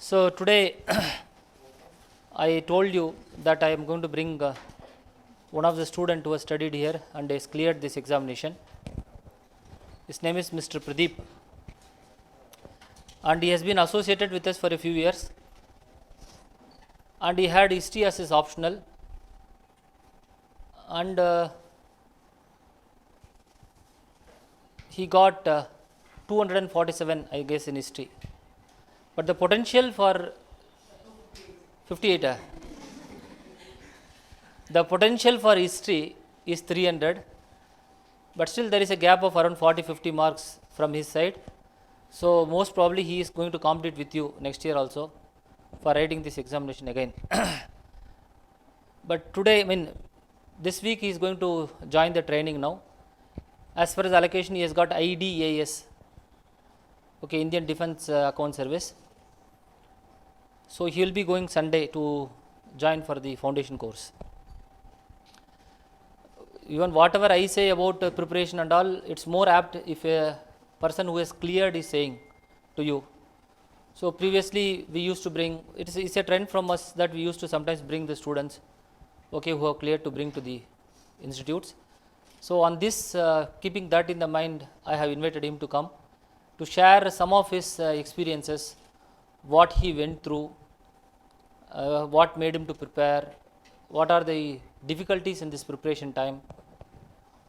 So today I told you that I am going to bring one of the student who has studied here and has cleared this examination. His name is Mr. Pradeep, and he has been associated with us for a few years, and he had history as his optional, and he got 247 I guess in history, but the potential for 58 the potential for history is 300, but still there is a gap of around 40-50 marks from his side. So most probably he is going to compete with you next year also for writing this examination again. But today, this week he is going to join the training now. As far as allocation, he has got IDAS, okay, Indian Defence Account Service. So he will be going Sunday to join for the foundation course. Even whatever I say about preparation and all, it's more apt if a person who has cleared is saying to you. So previously we used to bring, it's a trend from us that we used to sometimes bring the students, okay, who have cleared to bring to the institutes. So on this, keeping that in the mind, I have invited him to come to share some of his experiences, what he went through, what made him to prepare, what are the difficulties in this preparation time.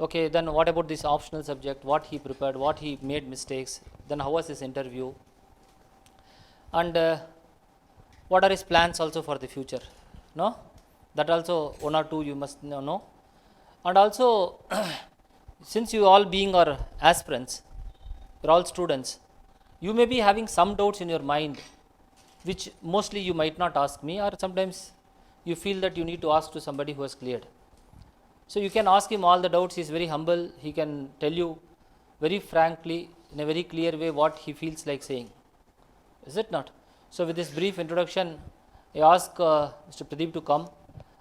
Okay, then what about this optional subject, what he prepared, what he made mistakes, then how was his interview, and what are his plans also for the future. No, that also one or two you must know. And also since you all being our aspirants, you are all students, you may be having some doubts in your mind which mostly you might not ask me, or sometimes you feel that you need to ask to somebody who has cleared. So you can ask him all the doubts. He is very humble. He can tell you very frankly, in a very clear way, what he feels like saying. Is it not? So with this brief introduction, I ask Mr. Pradeep to come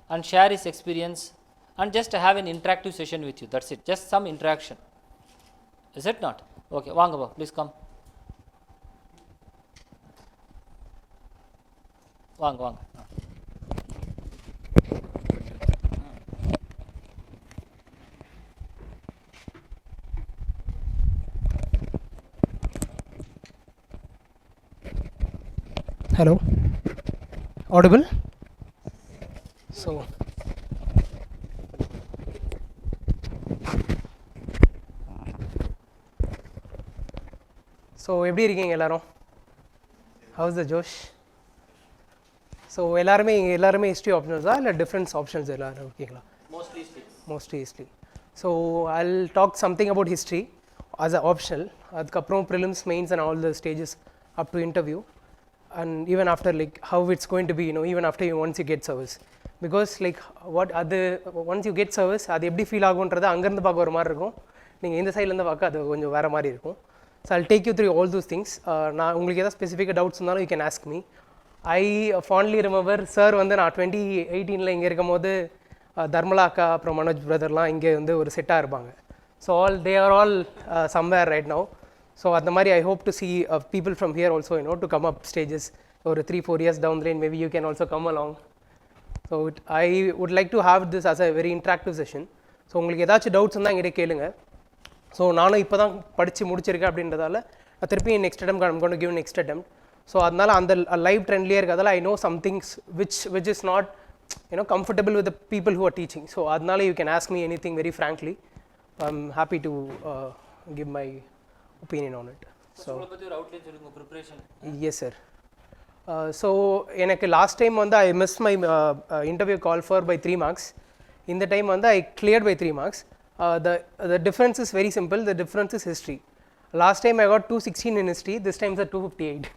and share his experience and just have an interactive session with you. That's it. Just some interaction. Is it not? Okay, Vanga, please come. Vanga. Hello, audible? So எப்படி இருக்கீங்க எல்லாரும்? How's the Josh? So எல்லாருமே history optionals இல்லை difference options எல்லாரும் இருக்கீங்களா? Mostly history. So I'll talk something about history as an optional. அதுக்கப்புறம் prelims, mains and all the stages up to interview, and even after, like how it's going to be, even after once you get service, because like once you get service அது எப்படி feel ஆகும்ன்றது அங்கேருந்து பார்க்க ஒரு மாதிரி இருக்கும், நீங்கள் இந்த சைட்லேருந்து பார்க்க அது கொஞ்சம் வேறு மாதிரி இருக்கும். So I'll take you through all those things. நான் உங்களுக்கு ஏதாவது ஸ்பெசிஃபிக் டவுட்ஸ் இருந்தாலும் you can ask me. I fondly remember sir வந்து நான் 2018 இங்கே இருக்கும் போது தர்மலா அக்கா அப்புறம் மனோஜ் பிரதர்லாம் இங்கே வந்து ஒரு செட்டாக இருப்பாங்க. So they are all somewhere right now. So at the Mari, I hope to see people from here also, to come up stages or 3-4 years down the lane. Maybe you can also come along. So I would like to have this as a very interactive session. So உங்களுக்கு ஏதாச்சும் doubts இருந்தால் எங்கிட்ட கேளுங்க. So நானும் இப்போ தான் படித்து முடிச்சிருக்கேன் அப்படின்றதால திருப்பி next attempt I'm going to give next attempt. So அதனால் அந்த லைவ் ட்ரெண்ட்லேயே இருக்கிறதால I know some things which is not comfortable with the people who are teaching. So அதனால you can ask me anything very frankly. I'm happy to give my opinion on it. So preparation. Yes sir. So எனக்கு last time வந்து I missed my interview call for by 3 marks. In the time வந்து I cleared by 3 marks. The difference is very simple. The difference is history. Last time I got 216 in history. This time is 258.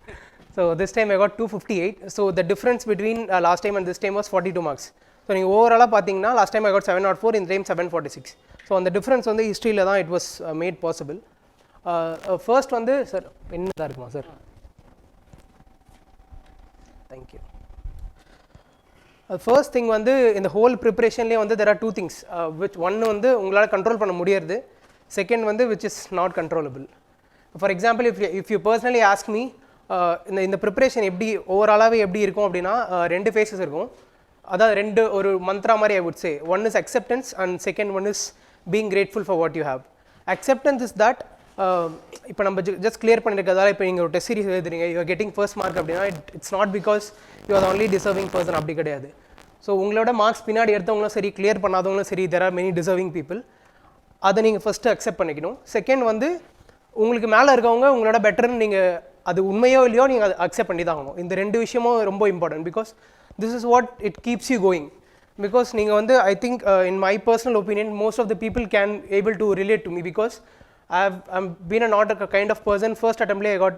So this time I got 258. So the difference between last time and this time was 42 marks. So நீங்கள் ஓவராலாக பார்த்தீங்கன்னா last time I got 704, in the time 746. So அந்த difference வந்து ஹிஸ்ட்ரியில் தான் it was made possible. First வந்து sir என்னதான் இருக்குமா சார்? தேங்க்யூ. ஃபர்ஸ்ட் திங் வந்து இந்த ஹோல் ப்ரிப்பரேஷன்லேயே வந்து there are two things which ஒன்று வந்து உங்களால் கண்ட்ரோல் பண்ண முடியாது, செகண்ட் வந்து which is not controllable. For example, if you personally ask me இந்த ப்ரிப்பரேஷன் எப்படி ஓவராலாகவே எப்படி இருக்கும் அப்படின்னா 2 phases இருக்கும். அதாவது ஒரு மந்த்ரா மாதிரி I would say. One is acceptance and second one is being grateful for what you have. Acceptance is that இப்போ நம்ம ஜஸ்ட் கிளியர் பண்ணியிருக்கிறதால இப்போ நீங்கள் ஒரு டெஸ்ட் சீரிஸ் எழுதுறீங்க, you are getting first mark அப்படின்னா it's not because you are only deserving person, அப்படி கிடையாது. So உங்களோட மார்க்ஸ் பின்னாடி எடுத்தவங்களும் சரி, கிளியர் பண்ணாதவங்களும் சரி, there are many deserving people. அதை நீங்கள் ஃபஸ்ட்டு அக்செப்ட் பண்ணிக்கணும். செகண்ட் வந்து உங்களுக்கு மேலே இருக்கவங்க உங்களோட பெட்டர்னு நீங்கள் அது உண்மையோ இல்லையோ நீங்கள் அதை அக்செப்ட் பண்ணி தான் ஆகணும். இந்த 2 விஷயமும் ரொம்ப important. Because this is what it keeps you going. Because நீங்கள் வந்து I think in my personal opinion most of the people can able to relate to me. Because I've been not a kind of person, first attempt I got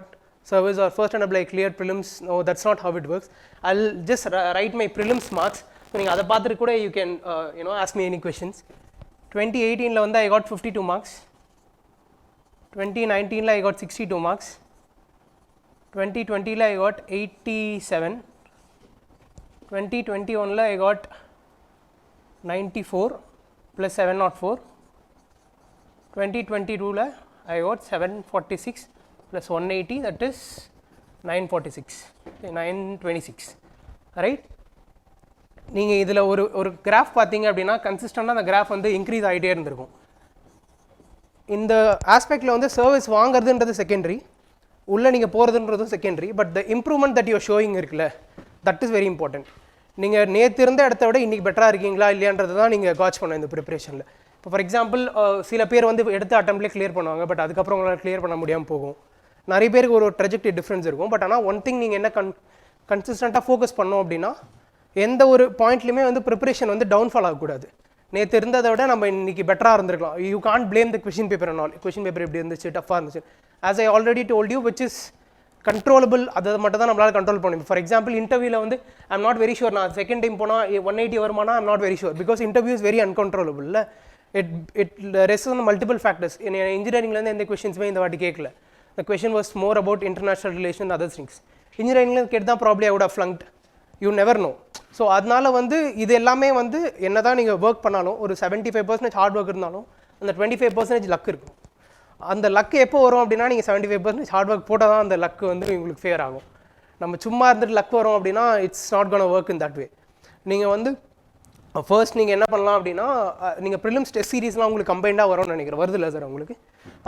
service or first attempt I cleared prelims. No, that's not how it works. I'll just write my prelims marks. So நீங்க அத பார்த்துட்டு கூட you can ask me any questions. 2018 ல வந்து I got 52 marks. 2019 ல I got 62 marks. 2020 ல I got 87. 2021 ல I got 94 plus 704. 2022 ல I got 746 plus 180, that is 946, 926, right? நீங்கள் இதில் ஒரு கிராஃப் பார்த்தீங்க அப்படின்னா கன்சிஸ்டண்டாக அந்த கிராஃப் வந்து இன்க்ரீஸ் ஆகிட்டே இருந்திருக்கும். இந்த ஆஸ்பெக்டில் வந்து சர்வீஸ் வாங்குறதுன்றது செகண்டரி, உள்ளே நீங்கள் போகிறதுன்றதும் secondary. But the improvement that your showing இருக்குல்ல, தட் இஸ் வெரி இம்பார்ட்டன்ட். நீங்கள் நேற்று இருந்த இடத்த விட இன்றைக்கி பெட்டராக இருக்கீங்களா இல்லையான்றது தான் நீங்கள் காட்ச் பண்ணணும் இந்த ப்ரிப்பரேஷனில். இப்போ ஃபார் எக்ஸாம்பிள் சில பேர் வந்து எடுத்த அட்டம்ப்ட்லேயே கிளியர் பண்ணுவாங்க, பட் அதுக்கப்புறம் உங்களால் கிளியர் பண்ண முடியாமல் போகும். நிறைய பேருக்கு ஒரு ட்ரெஜெக்டரி டிஃப்ரென்ஸ் இருக்கும். பட் ஆனால் ஒன் திங் நீங்கள் என்ன கன்சிஸ்டண்ட்டாக ஃபோக்கஸ் பண்ணோம் அப்படின்னா எந்த ஒரு பாயிண்ட்லையுமே வந்து ப்ரிப்பரேஷன் வந்து டவுன்ஃபால் ஆகக்கூடாது. நேற்று இருந்ததை விட நம்ம இன்றைக்கி பெட்டராக இருந்திருக்கலாம். You can't blame the question paper and all. Question paper எப்படி இருந்துச்சு, டஃபாக இருந்துச்சு. As I already told you which is controllable, அதை மட்டும் தான் நம்மளால் கண்ட்ரோல் பண்ண முடியும். ஃபார் எக்ஸாம்பிள் இன்டர்வியூவில் வந்து ஐம் நாட் வெரி ஷுர், நான் செகண்ட் டைம் போனால் 180 வருமானா I'm not very sure. Because interview is very uncontrollable. it rests on multiple factors. In engineering எந்த கொஷின்ஸுமே இந்த வாட்டி கேட்கல. The question was more about international relations and other things. Engineering கேட்டால் probably I would have flunked. You never know. So அதனால் வந்து இது எல்லாமே வந்து என்ன தான் நீங்கள் ஒர்க் பண்ணாலும் ஒரு 75% ஹார்ட் ஒர்க் இருந்தாலும் அந்த 25% லக் இருக்கும். அந்த லக்கு எப்போ வரும் அப்படின்னா நீங்கள் 75% ஹார்ட் ஒர்க் போட்டால் தான் அந்த லக்கு வந்து உங்களுக்கு ஃபேர் ஆகும். நம்ம சும்மா இருந்துட்டு லக் வரும் அப்படின்னா it's not gonna work in that way. நீங்கள் வந்து ஃபர்ஸ்ட் நீங்கள் என்ன பண்ணலாம் அப்படின்னா நீங்கள் ப்ரிலிம்ஸ் டெஸ்ட் சீரிஸ்லாம் உங்களுக்கு கம்பைண்டாக வரும்னு நினைக்கிறேன். வருது இல்லை சார் உங்களுக்கு?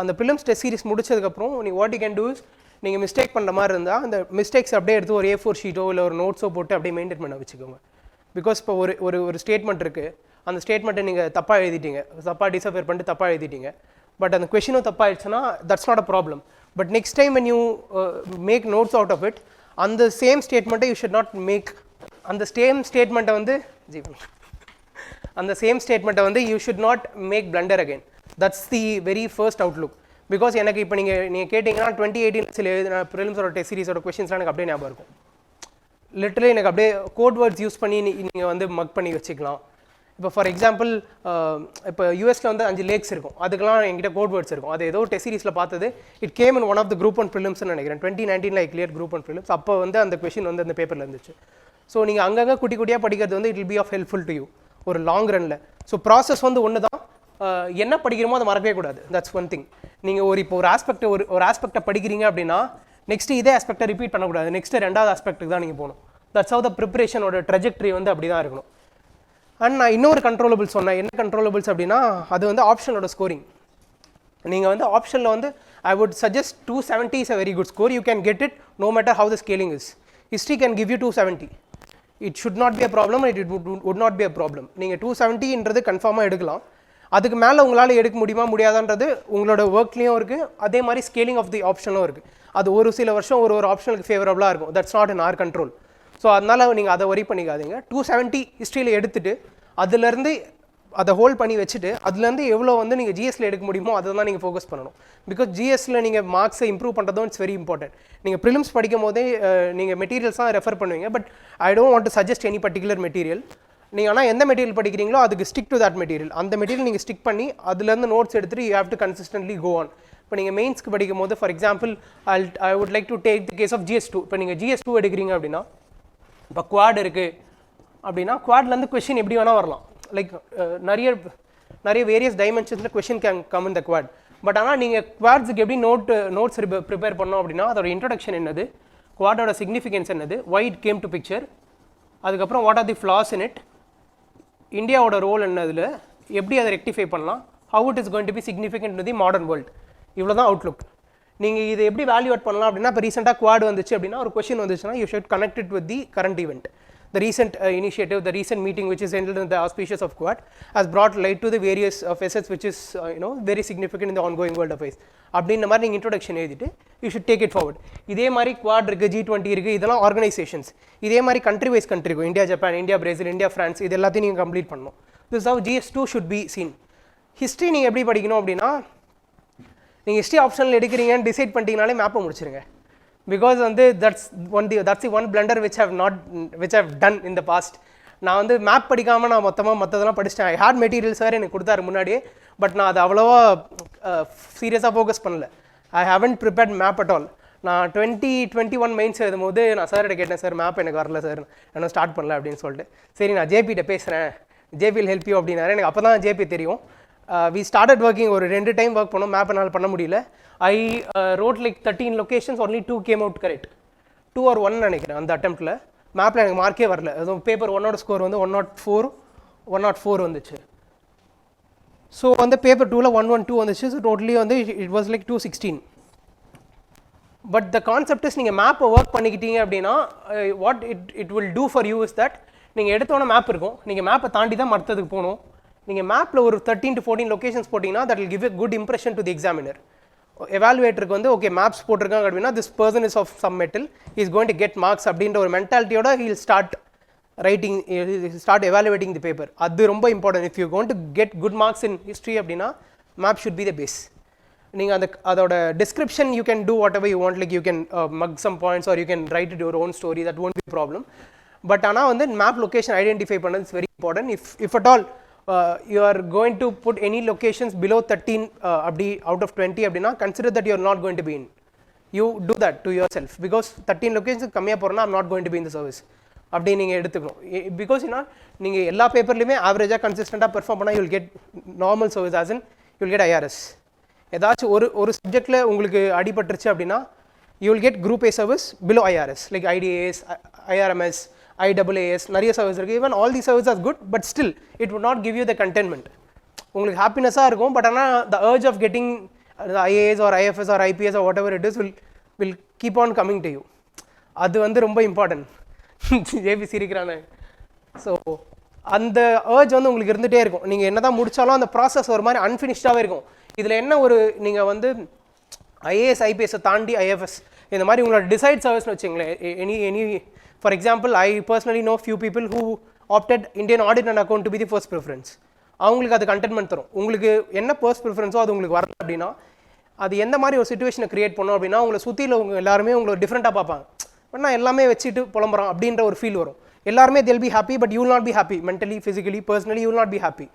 அந்த ப்ரிலிம்ஸ் டெஸ்ட் சீரிஸ் முடிச்சதுக்கப்புறம் நீங்கள் what you can two is, நீங்கள் மிஸ்டேக் பண்ணுற மாதிரி இருந்தால் அந்த மிஸ்டேக்ஸ் அப்படியே எடுத்து ஒரு A4 ஷீட்டோ இல்லை ஒரு நோட்ஸோ போட்டு அப்படியே மெயின்டைன் பண்ண வச்சுக்கோங்க. பிகாஸ் இப்போ ஒரு ஸ்டேட்மெண்ட் இருக்குது, அந்த ஸ்டேட்மெண்ட்டை நீங்கள் தப்பாக எழுதிட்டீங்க, தப்பாக டிசஃபேர் பண்ணிட்டு தப்பாக எழுதிட்டீங்க. பட் அந்த கொஷினும் தப்பாகிடுச்சுன்னா that's not a problem. But next time when you make notes out of it, அந்த சேம் ஸ்டேட்மெண்ட்டை யூ ஷுட் நாட் மேக். அந்த சேம் ஸ்டேட்மெண்ட்டை வந்து you should not make blunder again. That's the very first outlook. Because எனக்கு இப்போ நீங்கள் கேட்டிங்கன்னா 2018 சில ப்ரிலிம்ஸோட டெஸ்ட் சீரிஸோட கொஷின்ஸ்லாம் எனக்கு அப்படியே ஞாபகம் இருக்கும். லிட்டரலி எனக்கு அப்படியே கோட் வேர்ட்ஸ் யூஸ் பண்ணி நீங்கள் வந்து மக் பண்ணி வச்சுக்கலாம். இப்போ ஃபார் எக்ஸாம்பிள் இப்போ யூஎஸில் வந்து 5 லேக்ஸ் இருக்கும், அதுக்கெல்லாம் என்கிட்ட கோட் வேர்ட்ஸ் இருக்கும். அது ஏதோ டெஸ்ட் சீரிஸில் பார்த்தது. It came in one of the group 1 ப்ரிலிம்ஸ்னு நினைக்கிறேன். 2019 ஐ கிளியர் குரூப் 1 ப்ரிலிம்ஸ். அப்போ வந்து அந்த கொஷின் வந்து அந்த பேப்பரில் இருந்துச்சு. ஸோ நீங்கள் அங்கங்கே குட்டி குட்டியாக படிக்கிறது வந்து it will be of helpful to you ஒரு லாங் ரனில். ஸோ ப்ராசஸ் வந்து ஒன்று தான், என்ன படிக்கிறோமோ அதை மறக்கவே கூடாது. That's one thing. நீங்கள் இப்போ ஒரு ஆஸ்பெக்டை படிக்கிறீங்க அப்படின்னா நெக்ஸ்ட்டு இதே ஆஸ்பெக்டை ரிப்பீட் பண்ணக்கூடாது. நெக்ஸ்ட்டு 2வது ஆஸ்பெக்ட்டுக்கு தான் நீங்கள் போகணும். தட்ஸ் ஹவ் த ப்ரிப்பரேஷனோட ட்ரெஜெக்டரி வந்து அப்படி தான் இருக்கணும். அண்ட் நான் இன்னொரு கண்ட்ரோலபிள்ஸ் சொன்னேன். என்ன கண்ட்ரோலபிள்ஸ் அப்படின்னா அது வந்து ஆப்ஷனோட ஸ்கோரிங். நீங்கள் வந்து ஆப்ஷனில் வந்து I would suggest 270 is a very good score. You can get it no matter how the scaling is. History can give you 270. It should not be a problem, it would not be a problem. நீங்கள் 270ன்றது கன்ஃபார்மாக எடுக்கலாம். அதுக்கு மேலே உங்களால் எடுக்க முடியுமா முடியாதான்றது உங்களோட ஒர்க்லேயும் இருக்குது. அதே மாதிரி ஸ்கேலிங் ஆஃப் தி ஆப்ஷனும் இருக்குது. அது ஒரு சில வருஷம் ஒரு ஆப்ஷனுக்கு ஃபேவரபுளாக இருக்கும். That's not in our control. So அதனால் நீங்கள் அதை வரி பண்ணிக்காதீங்க. 270 ஹிஸ்ட்ரியில் எடுத்துகிட்டு அதுலேருந்து அதை ஹோல்ட் பண்ணி வச்சுட்டு அதுலேருந்து எவ்வளோ வந்து நீங்கள் ஜிஎஸ்சில் எடுக்க முடியுமோ அதை தான் நீங்கள் ஃபோக்கஸ் பண்ணணும். பிகாஸ் ஜிஎஸ்சில் நீங்கள் மார்க்ஸை இம்ப்ரூவ் பண்ணுறதும் இட்ஸ் வெரி இம்பார்ட்டன்ட். நீங்கள் ப்ரிலிம்ஸ் படிக்கும் போதே நீங்கள் மெட்டீரியல்ஸ் தான் ரெஃபர் பண்ணுவீங்க. But I don't want to suggest any particular material. நீங்கள் ஆனால் எந்த மெட்டீரியல் படிக்கிறீங்களோ அதுக்கு ஸ்டிக் டு தட் மெட்டீரியல். அந்த மெட்டீரியல் நீங்கள் ஸ்டிக் பண்ணி அதுலேருந்து நோட்ஸ் எடுத்துகிட்டு you have to consistently go on. இப்போ நீங்கள் மெயின்ஸ்க்கு படிக்கும் போது for example I would like to take the case of GS2. இப்போ நீங்கள் GS2 எடுக்கிறீங்க அப்படின்னா இப்போ குவாட் இருக்குது அப்படின்னா குவாட்லேருந்து கொஷின் எப்படி வேணால் வரலாம். லைக் நிறைய வேரியஸ் டைமென்ஷன்ஸில் question can come in the quad. But ஆனால் நீங்கள் குவாட்ஸுக்கு எப்படி நோட்ஸ் ப்ரிப்பேர் பண்ணோம் அப்படின்னா அதோட இன்ட்ரடக்ஷன் என்னது, குவாடோட சிக்னிஃபிகன்ஸ் என்னது, why it came to picture, அதுக்கப்புறம் what are the flaws in it, இந்தியாவோட ரோல் என்னதில், எப்படி அதை ரெக்டிஃபை பண்ணலாம், how it is going to be significant to the modern world. இவ்வளோ தான் அவுட்லுக். நீங்கள் இதை எப்படி வேல்யூவேட் பண்ணலாம் அப்படின்னா, இப்போ ரீசெண்டாக குவாட் வந்துச்சு அப்படின்னா ஒரு கொஸ்டின் வந்துச்சுன்னா you should connect it with the current event. The recent initiative, the recent meeting which is held in the auspicious of Quad has brought light to the various facets which is very significant in the ongoing world affairs. அப்படின்ற மாதிரி நீங்கள் introduction எழுதிட்டு you should take it forward. இதே மாதிரி quad இருக்குது, G20 இருக்குது, இதெல்லாம் organisations. இதே மாதிரி கண்ட்ரி வைஸ் கண்ட்ரி இருக்கும், India Japan, India Brazil, India France, இது எல்லாத்தையும் நீங்கள் கம்ப்ளீட் பண்ணணும். This how GS2 should be seen. History நீங்கள் எப்படி படிக்கணும் அப்படின்னா, நீங்கள் ஹிஸ்ட்ரி ஆப்ஷனில் எடுக்கிறீங்கன்னு டிசைட் பண்ணிட்டீங்கனாலே மேப்பை முடிச்சிருங்க. Because வந்து that's the one blunder which I've done in the past. நான் வந்து மேப் படிக்காமல் நான் மற்றதெல்லாம் படிச்சிட்டேன். ஐ ஹேட் மெட்டீரியல்ஸ் வேறு எனக்கு கொடுத்தாரு முன்னாடியே, பட் நான் அதை அவ்வளோவா சீரியஸாக ஃபோக்கஸ் பண்ணல. ஐ haven't prepared map at all. நான் 2021 மெயின்ஸ் எழுதும் போது நான் சார்கிட்ட கேட்டேன், சார் மேப் எனக்கு வரல சார், நான் ஸ்டார்ட் பண்ணல அப்படின்னு சொல்லிட்டு. சரி நான் ஜேபிகிட்ட பேசுகிறேன், ஜேபி வில் ஹெல்ப் யூ அப்படின்னாரு. எனக்கு அப்போ தான் ஜேபி தெரியும். வி ஸ்டார்டட் ஒர்க்கிங், ஒரு 2 டைம் ஒர்க் பண்ணோம், மேப் என்னால் பண்ண முடியல. I wrote like 13 locations, only 2 came out correct. 2 or 1 நினைக்கிறேன் அந்த அட்டெம்ப்டில். மேப்பில் எனக்கு மார்க்கே வரல. அதுவும் பேப்பர் 1ஓட ஸ்கோர் வந்து 104 வந்துச்சு. ஸோ வந்து பேப்பர் 2ல் 112 வந்துச்சு. ஸோ டோட்டலி வந்து it was like 216. But the concept is, நீங்கள் மேப்பை ஒர்க் பண்ணிக்கிட்டீங்க அப்படின்னா what it will do for you is that, நீங்கள் எடுத்தோன்னே மேப் இருக்கும், நீங்கள் மேப்பை தாண்டி தான் மற்றதுக்கு போகணும். நீங்கள் மேப்பில் ஒரு 13 to 14 லொக்கேஷன்ஸ் போட்டிங்கன்னா that will give a good impression to the examiner. எவாலுவேட்டருக்கு வந்து ஓகே மேப்ஸ் போட்டிருக்காங்க அப்படின்னா this person is of some metal, is going to get marks அப்படின்ற ஒரு மென்டாலிட்டியோட he'll start evaluating the paper. அது ரொம்ப important. If you going to get good marks in history அப்படின்னா map should be the base. நீங்கள் அதோட description you can do whatever you want, like you can mug some points or you can write it your own story, that won't be problem. But ஆனால் வந்து map location identify பண்ணது is very important. If at all you are going to put any locations below 13 out of 20 அப்படின்னா consider that you are not going to be in. You do that to yourself, because 13 locations கம்மியாக போகிறோன்னா I'm not going to be in the service அப்படி நீங்கள் எடுத்துக்கணும். Because நீங்கள் எல்லா பேப்பர்லையுமே ஆவரேஜாக கன்சிஸ்டண்ட்டாக பெர்ஃபார்ம் பண்ணால் you'll get normal service, as in you'll get IRS. ஏதாச்சும் ஒரு சப்ஜெக்டில் உங்களுக்கு அடிபட்டுருச்சு அப்படின்னா you will get group A service below IRS, like IDAS, IRMS, IAAS, நிறைய சர்வீஸ் இருக்குது. Even all the service are good, but still it would not give you the contentment. உங்களுக்கு ஹாப்பினஸாக இருக்கும், பட் ஆனால் the urge of getting IAS or IFS or IPS or whatever it is will keep on coming to you. அது வந்து ரொம்ப important. JP சிரிக்கிறானே. So அந்த urge வந்து உங்களுக்கு இருந்துகிட்டே இருக்கும். நீங்கள் என்ன தான் முடித்தாலும் அந்த ப்ராசஸ் ஒரு மாதிரி அன்ஃபினிஷ்டாகவே இருக்கும். இதில் என்ன ஒரு நீங்கள் வந்து IAS IPS தாண்டி IFS இந்த மாதிரி உங்களோட டிசைட் சர்வீஸ்னு வச்சுங்களேன். Any For example, I personally know few people who opted Indian Audit and Account to be the first preference. அவங்களுக்கு அது கண்டென்ட்மெண்ட் தரும். உங்களுக்கு என்ன ஃபர்ஸ்ட் ப்ரிஃபரன்ஸோ அது உங்களுக்கு வரல அப்படின்னா அது எந்த மாதிரி ஒரு சிச்சுவேஷனை கிரியேட் பண்ணோம் அப்படின்னா உங்களை சுற்றியில் உங்க எல்லாருமே உங்களை டிஃப்ரெண்ட்டாக பார்ப்பாங்க. பட் நான் எல்லாமே வச்சுட்டு புலம்புறோம் அப்படின்ற ஒரு ஃபீல் வரும். எல்லாருமே they'll be happy, but you will not be happy mentally, physically, personally you will not be happy.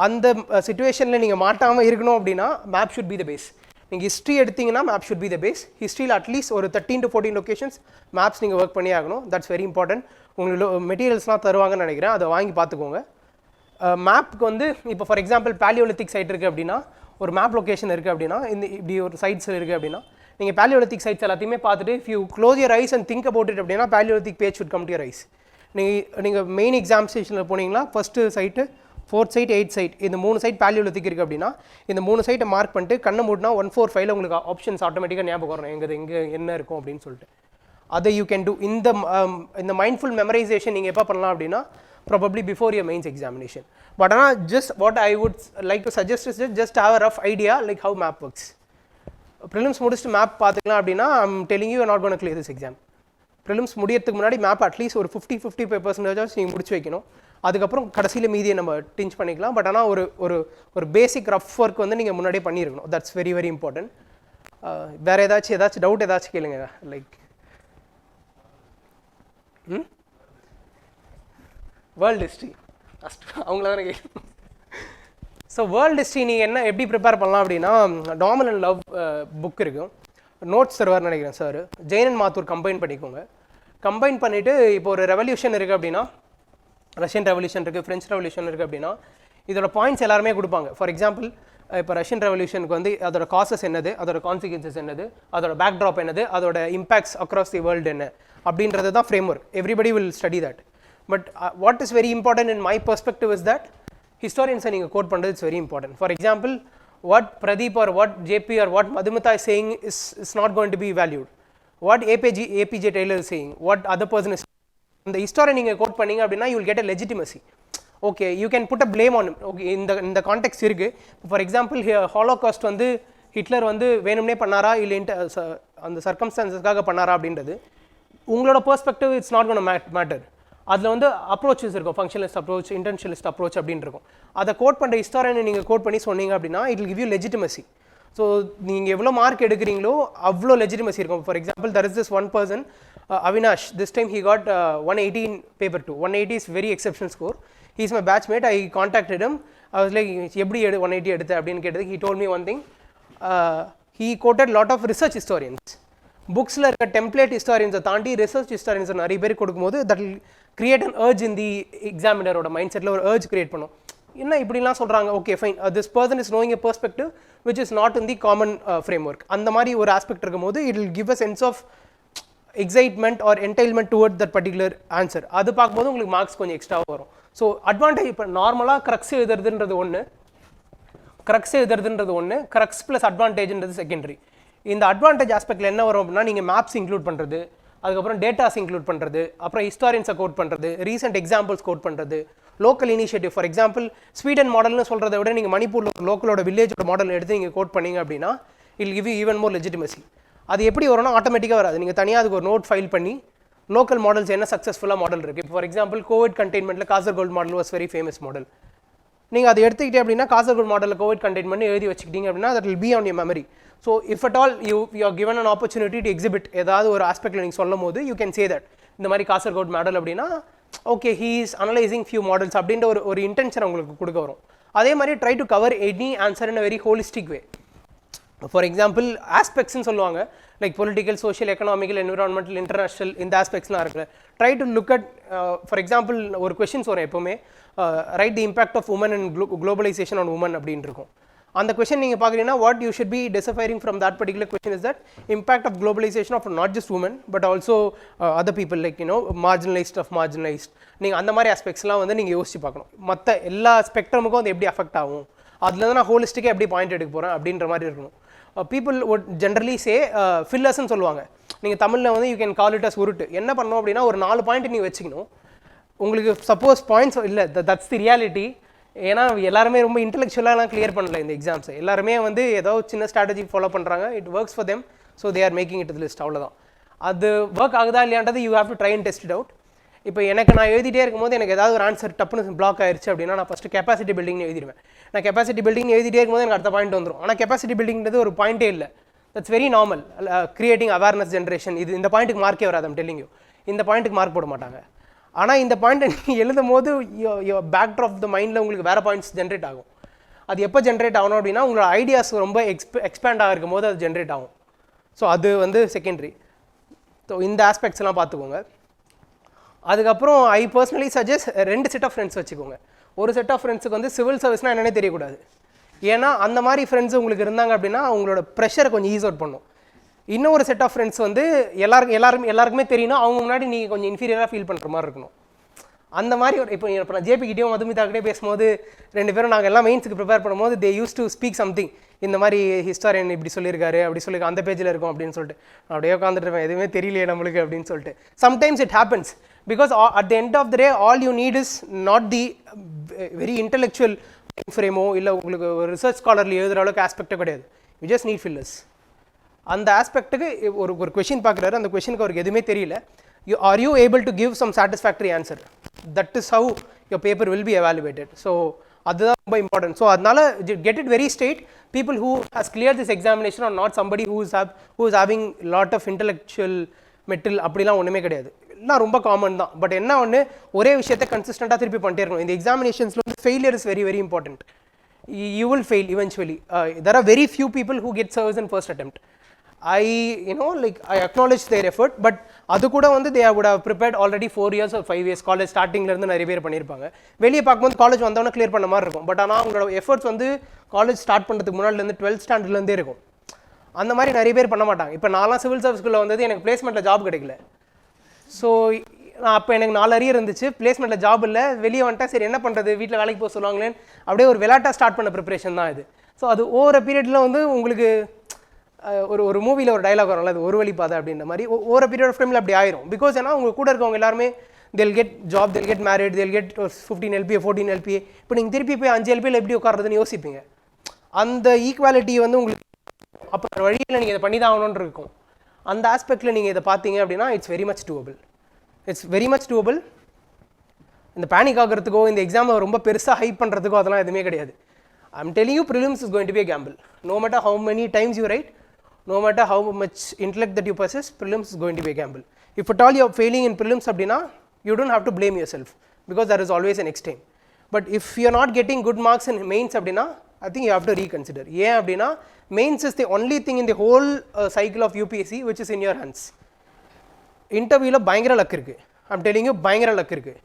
அந்த சிச்சுவேஷனில் நீங்கள் மாட்டாமல் இருக்கணும் அப்படின்னா map should be the base. நீங்கள் ஹிஸ்ட்ரி எடுத்தீங்கன்னா map should be the base. ஹிஸ்ட்ரியில் அட்லீஸ்ட் ஒரு 13 to 14 லொக்கேஷன்ஸ் மேப்ஸ் நீங்கள் ஒர்க் பண்ணி ஆகணும். That's very important. உங்களுக்கு மெட்டீரியல்ஸ்லாம் தருவாங்கன்னு நினைக்கிறேன், அதை வாங்கி பார்த்துக்கோங்க. மேப்க்கு வந்து இப்போ ஃபார் எக்ஸாம்பிள் பேலியோலித்திக் சைட் இருக்குது அப்படின்னா, ஒரு மேப் லொக்கேஷன் இருக்குது அப்படின்னா, இப்படி ஒரு சைட்ஸ் இருக்குது அப்படின்னா நீங்கள் பேலியோலித்திக் சைட்ஸ் எல்லாத்தையுமே பார்த்துட்டு if you close your eyes and think about it அப்படின்னா palaeolithic page should come to your eyes. நீங்கள் மெயின் எக்ஸாம் ஸ்டேஷனில் போனீங்கன்னா first site, 4th side, 8th side, இந்த 3 சைட் பேலியோலித்திக் இருக்குது அப்படின்னா இந்த 3 சைட்டை மார்க் பண்ணிட்டு கண்ணை மூடினா 145 உங்களுக்கு ஆப்ஷன்ஸ் ஆட்டோமேட்டிக்காக ஞாபகம் வரும் எங்கே என்ன இருக்கும் அப்படின்னு சொல்லிட்டு. அதை யூ கேன் டூ. இந்த மைண்ட்ஃபுல் மெமரைசேஷன் நீங்கள் எப்போ பண்ணலாம் அப்படின்னா probably before your mains examination. But ஆனால் just what I would like to suggest is just have a rough idea like how map works. Prelims முடிச்சுட்டு மேப் பார்த்துக்கலாம் அப்படின்னா I'm telling you are not gonna clear this exam. Prelims முடியறதுக்கு முன்னாடி map at least ஒரு 50-55% நீங்கள் முடிச்சு வைக்கணும். அதுக்கப்புறம் கடைசியில் மீதியை நம்ம டிஞ்ச் பண்ணிக்கலாம். பட் ஆனால் ஒரு பேசிக் ரஃப் ஒர்க் வந்து நீங்கள் முன்னாடியே பண்ணியிருக்கணும். That's very very important. வேறு ஏதாச்சும் டவுட் ஏதாச்சும் கேளுங்க. லைக் வேர்ல்டு ஹிஸ்ட்ரி அவங்கள தானே கேட்கணும். ஸோ வேர்ல்டு ஹிஸ்ட்ரி நீங்கள் எப்படி ப்ரிப்பேர் பண்ணலாம் அப்படின்னா, நார்மல் அண்ட் லவ் புக் இருக்கும், நோட்ஸ் தருவார்னு நினைக்கிறேன் sir. Jain and Mathur combine பண்ணிக்கோங்க. கம்பைன் பண்ணிவிட்டு இப்போ ஒரு ரெவல்யூஷன் இருக்குது அப்படின்னா, ரஷ்யன் ரெவல்யூஷன் இருக்குது, ஃப்ரெஞ்ச் ரெவல்யூஷன் இருக்குது அப்படின்னா இதோட பாயிண்ட்ஸ் எல்லாருமே கொடுப்பாங்க. ஃபார் எக்ஸாம்பிள் இப்போ ரஷ்யன் ரெவல்யூஷனுக்கு வந்து அதோட காசஸ் என்னது, அதோட கான்சிக்வன்சஸ் என்னது, அதோட பேக்ட்ராப் என்னது, அதோட இம்பாக்ட்ஸ் அக்ராஸ் தி வேர்ல்டு என்ன அப்படின்றது தான் framework. Everybody will study that. But what is very important in my perspective is that ஹிஸ்டாரியன்ஸை நீங்கள் கோட் பண்ணுறது it's very important. For example, what Pradeep or what JP or what Madhumita is saying is not going to be valued. What APJ Taylor is saying, what other person is, the historian நீங்கள் quote பண்ணீங்க அப்படின்னா you will get a legitimacy. Okay, you can put a blame on him. Okay, இந்த contact இருக்கு. For example holocaust வந்து Hitler வந்து வேணும்னே பண்ணாரா இல்லை அந்த சர்க்கம்ஸ்டான்சஸ்க்காக பண்ணாரா அப்படின்றது உங்களோட perspective it's not gonna matter. அதில் வந்து அப்ரோச்சஸ் இருக்கும், ஃபங்க்ஷனலிஸ்ட் அப்ரோச், இன்டென்ஷனலிஸ்ட் அப்ரோச் அப்படின்னு இருக்கும். அதை கோட் பண்ணுற ஹிஸ்டாரியனை நீங்கள் கோட் பண்ணி சொன்னீங்க அப்படின்னா it will give you legitimacy. So நீங்கள் எவ்வளோ மார்க் எடுக்கிறீங்களோ அவ்வளோ லெஜிட்டிமசி இருக்கும். For example, there is this one person, Avinash, this time he got 180 in paper 2. 180 is very exceptional score. He is my batchmate. I contacted him. I was like, எப்படி 180 எடுத்து அப்படின்னு கேட்டது. He told me one thing. He quoted lot of research historians. புக்ஸில் இருக்க template ஹிஸ்டாரியன்ஸை தாண்டி research ஹிஸ்டாரியன்ஸை நிறைய பேர் கொடுக்கும்போது that will create an urge in the எக்ஸாமினரோட மைண்ட் செட்டில் ஒரு அர்ஜ் கிரியேட் பண்ணும். என்ன இப்படிலாம் சொல்கிறாங்க, okay fine, this person is knowing a perspective which is not in the common framework. அந்த மாதிரி ஒரு ஆஸ்பெக்ட் இருக்கும்போது it will give a sense of excitement or entailment toward that particular answer. அது பார்க்கும்போது உங்களுக்கு மார்க்ஸ் கொஞ்சம் எக்ஸ்ட்ராவாக வரும். ஸோ அட்வான்டேஜ், இப்போ நார்மலாக க்ரக்ஸ் எழுதுறதுன்றது ஒன்று, க்ரக்ஸ் ப்ளஸ் அட்வான்டேஜ்ன்றது செகண்டரி. இந்த அட்வான்டேஜ் ஆஸ்பெக்டில் என்ன வரும் அப்படின்னா, நீங்கள் மேப்ஸ் இன்க்ளூட் பண்ணுறது, அதுக்கப்புறம் டேட்டாஸ் இன்க்ளூட் பண்ணுறது, அப்புறம் ஹிஸ்டாரியன்ஸை கோட் பண்ணுறது, ரீசெண்ட் எக்ஸாம்பிள்ஸ் கோட் பண்ணுறது, local initiative. For example, Sweden மாடல்னு சொல்கிறத விட நீங்கள் மணிப்பூரில் லோக்கலோட வில்லேஜோட மாடல் எடுத்து நீங்கள் கோட் பண்ணீங்க அப்படின்னா I'll give you even more legitimacy. அது எப்படி வரும்னா ஆட்டோமேட்டிக்காக வராது. நீங்கள் தனியாக அதுக்கு ஒரு நோட் ஃபைல் பண்ணி லோக்கல் மாடல்ஸ் என்ன சக்ஸஸ்ஃபுல்லாக மாடல் இருக்குது. இப்போ ஃபார் எக்ஸாம்பிள், கோவிட் கண்டெய்ன்மெண்ட்டில் Kasaragod model was very famous model. நீங்கள் அதை எடுத்துக்கிட்டே அப்படின்னா காசர்கோல்டு மாடலில் கோவிட் கண்டெய்ன்மெண்ட் எழுதி வச்சுக்கிட்டீங்க அப்படின்னா that will be on your memory. So if at all you are given an opportunity to exhibit ஏதாவது ஒரு ஆஸ்பெக்டில் நீங்கள் சொல்லும் போது யூ கேன் சே தட் இந்த மாதிரி காசர்கோட் மாடல் அப்படின்னா okay he is analysing few models அப்படின்ற ஒரு இன்டென்ஷன் உங்களுக்கு கொடுக்க வரும். அதே மாதிரி try to cover any answer in a very holistic way. For example, ஆஸ்பெக்ட்ஸ்ன்னு சொல்லுவாங்க, like political, social, economical, environmental, international, இந்த ஆஸ்பெக்ட்ஸ்லாம் இருக்குல்ல. Try to look at, for example, ஒரு கொஷின்ஸ் வரும் எப்போவுமே, write the impact of women and globalisation on women அப்படின்னு இருக்கும். அந்த கொஷின் நீங்கள் பார்க்குறீங்கன்னா what you should be deciphering from that particular question is that impact of globalisation of not just women but also other people like marginalised of marginalised. நீங்கள் அந்த மாதிரி ஆஸ்பெக்ட்ஸ்லாம் வந்து நீங்கள் யோசிச்சு பார்க்கணும். மற்ற எல்லா ஸ்பெக்ட்ரமுக்கும் அது எப்படி அஃபெக்ட் ஆகும், அதுலேருந்து நான் ஹோலிஸ்டிக்காக எப்படி பாயிண்ட் எடுக்க போகிறேன் அப்படின்ற மாதிரி இருக்கணும். பீப்புள் would generally say ஃபில்லர்ஸ்ன்னு சொல்லுவாங்க. நீங்கள் தமிழில் வந்து you can call it as உருட்டு. என்ன பண்ணணும் அப்படின்னா ஒரு 4 பாயிண்ட் நீங்கள் வச்சுக்கணும். உங்களுக்கு சப்போஸ் பாயிண்ட்ஸ் இல்லை, தட்ஸ் தி ரியாலிட்டி. ஏன்னா எல்லாருமே ரொம்ப இன்டெலெக்சுவலாலாம் கிளியர் பண்ணல இந்த எக்ஸாம்ஸை. எல்லாருமே வந்து ஏதோ சின்ன ஸ்ட்ராட்டஜி ஃபாலோ பண்ணுறாங்க, it works for them, so they are making it list. அவ்வளோதான். அது ஒர்க் ஆகுதா இல்லையான்றது you have to try and test it out. இப்போ எனக்கு நான் எழுதிட்டே இருக்கும்போது எனக்கு ஏதாவது ஒரு ஆன்சர் டப்புன்னு பிளாக் ஆயிடுச்சு அப்படின்னா நான் ஃபஸ்ட்டு கெப்பாசிட்டி பில்டிங்னு எழுதிடுவேன். நான் கெப்பாசிட்டி பில்டிங் எழுதிட்டே இருக்கும்போது எனக்கு அடுத்த பாயிண்ட் வந்துடும். ஆனால் கெப்பாசிட்டி பில்டிங்கிறது ஒரு பாயிண்டே இல்லை. That's very normal. Creating awareness generation, இது இந்த பாயிண்ட்டுக்கு மார்க்கே வராது. ஐம் டெல்லிங் யூ, இந்த பாயிண்ட்டுக்கு மார்க் போட மாட்டாங்க. ஆனால் இந்த பாயிண்ட்டை நீங்கள் எழுதும் போது பேக் ஆஃப் த மைண்டில் உங்களுக்கு வேறு பாயிண்ட்ஸ் ஜென்ரேட் ஆகும். அது எப்போ ஜென்ரேட் ஆகணும் அப்படின்னா உங்களோட ஐடியாஸ் ரொம்ப எக்ஸ்பேண்ட் ஆகிருக்கும் போது அது ஜென்ரேட் ஆகும். ஸோ அது வந்து செகண்டரி. ஸோ இந்த ஆஸ்பெக்ட்ஸ்லாம் பார்த்துக்கோங்க. அதுக்கப்புறம் I personally suggest 2 set of friends வச்சுக்கோங்க. ஒரு செட் ஆஃப் ஃப்ரெண்ட்ஸுக்கு வந்து சிவில் சர்வீஸ்னால் என்னென்னே தெரியக்கூடாது. ஏன்னா அந்த மாதிரி ஃப்ரெண்ட்ஸ் உங்களுக்கு இருந்தாங்க அப்படின்னா அவங்களோட ப்ரெஷரை கொஞ்சம் ஈஸ் அவுட் பண்ணும். இன்னொரு செட் ஆஃப் ஃப்ரெண்ட்ஸ் வந்து எல்லாருக்குமே தெரியணும், அவங்க முன்னாடி நீங்கள் கொஞ்சம் இன்ஃபீரியராக ஃபீல் பண்ணுற மாதிரி இருக்கணும். அந்த மாதிரி ஒரு இப்போ நான் ஜேபிக்கிட்டேயும் மதுமிதாக்கிட்டே பேசும்போது 2 பேரும் நாங்கள் எல்லாம் மெயின்ஸுக்கு ப்ரிப்பேர் பண்ணும்போது they use to speak something. இந்த மாதிரி ஹிஸ்டாரியன் இப்படி சொல்லியிருக்காரு, அப்படி சொல்லி அந்த பேஜில் இருக்கும் அப்படின்னு சொல்லிட்டு நான் அப்படியே உட்காந்துட்டுருவேன், எதுவுமே தெரியலையே நம்மளுக்கு அப்படின்னு சொல்லிட்டு. Sometimes it happens because at the end of the day all you need is not the very intellectual frame இல்லை உங்களுக்கு ஒரு ரிசர்ச் ஸ்காலர்ல எழுதுகிற அளவுக்கு ஆஸ்பெக்டே கிடையாது. you just need fillers. அந்த ஆஸ்பெக்ட்டுக்கு ஒரு கொஷின் பார்க்குறாரு, அந்த கொஷனுக்கு அவருக்கு எதுவுமே தெரியல, are you able to give some satisfactory answer? that is how your paper will be evaluated. so அதுதான் ரொம்ப இம்பார்ட்டன்ட். ஸோ அதனால get it very straight. people who has cleared this examination are not somebody who is having lot of intellectual metal அப்படிலாம் ஒன்றுமே கிடையாது. எல்லாம் ரொம்ப common தான். But என்ன ஒன்று, ஒரே விஷயத்தை கன்சிஸ்டண்ட்டாக திருப்பி பண்ணிட்டே இருக்கணும். இந்த எக்ஸாமினேஷன்ஸில் வந்து failure is very very important. You will fail eventually. There are very few people who get service in first attempt. I acknowledge their effort, but அது கூட வந்து they would have prepared already 4 years or 5 years college ஸ்டார்டிங்லேருந்து நிறைய பேர் பண்ணியிருப்பாங்க. வெளியே பார்க்கும்போது college வந்தவொடனே கிளியர் பண்ண மாதிரி இருக்கும். பட் ஆனால் அவங்களோட எஃபர்ட்ஸ் வந்து காலேஜ் ஸ்டார்ட் பண்ணுறதுக்கு முன்னாடிலேருந்து 12th ஸ்டாண்டர்ட்லேருந்தே இருக்கும். அந்த மாதிரி நிறைய பேர் பண்ண மாட்டாங்க. இப்போ நான்லாம் சிவில் சர்வீஸ்குள்ளே வந்தது எனக்கு பிளேஸ்மெண்ட்டில் ஜாப் கிடைக்கல. ஸோ நான் அப்போ எனக்கு 4 அரியர் இருந்துச்சு, பிளேஸ்மெண்ட்டில் ஜாப் இல்லை, வெளியே வந்துட்டேன். சரி என்ன பண்ணுறது, வீட்டில் வேலைக்கு போக சொல்லுவாங்களேன்னு அப்படியே ஒரு விளையாட்டாக ஸ்டார்ட் பண்ண ப்ரிப்பரேஷன் தான் இது. ஸோ அது ஓவர பீரியடில் வந்து உங்களுக்கு ஒரு மூவியில் ஒரு டைலாக் வரும்ல, அது ஒரு வழி பாதை அப்படின்ற மாதிரி ஓவர பீரியட் ஆஃப் டைமில் அப்படி ஆயிரும். பிகாஸ் ஏன்னா உங்கள் கூட இருக்கவங்க எல்லாருமே they'll get job, they'll get married, they'll get 15 LPA 14 LPA. இப்போ நீங்கள் திருப்பி போய் 5 LPAவில் எப்படி உட்காருறதுன்னு யோசிப்பீங்க. அந்த ஈக்குவாலிட்டி வந்து உங்களுக்கு அப்போ வழியில் நீங்கள் இதை பண்ணி தான் ஆகணுன்னு இருக்கும். அந்த ஆஸ்பெக்டில் நீங்கள் இதை பார்த்தீங்க அப்படின்னா இட்ஸ் வெரி மச் டூவபிள். இந்த பேனிக் ஆகிறதுக்கோ இந்த எக்ஸாமை ரொம்ப பெருசாக ஹைப் பண்ணுறதுக்கோ அதெல்லாம் எதுவுமே கிடையாது. I'm telling you, prelims is going to be a gamble. No matter how many times you write, no matter how much intellect that you possess, prelims is going to be a gamble. If at all you are failing in prelims அப்படின்னா you don't have to blame yourself, because there is always a next time. But if you are not getting good marks in mains அப்படின்னா I think you have to reconsider. ஏன் அப்படின்னா mains is the only thing in the whole cycle of UPSC which is in your hands. இன்டர்வியூவில் பயங்கர luck இருக்குது. I'm telling you, பயங்கர luck இருக்குது.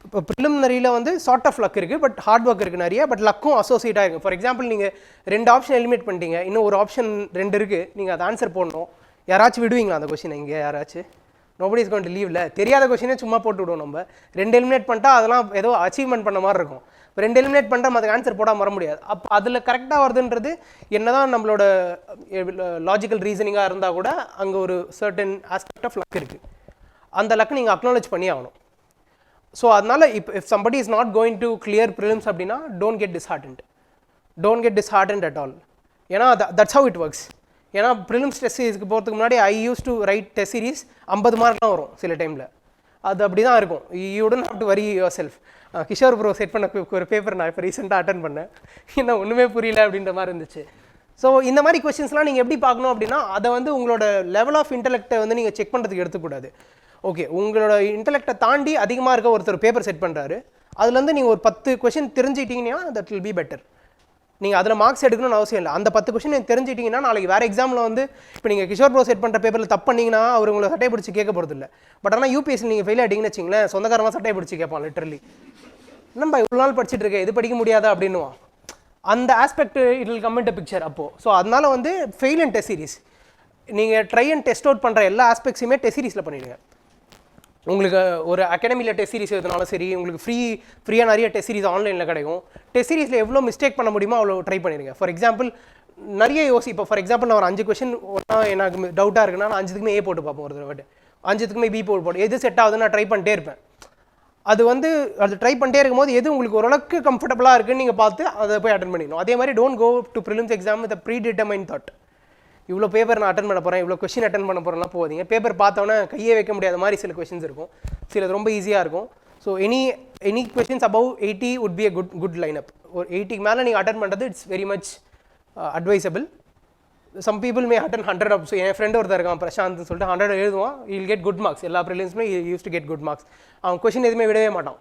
இப்போ ப்ரிலிமினரியில் வந்து சார்ட் ஆஃப் லக் இருக்குது, பட் ஹார்ட் ஒர்க் இருக்குது நிறைய, பட் லக்கும் அசோசியேட்டாக இருக்குது. ஃபார் எக்ஸாம்பிள் நீங்கள் 2 ஆப்ஷன் எலிமினேட் பண்ணிட்டீங்க, இன்னும் ஒரு ஆப்ஷன் 2 இருக்குது, நீங்கள் அதை ஆன்சர் போடணும். யாராச்சும் விடுவீங்களா அந்த கொஷினை? இங்கே யாராச்சும் நோபடி இஸ் கோயிங் டு லீவ்ல, தெரியாத கொஷினே சும்மா போட்டு விடுவோம். நம்ம 2 எலிமினேட் பண்ணிட்டா அதெல்லாம் ஏதோ அச்சீவ்மெண்ட் பண்ண மாதிரி இருக்கும். இப்போ 2 எலிமினேட் பண்ணிட்டா அதுக்கு ஆன்சர் போடாமல் வர முடியாது. அப்போ அதில் கரெக்டாக வருதுன்றது என்ன தான் நம்மளோட லாஜிக்கல் ரீசனிங்காக இருந்தால் கூட அங்கே ஒரு சர்டன் ஆஸ்பெக்ட் ஆஃப் லக் இருக்குது. அந்த லக் நீங்கள் அக்னாலேஜ் பண்ணி ஆகணும். ஸோ அதனால் if somebody is not going to clear prelims அப்படின்னா don't get disheartened at all. ஏன்னா that's how it works. ஏன்னா ப்ரிலிம்ஸ் டெஸ்ட் சீரிஸ்க்கு போகிறதுக்கு முன்னாடி I used to write test series 50 மார்க்லாம் வரும் சில டைமில். அது அப்படி தான் இருக்கும். you don't have to worry yourself. Kishore bro set பண்ண ஒரு பேப்பர் நான் இப்போ ரீசெண்டாக அட்டன் பண்ணேன், என்ன ஒன்றுமே புரியல அப்படின்ற மாதிரி இருந்துச்சு. ஸோ இந்த மாதிரி கொஸ்டின்ஸ்லாம் நீங்கள் எப்படி பார்க்கணும் அப்படின்னா அதை வந்து உங்களோட லெவல் ஆஃப் இன்டெலெக்டை வந்து நீங்கள் செக் பண்ணுறதுக்கு எடுத்துக்கூடாது. ஓகே, உங்களோட இன்டெலெக்டை தாண்டி அதிகமாக இருக்க ஒருத்தர் பேப்பர் செட் பண்ணுறாரு, அதுலேருந்து நீங்கள் ஒரு 10 கொஷின் தெரிஞ்சிட்டிங்கன்னா தட் வில் பி பெட்டர். நீங்கள் அதில் மார்க்ஸ் எடுக்கணும்னு அவசியம் இல்லை. அந்த 10 கொஷின் நீங்கள் தெரிஞ்சிட்டிங்கன்னா நாளைக்கு வேறு எக்ஸாமில் வந்து இப்போ நீங்கள் கிஷோர் ப்ரோ செட் பண்ணுற பேப்பரில் தப்பு பண்ணிங்கன்னா அவர் உங்களை சட்டை பிடிச்சி கேட்க போகிறது இல்லை. பட் ஆனால் UPSC நீங்கள் ஃபெயில் ஆகிட்டீங்கன்னு வச்சிங்களேன், சொந்தக்காரமாக சட்டை பிடிச்சி கேட்பான் லிட்டரலி. என்னப்பா இவ்வளோ நாள் படிச்சுட்டு இருக்கேன், இது படிக்க முடியாதா அப்படின்னுவான். அந்த aspect it will come int picture அப்போது. ஸோ அதனால் வந்து ஃபெயில் அண்ட் டெஸ்ட் சீரிஸ் நீங்கள் ட்ரை அண்ட் டெஸ்ட் அவுட் பண்ணுற எல்லா ஆஸ்பெக்ட்ஸுமே டெஸ்ட் சீரிஸில் பண்ணிவிடுங்க. உங்களுக்கு ஒரு அகாடமியில் டெஸ்ட் சீரிஸ் எதுனாலும் சரி, உங்களுக்கு ஃப்ரீயாக நிறைய டெஸ்ட் சீரிஸ் ஆன்லைனில் கிடைக்கும். டெஸ்ட் சீரிஸில் எவ்வளோ மிஸ்டேக் பண்ண முடியுமோ அவ்வளோ ட்ரை பண்ணிடுங்க. ஃபார் எக்ஸாம்பிள் நிறைய இப்போ ஃபார் எக்ஸாம்பிள் நான் ஒரு 5 கொஷின் ஒன்றா எனக்கு டவுட்டாக இருக்குன்னா நான் 5த்துக்குமே A போட்டு பார்ப்போம், ஒரு தடவை 5த்துக்குமே B போட்டு எது செட் ஆகுதுன்னு நான் ட்ரை பண்ணிட்டே இருப்பேன். அது ட்ரை பண்ணிட்டே இருக்கும்போது எது உங்களுக்கு ஓரளவுக்கு கம்ஃபர்டபுளாக இருக்குன்னு நீங்கள் பார்த்து அதை போய் அட்டன் பண்ணிடணும். அதே மாதிரி don't go to prelims exam with predetermine thought. இவ்வளோ பேப்பர் நான் அட்டன் பண்ண போகிறேன், இவ்வளோ கொஷின் அட்டன் பண்ண போகிறேன்லாம் போகாதீங்க. பேப்பர் பார்த்தோன்னே கையே வைக்க முடியாத மாதிரி சில கொஷின்ஸ் இருக்கும், சிலது ரொம்ப ஈஸியாக இருக்கும். So any questions above 80 would be a good lineup. ஒரு 80க்கு மேலே நீங்கள் அட்டன் பண்ணுறது it's very much advisable. Some people may attempt 100. So என் ஃப்ரெண்ட் ஒருத்தர் இருக்கான் பிரசாந்த்னு சொல்லிட்டு 100 எழுதுவான், வில் கெட் குட் மார்க்ஸ். எல்லா ப்ரிலிம்ஸ்மே use to get good marks. அவன் கொஷின் எதுவுமே விடவே மாட்டான்.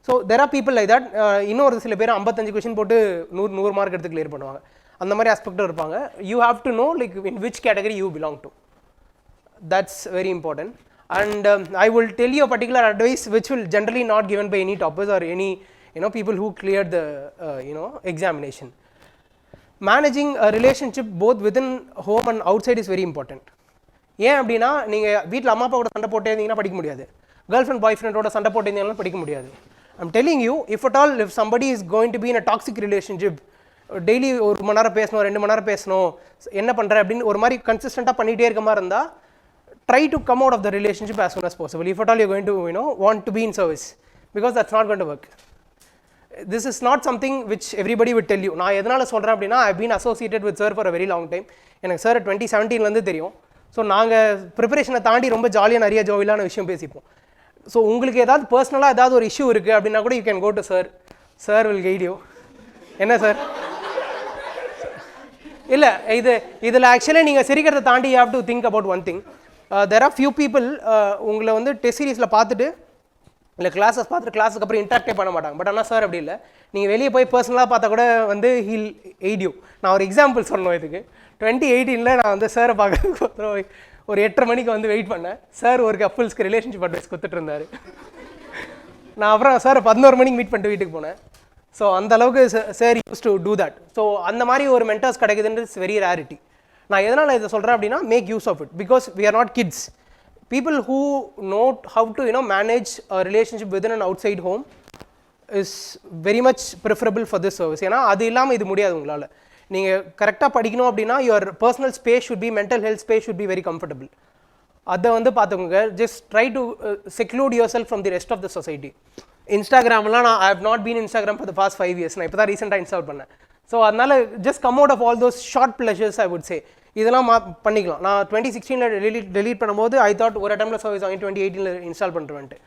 So there are people like that. இன்னொரு சில பேர் 55 கொஷின் போட்டு 100 மார்க் எடுத்து கிளியர் பண்ணுவாங்க. அந்த மாதிரி ஆஸ்பெக்டும் இருப்பாங்க. You have to know like in which category you belong to. That's very important. And I will tell you a particular advice which will generally not given by any toppers or any people who cleared the examination. Managing a relationship both within home and outside is very important. ஏன் அப்படின்னா நீங்கள் வீட்டில் அம்மா அப்பா கூட சண்டை போட்டே இருந்தீங்கன்னா படிக்க முடியாது, கேர்ள் ஃப்ரெண்ட் பாய் ஃப்ரெண்டோட சண்டை போட்டே இருந்தீங்கன்னா படிக்க முடியாது. I'm telling you, if at all if somebody is going to be in a toxic relationship, daily 1 மணி நேரம் பேசணும், 2 மணி நேரம் பேசணும், என்ன பண்ணுற அப்படின்னு ஒரு மாதிரி கன்சிஸ்டண்ட்டாக பண்ணிகிட்டே இருக்க மாதிரி இருந்தால் try to come out of the relationship as soon as possible. If at all you're going to want to be in service, because that's not going to work. This is not something which everybody would tell you. நான் எதனால் சொல்கிறேன் அப்படின்னா I've been associated with sir for a very long time. எனக்கு sir 2017 தெரியும். So நாங்கள் ப்ரிப்பரேஷனை தாண்டி ரொம்ப ஜாலியாக நிறைய ஜோவிலான விஷயம் பேசிப்போம். ஸோ உங்களுக்கு ஏதாவது பர்சனலாக ஏதாவது ஒரு இஷ்யூ இருக்குது அப்படின்னா கூட you can go to sir will guide you. என்ன சார் இல்லை இதில் ஆக்சுவலி நீங்கள் சிரிக்கிறத தாண்டி you have to think about one thing. There are few people உங்களை வந்து டெஸ்ட் சீரீஸில் பார்த்துட்டு இல்லை கிளாஸஸ் பார்த்துட்டு கிளாஸுக்கு அப்புறம் இன்ட்ராக்டே பண்ண மாட்டாங்க. பட் ஆனால் சார் அப்படி இல்லை, நீங்கள் வெளியே போய் பர்சனலாக பார்த்தா கூட வந்து ஹீல் எய்ட் யூ. நான் ஒரு எக்ஸாம்பிள் சொல்லணும் இதுக்கு. 2018 நான் வந்து சாரை பார்க்க ஒரு 8:30 மணிக்கு வந்து வெயிட் பண்ணேன். சார் ஒரு கப்புள்ஸ்க்கு ரிலேஷன்ஷிப் அட்வைஸ் கொடுத்துட்டு இருந்தார். நான் அப்புறம் சார் 11 மணிக்கு மீட் பண்ணிட்டு வீட்டுக்கு போனேன். ஸோ அந்த அளவுக்கு sir use to do that. So அந்த மாதிரி ஒரு மென்டர்ஸ் கிடைக்குதுன்றது இட்ஸ் வெரி ரேரிட்டி. நான் எதனால் இதை சொல்கிறேன் அப்படின்னா, make use of it, because we are not kids. People who know how to manage a relationship within and outside home is very much preferable for this service. ஏன்னா அது இல்லாமல் இது முடியாது உங்களால். நீங்கள் கரெக்டாக படிக்கணும் அப்படின்னா your personal space should be, mental health space should be very comfortable. அதை வந்து பார்த்துக்கோங்க. Just try to seclude yourself from the rest of the society. இன்ஸ்டாகிராம்லாம் நான் I have not been Instagram for the past 5 years. நான் இப்போ தான் ரீசெண்டாக install பண்ணேன். ஸோ அதனால் just come out of all those short pleasures I would say. இதெல்லாம் பண்ணிக்கலாம். நான் 2016 டெலீட் பண்ணும்போது ஐ தாட் ஒரு டைமில் சர்வீஸ் வாங்கி 2018 இன்ஸ்டால் பண்ணுறேன்ட்டு.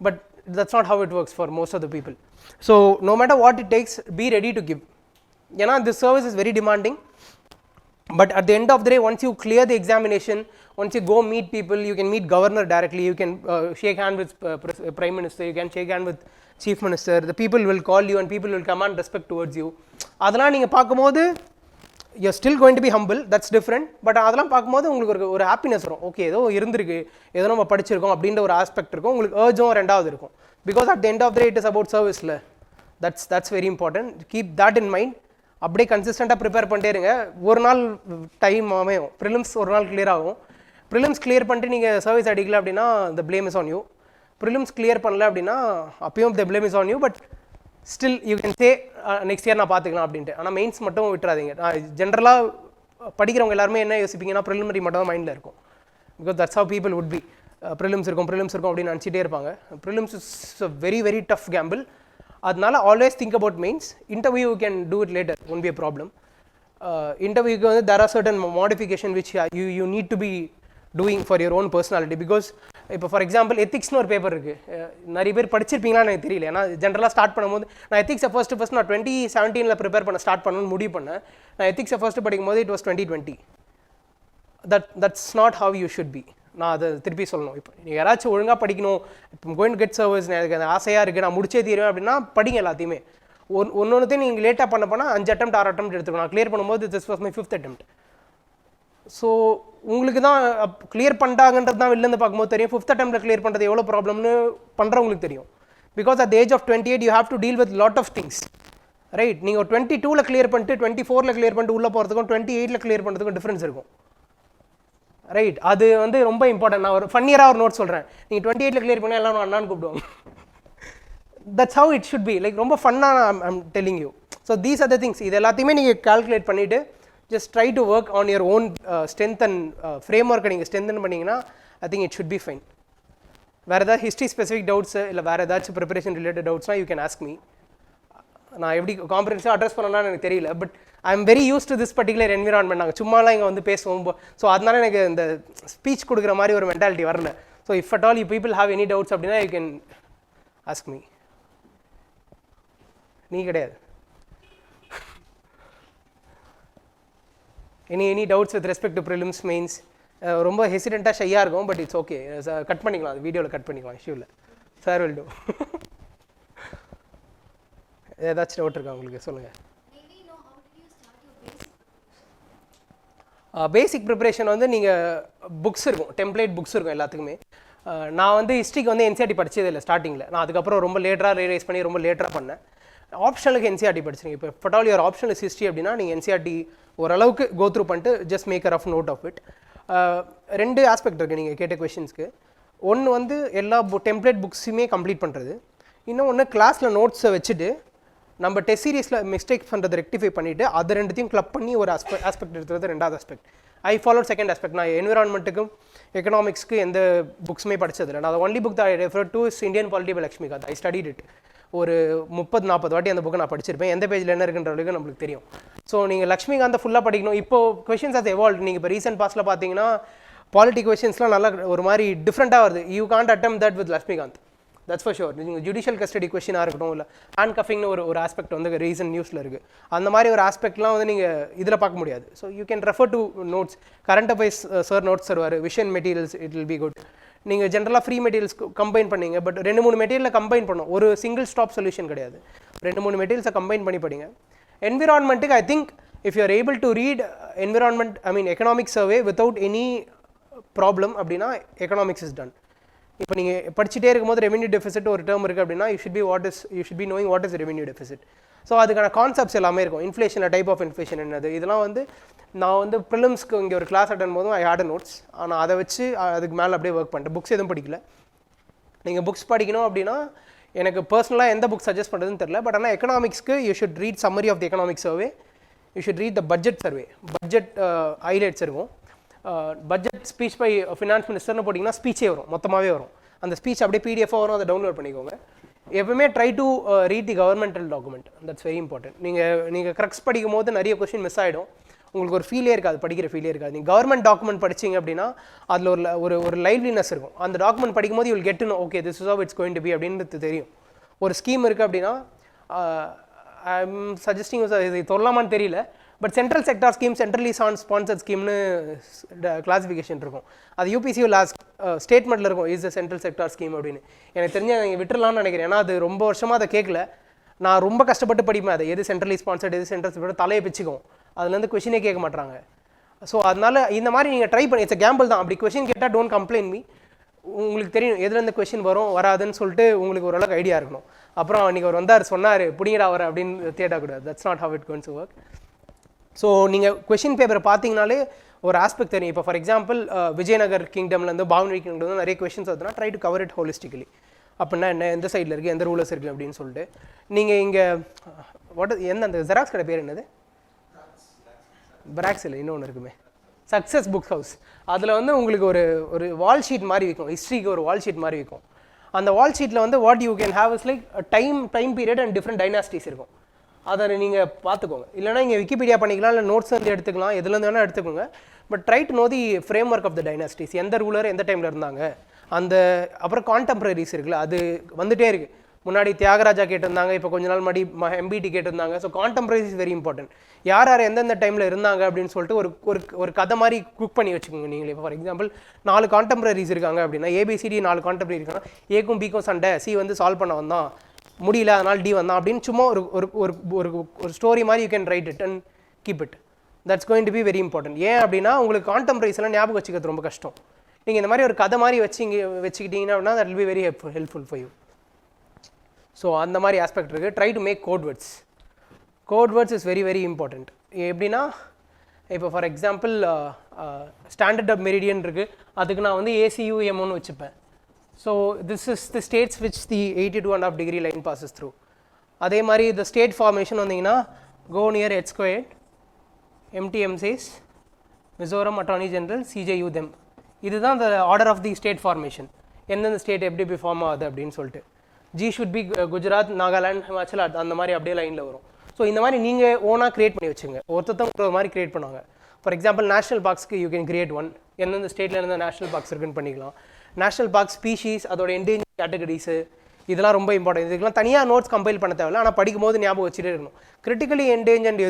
But that's not how it works for most of the people. So no matter what it takes, be ready to give. ஏன்னா this service is very demanding. But at the end of the day, once you clear the examination, once you go meet people, you can meet governor directly, you can shake hand with prime minister, you can shake hand with chief minister, the people will call you and people will command respect towards you. அதெல்லாம் நீங்கள் பார்க்கும்போது you're still going to be humble, that's different. But அதெல்லாம் பார்க்கும்போது உங்களுக்கு ஒரு happiness வரும். Okay, ஏதோ இருந்திருக்கு, ஏதோ நம்ம படிச்சிருக்கோம் அப்படின்ற ஒரு ஆஸ்பெக்ட் இருக்கும். உங்களுக்கு ஏர்ஜும் ரெண்டாவது இருக்கும். Because at the end of the day it is about சர்வீஸில். That's very important. Keep that in mind. அப்படியே கன்சிஸ்டண்ட்டாக ப்ரிப்பேர் பண்ணிட்டே இருங்க. ஒரு நாள் டைம் அமையும். ப்ரிலிம்ஸ் ஒரு நாள் கிளியர் ஆகும். ப்ரிலிம்ஸ் கிளியர் பண்ணிட்டு நீங்கள் சர்வீஸ் அடிக்கல அப்படின்னா the blame is on you. Prelims clear பண்ணல அப்படின்னா அப்பயும் the blame is on you. But still you can say next year நான் பார்த்துக்கலாம் அப்படின்ட்டு. ஆனால் மெயின்ஸ் மட்டும் விட்டுறாதீங்க. நான் ஜென்ரலாக படிக்கிறவங்க எல்லாருமே என்ன யோசிப்பீங்கன்னா ப்ரிலிமினரி மட்டும் தான் மைண்டில் இருக்கும். Because that's how people would be. Prelims இருக்கும் அப்படின்னு நினச்சிட்டே இருப்பாங்க. Prelims is a very very tough gamble. அதனால always think about mains. Interview can do it later, won't be a problem. இன்டர்வியூக்கு வந்து there are certain modification which you need to be doing for your own personality. Because இப்போ for example எத்திக்ஸ்னு ஒரு paper இருக்குது. நிறைய பேர் படிச்சிருப்பீங்களான்னு எனக்கு தெரியல. ஏன்னா ஜென்ரலாக ஸ்டார்ட் பண்ணும்போது நான் எத்திக்ஸை ஃபர்ஸ்ட் நான் 2017 ப்ரிப்பேர் பண்ண ஸ்டார்ட் பண்ணணும்னு முடிவு பண்ணேன். நான் எத்திக்ஸை ஃபர்ஸ்ட் படிக்கும்போது it was 2020. That's not have you should B. நான் அதை திருப்பி சொல்லணும். இப்போ நீங்கள் யாராச்சும் ஒழுங்காக படிக்கணும், இப்போ கோயிங் டு கெட் சர்வீஸ், எனக்கு அந்த ஆசையாக இருக்குது, நான் முடிச்சே தீருவேன் அப்படின்னா படிங்க எல்லாத்தையுமே. ஒன்றுத்தையும் நீங்கள் லேட்டாக பண்ண போனால் 5 attempt 6 attempt எடுத்துக்கணும். நான் கிளியர் பண்ணும்போது this was my 5th attempt. So உங்களுக்கு தான் கிளியர் பண்ணிட்டாங்கன்றது தான் வெளிலேருந்து பார்க்கும்போது தெரியும். 5th attempt கிளியர் பண்ணுறது எவ்வளோ ப்ராப்ளம்னு பண்ணுறவங்களுக்கு தெரியும். Because at the age of 28 you have to deal with lot of things, right? நீங்கள் ஒரு 22 கிளியர் பண்ணிட்டு 24 கிளியர் பண்ணிட்டு உள்ளே போகிறதுக்கும் 28 கிளியர் பண்ணுறதுக்கும் டிஃப்ரென்ஸ் இருக்கும், ரைட்? அது வந்து ரொம்ப இம்பார்ட்டன்ட். நான் ஒரு ஃபன்னியராக ஒரு நோட் சொல்கிறேன். நீங்கள் 28 கிளியர் பண்ணால் எல்லாரும் அண்ணான்னு கூப்பிடுவாங்க. That's how it should B. Like ரொம்ப ஃபன்னாக I'm telling you. So these are the things. இது எல்லாத்தையுமே நீங்கள் கால்குலேட் பண்ணிவிட்டு just try to work on your own strength and framework. நீங்கள் strengthen பண்ணிங்கன்னா I think it should be fine. வேறு ஏதாவது ஹிஸ்ட்ரி ஸ்பெசிஃபிக் டவுட்ஸ் இல்லை வேறு ஏதாச்சும் ப்ரிப்பரேஷன் ரிலேட்டட் டவுட்ஸ்னால் யூ கேன் ஆஸ்க் மீ. நான் எப்படி காம்ப்ரிஹென்சிவாக அட்ரஸ் பண்ணலாம்னு எனக்கு தெரியல. But I am very use to this particular environment. நாங்கள் சும்மாலாம் இங்கே வந்து பேசுவோம். ஸோ அதனால எனக்கு இந்த ஸ்பீச் கொடுக்குற மாதிரி ஒரு மென்டாலிட்டி வரல. So if at all you people have any doubts அப்படின்னா யூ கேன் ஆஸ்க் மீ. நீ கிடையாது. Any doubts with respect to prelims mains? ரொம்ப ஹெசிடென்ட்டாக ஷையாக இருக்கும். பட் இட்ஸ் ஓகே, கட் பண்ணிக்கலாம், அது வீடியோவில் கட் பண்ணிக்கலாம், இஷ்யூ இல்லை. Sir will do. ஏதாச்சும் டவுட் இருக்கா உங்களுக்கு? சொல்லுங்கள். பேசிக் ப்ரிப்பரேஷன் வந்து நீங்கள் புக்ஸ் இருக்கும், டெம்ப்ளேட் புக்ஸ் இருக்கும் எல்லாத்துக்குமே. நான் வந்து ஹிஸ்ட்ரிக்கு வந்து என்சிஆர்டி படித்தது இல்லை ஸ்டார்டிங்கில். நான் அதுக்கப்புறம் ரொம்ப லேட்டராக ரியலைஸ் பண்ணி ரொம்ப லேட்டராக பண்ணேன். ஆப்ஷனுக்கு என்சிஆர்டி படிச்சிருங்க. இப்போ பட்டால் யுவர் ஆப்ஷனல் இஸ் ஹிஸ்ட்ரி அப்படின்னா நீங்கள் என்சிஆர்டி ஓரளவுக்கு கோ த்ரூ பண்ணிட்டு just make a rough note of it. 2 aspect இருக்குது நீங்கள் கேட்ட கொஷின்ஸ்க்கு. ஒன்று வந்து எல்லா டெம்ப்ளேட் புக்ஸுமே கம்ப்ளீட் பண்ணுறது. இன்னொன்று கிளாஸில் நோட்ஸை வச்சுட்டு நம்ம டெஸ்ட் சீரியஸில் மிஸ்டேக் பண்ணுறதை ரெக்டிஃபை பண்ணிவிட்டு அதை ரெண்டுத்தையும் கிளப் பண்ணி ஒரு ஆஸ்பெக்ட் எடுத்துகிறது 2வது aspect. I followed 2nd aspect. நான் என்விரான்மெண்ட்டுக்கும் எக்கனாமிக்ஸ்க்கு எந்த புக்ஸுமே படித்ததில்லை. நான் only book I refer to is Indian polity by Lakshmikanth. I studied it. ஒரு 30-40 வாட்டி அந்த புக்கை நான் படிச்சிருப்பேன். எந்த பேஜில் என்ன இருக்குன்ற வரைக்கும் நம்மளுக்கு தெரியும். ஸோ நீங்கள் லக்ஷ்மிகாந்தை ஃபுல்லாக படிக்கணும். இப்போ கொஷின்ஸ் ஆஸ் எவால்வ். நீங்கள் இப்போ ரீசெண்ட் பாஸ்ட்டில் பார்த்தீங்கன்னா பாலிட்டி கொஷின்ஸ்லாம் நல்லா ஒரு மாதிரி டிஃப்ரெண்ட்டாக வருது. You can't attempt that with Laxmikanth, that's for sure. நீங்கள் ஜுடிஷியல் கஸ்டடி கொஷினாக இருக்கட்டும், இல்லை ஹேண்ட் கஃபிங்னு ஒரு ஆஸ்பெக்ட் வந்து ரீசன்ட் நியூஸில் இருக்குது. அந்த மாதிரி ஒரு ஆஸ்பெக்ட்லாம் வந்து நீங்கள் இதில் பார்க்க முடியாது. So you can refer to notes. Current affairs sir notes தருவார். Vision materials it will be good. நீங்கள் ஜென்ரலாக ஃப்ரீ மெட்டீரியல்ஸ் கம்பைன் பண்ணீங்க, பட் 2-3 மெட்டீரியலை கம்பைன் பண்ணணும், ஒரு சிங்கிள் ஸ்டாப் சொல்யூஷன் கிடையாது, 2-3 மெட்டீரியல்ஸை கம்பைன் பண்ணி படிங்க. என்விரான்மெண்ட்டுக்கு I think if you are able to read environment economic survey without any problem அப்படின்னா எக்கனாமிக்ஸ் இஸ் டன். இப்போ நீங்கள் படிச்சுட்டே இருக்கும்போது ரெவென்யூ டெஃபிசிட் ஒரு டேர்ம் இருக்குது அப்படின்னா you should be knowing what is revenue deficit. So அதுக்கான கான்செப்ட்ஸ் எல்லாமே இருக்கும். இன்ஃப்ளேஷனில் டைப் ஆஃப் இன்ஃப்ளேஷன் என்னது, இதெல்லாம் வந்து நான் வந்து ப்ரிலிம்ஸ்க்கு இங்கே ஒரு கிளாஸ் அட்டன் போதும் ஐ ஹேட் நோட்ஸ், ஆனால் அதை வச்சு அதுக்கு மேலே அப்படியே ஒர்க் பண்ணிட்டேன். புக்ஸ் எதுவும் படிக்கல. நீங்கள் புக்ஸ் படிக்கணும் அப்படின்னா எனக்கு பர்சனலாக எந்த புக் சஜஸ்ட் பண்ணுறதுன்னு தெரியல, பட் ஆனால் எக்கனாமிக்ஸ்க்கு you should read summary of the economic survey, you should read the budget survey, budget highlights இருக்கும். பட்ஜெட் ஸ்பீச் பை ஃபினான்ஸ் மினிஸ்டர்னு போட்டிங்கன்னா ஸ்பீச்சே வரும், மொத்தமாகவே வரும். அந்த ஸ்பீச் அப்படியே பிடிஎஃபாக வரும், அதை டவுன்லோட் பண்ணிக்கோங்க. எப்பவுமே try to read the governmental document, that's very important. நீங்கள் க்ரக்ஸ் படிக்கும் போது நிறைய கொஸ்டின் மிஸ் ஆகிடும், உங்களுக்கு ஒரு ஃபீலே இருக்காது, படிக்கிற ஃபீலே இருக்காது. நீங்கள் கவர்மெண்ட் டாக்குமெண்ட் படிச்சிங்க அப்படின்னா அதில் ஒரு லைவ்லினஸ் இருக்கும். அந்த டாக்குமெண்ட் படிக்கும்போது you will get to know okay this is how it's going to be அப்படின்றது தெரியும். ஒரு ஸ்கீம் இருக்குது அப்படின்னா ஐ எம் சஜஸ்டிங், இது சொல்லலாமான்னு தெரியல, but central sector scheme, centrally sponsored ஸ்கீம்னு கிளாசிஃபிகேஷன் இருக்கும். அது யூபிஎஸ்சி லாஸ்ட் ஸ்டேட்மெண்ட்டில் இருக்கும், is the central sector scheme அப்படின்னு. எனக்கு தெரிஞ்ச நீங்கள் விட்டுலான்னு நினைக்கிறேன், ஏன்னா அது ரொம்ப வருஷமாக அதை கேட்கல. நான் ரொம்ப கஷ்டப்பட்டு படிப்பேன் அதை, எது சென்ட்ரலி ஸ்பான்சர்ட் எது சென்ட்ரல் ஸ்பான்சர்ட் தலையை பிச்சுக்கும், அதுலேருந்து கொஷினே கேட்க மாட்டாங்க. ஸோ அதனால் இந்த மாதிரி நீங்கள் ட்ரை பண்ணி, இட்ஸ் கேம்பிள் தான். அப்படி கொஷின் கேட்டால் டோன்ட் கம்ப்ளைண்ட் மீ, உங்களுக்கு தெரியும் எதுலேருந்து கொஷின் வரும் வராதுன்னு சொல்லிட்டு உங்களுக்கு ஓரளவுக்கு ஐடியா இருக்கணும். அப்புறம் அன்றைக்கி அவர் வந்தார் சொன்னார் பிடிங்கடா அவர் அப்படின்னு தேடக்கூடாது, that's not how it going to work. So நீங்கள் கொஷின் பேப்பரை பார்த்தீங்கனாலே ஒரு ஆஸ்பெக்ட் தெரியும். இப்போ ஃபார் எக்ஸாம்பிள் விஜயநகர் கிங்டம்லேருந்து பாவனரி கிங்டம் நிறைய கொஷின்ஸ் வருதுன்னா try to cover it holistically. அப்படின்னா என்ன, எந்த சைடில் இருக்குது, எந்த ரூலர்ஸ் இருக்குது அப்படின்னு சொல்லிட்டு. நீங்கள் இங்கே அந்த ஜெராக்ஸ் கடை பேர் என்னது, பிராக்ஸ் இல்லை இன்னொன்று இருக்குமே, சக்ஸஸ் புக் ஹவுஸ். அதில் வந்து உங்களுக்கு ஒரு வால் ஷீட் மாதிரி விற்கும், ஹிஸ்ட்ரிக்கு ஒரு வால் ஷீட் மாதிரி விற்கும். அந்த வால் ஷீட்டில் வந்து what you can have is like time period and different dynasties இருக்கும். அதை நீங்கள் பார்த்துக்கோங்க. இல்லைனா இங்கே விக்கிபீடியா பண்ணிக்கலாம், இல்லை நோட்ஸ் வந்து எடுத்துக்கலாம், எதுலேருந்து வேணால் எடுத்துக்கோங்க. But try to know the framework of the dynasties, எந்த ரூலர் எந்த டைமில் இருந்தாங்க. அப்புறம் கான்டெம்பரரிஸ் இருக்குல்ல, அது வந்துகிட்டே இருக்குது. முன்னாடி தியாகராஜா கேட்டிருந்தாங்க, இப்போ கொஞ்ச நாள் முன்னாடி எம்பிடி கேட்டிருந்தாங்க. So contemporaries is very important. யார் எந்தெந்த டைமில் இருந்தாங்க அப்படின்னு சொல்லிட்டு ஒரு கதை மாதிரி குக் பண்ணி வச்சுக்கோங்க நீங்களே. இப்போ ஃபார் எக்ஸாம்பிள் 4 கான்டெம்பரரிஸ் இருக்காங்க அப்படின்னா, ஏபிசிடி 4 கான்டெம்பரரி இருக்காங்க, ஏக்கும் பிக்கும் சண்டை, சி வந்து சால்வ் பண்ண வந்தான், முடியல அதனால் டி வந்தான் அப்படின்னு சும்மா ஒரு ஸ்டோரி மாதிரி you can write it and keep it. That's going to be very important. ஏன் அப்படின்னா உங்களுக்கு கான்டெம்பரரிஸ் எல்லாம் ஞாபகம் வச்சுக்கிறது ரொம்ப கஷ்டம். நீங்கள் இந்த மாதிரி ஒரு கதை மாதிரி வச்சுக்கிட்டீங்கன்னா அப்படின்னா that will be very helpful for you. So அந்த மாதிரி ஆஸ்பெக்ட் இருக்குது. Try to make code words. Code words is very very important. எப்படின்னா இப்போ for example standard of meridian இருக்குது, அதுக்கு நான் வந்து ACUM1 வச்சுப்பேன். So this is the states which the 82.5 degree line passes through. அதே மாதிரி இந்த ஸ்டேட் ஃபார்மேஷன் வந்தீங்கன்னா go near H squared, MTMCs, Mizoram attorney general, CJU them. இதுதான் இந்த order of the state formation, எந்தெந்த ஸ்டேட் எப்படி ஃபார்ம் ஆகுது அப்படின்னு சொல்லிட்டு. G should be Gujarat, Nagaland, Himachal, அந்த மாதிரி அப்படியே லைனில் வரும். ஸோ இந்த மாதிரி நீங்கள் ஓனாக க்ரியேட் பண்ணி வச்சுங்க. ஒருத்தவங்க ஒரு மாதிரி க்ரியேட் பண்ணுவாங்க. ஃபார் எக்ஸாம்பிள் நேஷனல் பார்க்ஸ்க்கு யூ கேன் கிரியேட் ஒன், எந்தெந்த ஸ்டேட்டில் இருந்த நேஷனல் பார்க்ஸ் இருக்குன்னு பண்ணிக்கலாம். நேஷனல் பார்க் ஸ்பீஷீஸ், அதோட என்டேஞ்சர் கேட்டகரிஸு, இதெல்லாம் ரொம்ப இம்பார்ட்டன்ட். இதுக்கெல்லாம் தனியாக நோட்ஸ் கம்பைல் பண்ண தேவையில்லை, ஆனால் படிக்கும்போது ஞாபகம் வச்சுட்டே இருக்கணும். கிரிட்டிக்கலி என்டேஞ்சர்ட்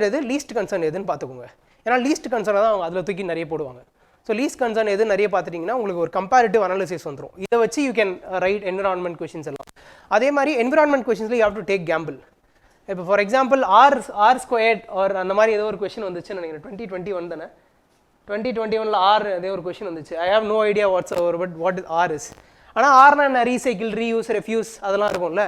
எது, லீஸ்ட் கன்சர்ன் எதுன்னு பார்த்துக்கோங்க. ஏன்னா லீஸ்ட் கன்சர்னை தான் அவங்க அதில் தூக்கி நிறைய போடுவாங்க. ஸோ லீஸ்ட் கன்சர்ன் எது நிறைய பார்த்துட்டிங்கன்னா உங்களுக்கு ஒரு கம்பேரிட்டிவ் அனாலிசிஸ் வந்துடும். இதை வச்சு you can write environment questions எல்லாம். அதே மாதிரி என்விரான்மெண்ட் கொஷின்ஸில் you have to take gamble. இப்போ for example R squared or அந்த மாதிரி ஏதோ ஒரு கொஷின் வந்துச்சுன்னு நினைக்கிறேன். 2021 தானே, 2021 ஆர் அதே ஒரு கொஷின் வந்துச்சு. I have no idea but what is R is. ஆனால் ஆர்னா என்ன, ரீசைக்கிள், ரீயூஸ், ரெஃப்யூஸ் அதெல்லாம் இருக்கும்ல.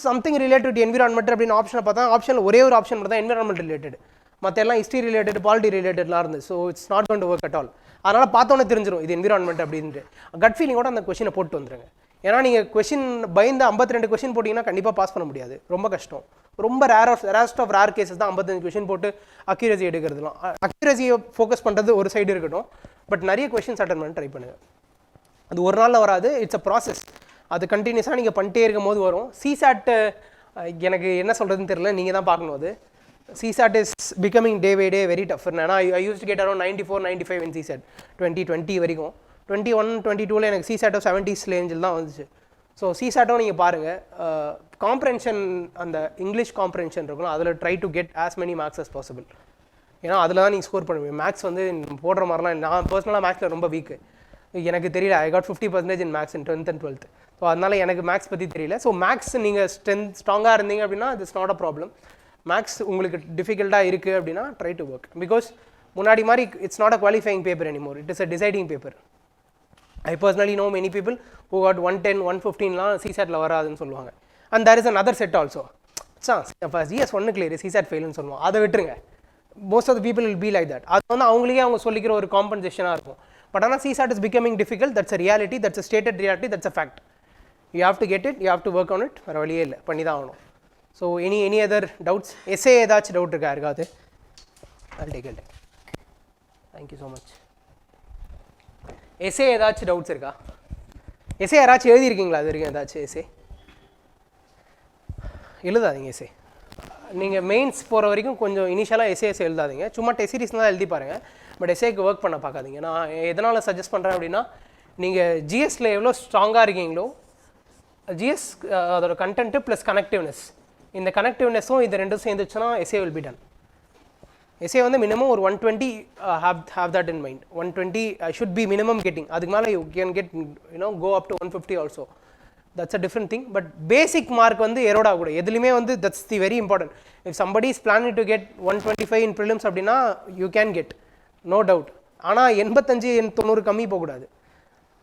சம்திங் ரிலேட்டட் டு என்விரான்மெண்ட் அப்படின்னு ஆப்ஷனை பார்த்தா ஆப்ஷனில் ஒரே ஒரு ஆப்ஷன் மட்டும் தான் என்விரான்மெண்ட் ரிலேட்டட், மற்ற எல்லாம் ஹிஸ்ட்ரி ரிலேட்டட், பாலிட்டி ரிலேட்டட்லாம் இருந்தது. So it's not going to work at all. அதனால் பார்த்தோன்னே தெரிஞ்சிடும் இது என்விரான்மெண்ட் அப்படின்ட்டு. கட் ஃபீலிங்கோட அந்த கொஷினை போட்டு வந்துருங்க. ஏன்னா நீங்கள் கொஷின் பயந்து 52 கொஷின் போட்டிங்கன்னா கண்டிப்பாக பாஸ் பண்ண முடியாது, ரொம்ப கஷ்டம். ரொம்ப ரேரஸ்ட் ஆஃப் ரேர் கேசஸ் தான் 55 கொஷின் போட்டு அக்யூரசி எடுக்கிறதுலாம். அக்யூரசியை ஃபோக்கஸ் பண்ணுறது ஒரு சைடு இருக்கட்டும், பட் நிறைய கொஷின்ஸ் அட்டன் பண்ண ட்ரை பண்ணுங்கள். அது ஒரு நாளில் வராது, இட்ஸ் அ ப்ராசஸ். அது கண்டினியூஸாக நீங்கள் பண்ணிட்டே இருக்கும் போது வரும். CSAT எனக்கு என்ன சொல்கிறதுன்னு தெரியல, நீங்கள் தான் பார்க்கணும். அது CSAT is becoming day by day very tough. I used to get around 94-95 in CSAT 2020 வரைக்கும். 21-22 எனக்கு CSAT 70s ரேஞ்சில் தான் வந்துச்சு. ஸோ CSATடும் நீங்கள் பாருங்கள், காம்ப்ரென்ஷன் அந்த இங்கிலீஷ் காம்ப்ரென்ஷன் இருக்கும், அதில் try to get as many marks as possible. ஏன்னா அதில் தான் நீங்கள் ஸ்கோர் பண்ணுவீங்க. மேக்ஸ் வந்து போடுற மாதிரிலாம் நான் பர்சனலாக மேக்ஸில் ரொம்ப வீக்கு. எனக்கு தெரியல, I got 50% in maths in 10th and 12th. So அதனால் எனக்கு மேக்ஸ் பற்றி தெரியல. ஸோ மேக்ஸ் நீங்கள் ஸ்ட்ராங்காக இருந்தீங்க அப்படின்னா it's not a problem. Maths உங்களுக்கு டிஃபிகல்ட்டாக இருக்குது அப்படின்னா ட்ரை டு ஒர்க். பிகாஸ் முன்னாடி மாதிரி it's not a qualifying paper anymore, it is a deciding paper. I personally know many people who got 110, 115லாம் சிசாட்டில் வராதுன்னு சொல்லுவாங்க. And there is another set also. GS 1 clear CSAT ஃபெயில்னு சொல்லுவோம், அதை விட்டுருங்க. Most of the people will be like that. அது வந்து அவங்களுக்கே அவங்க சொல்லிக்கிற ஒரு காம்பன்சேஷனாக இருக்கும். பட் ஆனால் CSAT is becoming difficult. That's a reality, that's a stated reality, that's a fact. You have to get it, you have to work on it. வேறு வழியே இல்லை, பண்ணி தான் ஆகணும். So any other doubts? Essay ஏதாச்சும் doubt இருக்கா இருக்காது? I'll take it. Thank you so much. Essay ஏதாச்சும் டவுட்ஸ் இருக்கா? எஸ்ஏ யாராச்சும் எழுதியிருக்கீங்களா? அது வரைக்கும் ஏதாச்சும் எஸ்ஏ எழுதாதீங்க. எஸ்ஏ நீங்கள் மெயின்ஸ் போகிற வரைக்கும் கொஞ்சம் இனிஷியலாக எஸ்ஏஎஸ் எழுதாதீங்க. சும்மா டெஸ்ட் சீரிஸ் தான் எழுதி பாருங்கள். பட் எஸ்ஏக்கு ஒர்க் பண்ண பார்க்காதீங்க. நான் எதனால் சஜஸ்ட் பண்ணுறேன் அப்படின்னா, நீங்கள் ஜிஎஸ்ல எவ்வளோ ஸ்ட்ராங்காக இருக்கீங்களோ, ஜிஎஸ் அதோட கண்டென்ட்டு ப்ளஸ் கனெக்டிவ்னஸ், இந்த கனெக்டிவ்னஸும் இது ரெண்டும் சேர்ந்துச்சுன்னா essay will be done. Essay வந்து மினிமம் ஒரு 120 have that in mind. 120 should be minimum getting. அதுக்கு மேலே you can get, go up to 150 also. That's a different thing. But basic mark வந்து எரோட் ஆகக்கூடாது எதுலையுமே வந்து. that's the very important. If somebody is planning to get 125 in prelims அப்படின்னா you can get, no doubt. ஆனால் 85, 90 கம்மி போகக்கூடாது.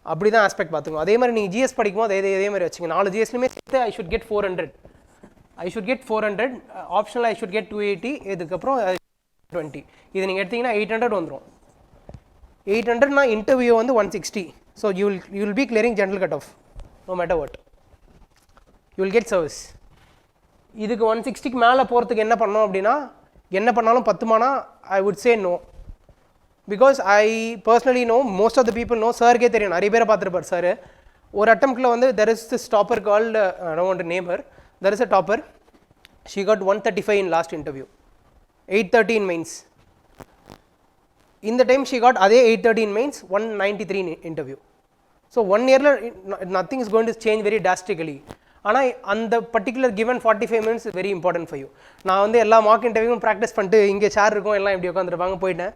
அப்படி தான் ஆஸ்பெக்ட் பார்த்துக்கணும். அதே மாதிரி நீங்கள் ஜிஎஸ் படிக்கும்போது அதே மாதிரி வச்சுங்க. 4 ஜிஎஸ்லையுமே சேர்த்து I should get 400, optional I should get 280, இதுக்கப்புறம் 20. இது நீங்கள் எடுத்தீங்கன்னா 800 வந்துடும். 800னா இன்டர்வியூ வந்து 160. So you will B clearing general cut off no matter what. you will get service. இதுக்கு 160க்கு மேலே போகிறதுக்கு என்ன பண்ணோம் அப்படின்னா, என்ன பண்ணாலும் பத்துமானா I would say no. Because I personally know, most of the people know. சாருக்கே தெரியும், நிறைய பேரை பார்த்துருப்பார் சார். ஒரு அட்டம்ப்டில் வந்து there is this topper called, I don't want to name her, there is a topper. She got 135 in last interview, 830 in mains. இந்த time she got அதே 830 in mains, 193 in interview. So 1 yearல nothing is going to change very drastically. ஆனால் அந்த particular given 45 minutes is very important for you. நான் வந்து எல்லா mark இன்டர்வியூவும் practice பண்ணிட்டு இங்கே சேர் இருக்கும், எல்லாம் இப்படி உட்காந்துருப்பாங்க, போயிட்டேன்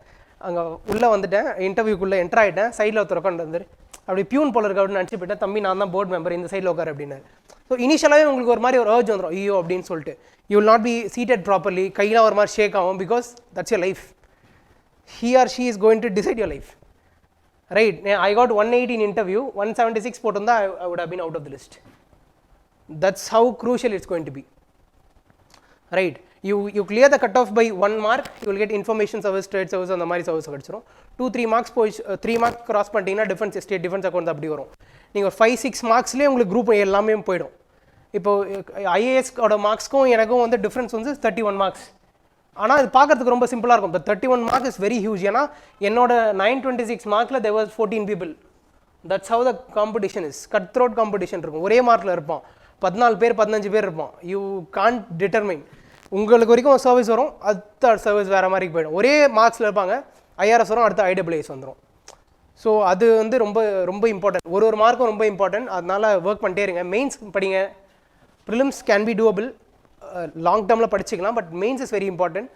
அங்கே உள்ளே வந்துட்டேன், இன்டர்வியூக்குள்ளே என்டர் ஆகிட்டேன். சைடில் ஒருத்தர் உட்காந்து வந்துரு, அப்படி பியூன் போல இருக்கு அப்படின்னு நினச்சி போயிட்டேன். தம்பி நான் தான் போர்டு மெம்பர், இந்த சைடில் உட்காரு அப்படின்னு. ஸோ இனிஷியலாகவே உங்களுக்கு ஒரு மாதிரி ஒரு ஏர்ஜ் வந்துடும், ஐயோ அப்படின்னு சொல்லிட்டு. You will not be seated properly, கையெல்லாம் ஒரு மாதிரி ஷேக் ஆகும். Because that's your life. he or she is going to decide your life. Right? I got 180 in interview, 176 போட்டிருந்தா I would have been out of the list. That's how crucial it's going to be. Right? You clear the cutoff by 1 mark, you will get information service, trade service, அந்த மாதிரி service கிடச்சிரும். 2-3 marks போய் 3 mark cross பண்ணிட்டீங்கன்னா defence, state defence account அப்படி வரும். நீங்கள் ஒரு 5-6 மார்க்ஸ்லேயே உங்களுக்கு குரூப் எல்லாமே போயிடும். இப்போ ஐஏஎஸ்கோட மார்க்ஸ்க்கும் எனக்கும் வந்து டிஃப்ரென்ஸ் வந்து 31 மார்க்ஸ். ஆனால் அது பார்க்கறதுக்கு ரொம்ப சிம்பிளாக இருக்கும். இந்த 31 மார்க் இஸ் வெரி ஹியூஜ். ஏன்னா என்னோட 926 மார்க்கில் there was 14 people. That's how the competition is. Cut throat competition இருக்கும். ஒரே மார்க்கில் இருப்பான், 14 பேர் 15 பேர் இருப்பான். You can't determine. உங்களுக்கு வரைக்கும் சர்வீஸ் வரும், அடுத்த சர்வீஸ் வேறு மாதிரி போயிடும். ஒரே மார்க்ஸில் இருப்பாங்க, ஐஆர்எஸ் வரும், அடுத்த ஐடபிள்யூஎஸ் வந்துடும். ஸோ அது வந்து ரொம்ப ரொம்ப இம்பார்ட்டன்ட். ஒரு மார்க்கும் ரொம்ப இம்பார்ட்டன்ட். அதனால் ஒர்க் பண்ணிட்டே இருங்க. மெயின்ஸ் படிங்க. Prelims can be doable, long டேர்மில் படிச்சுக்கலாம். But mains is very important.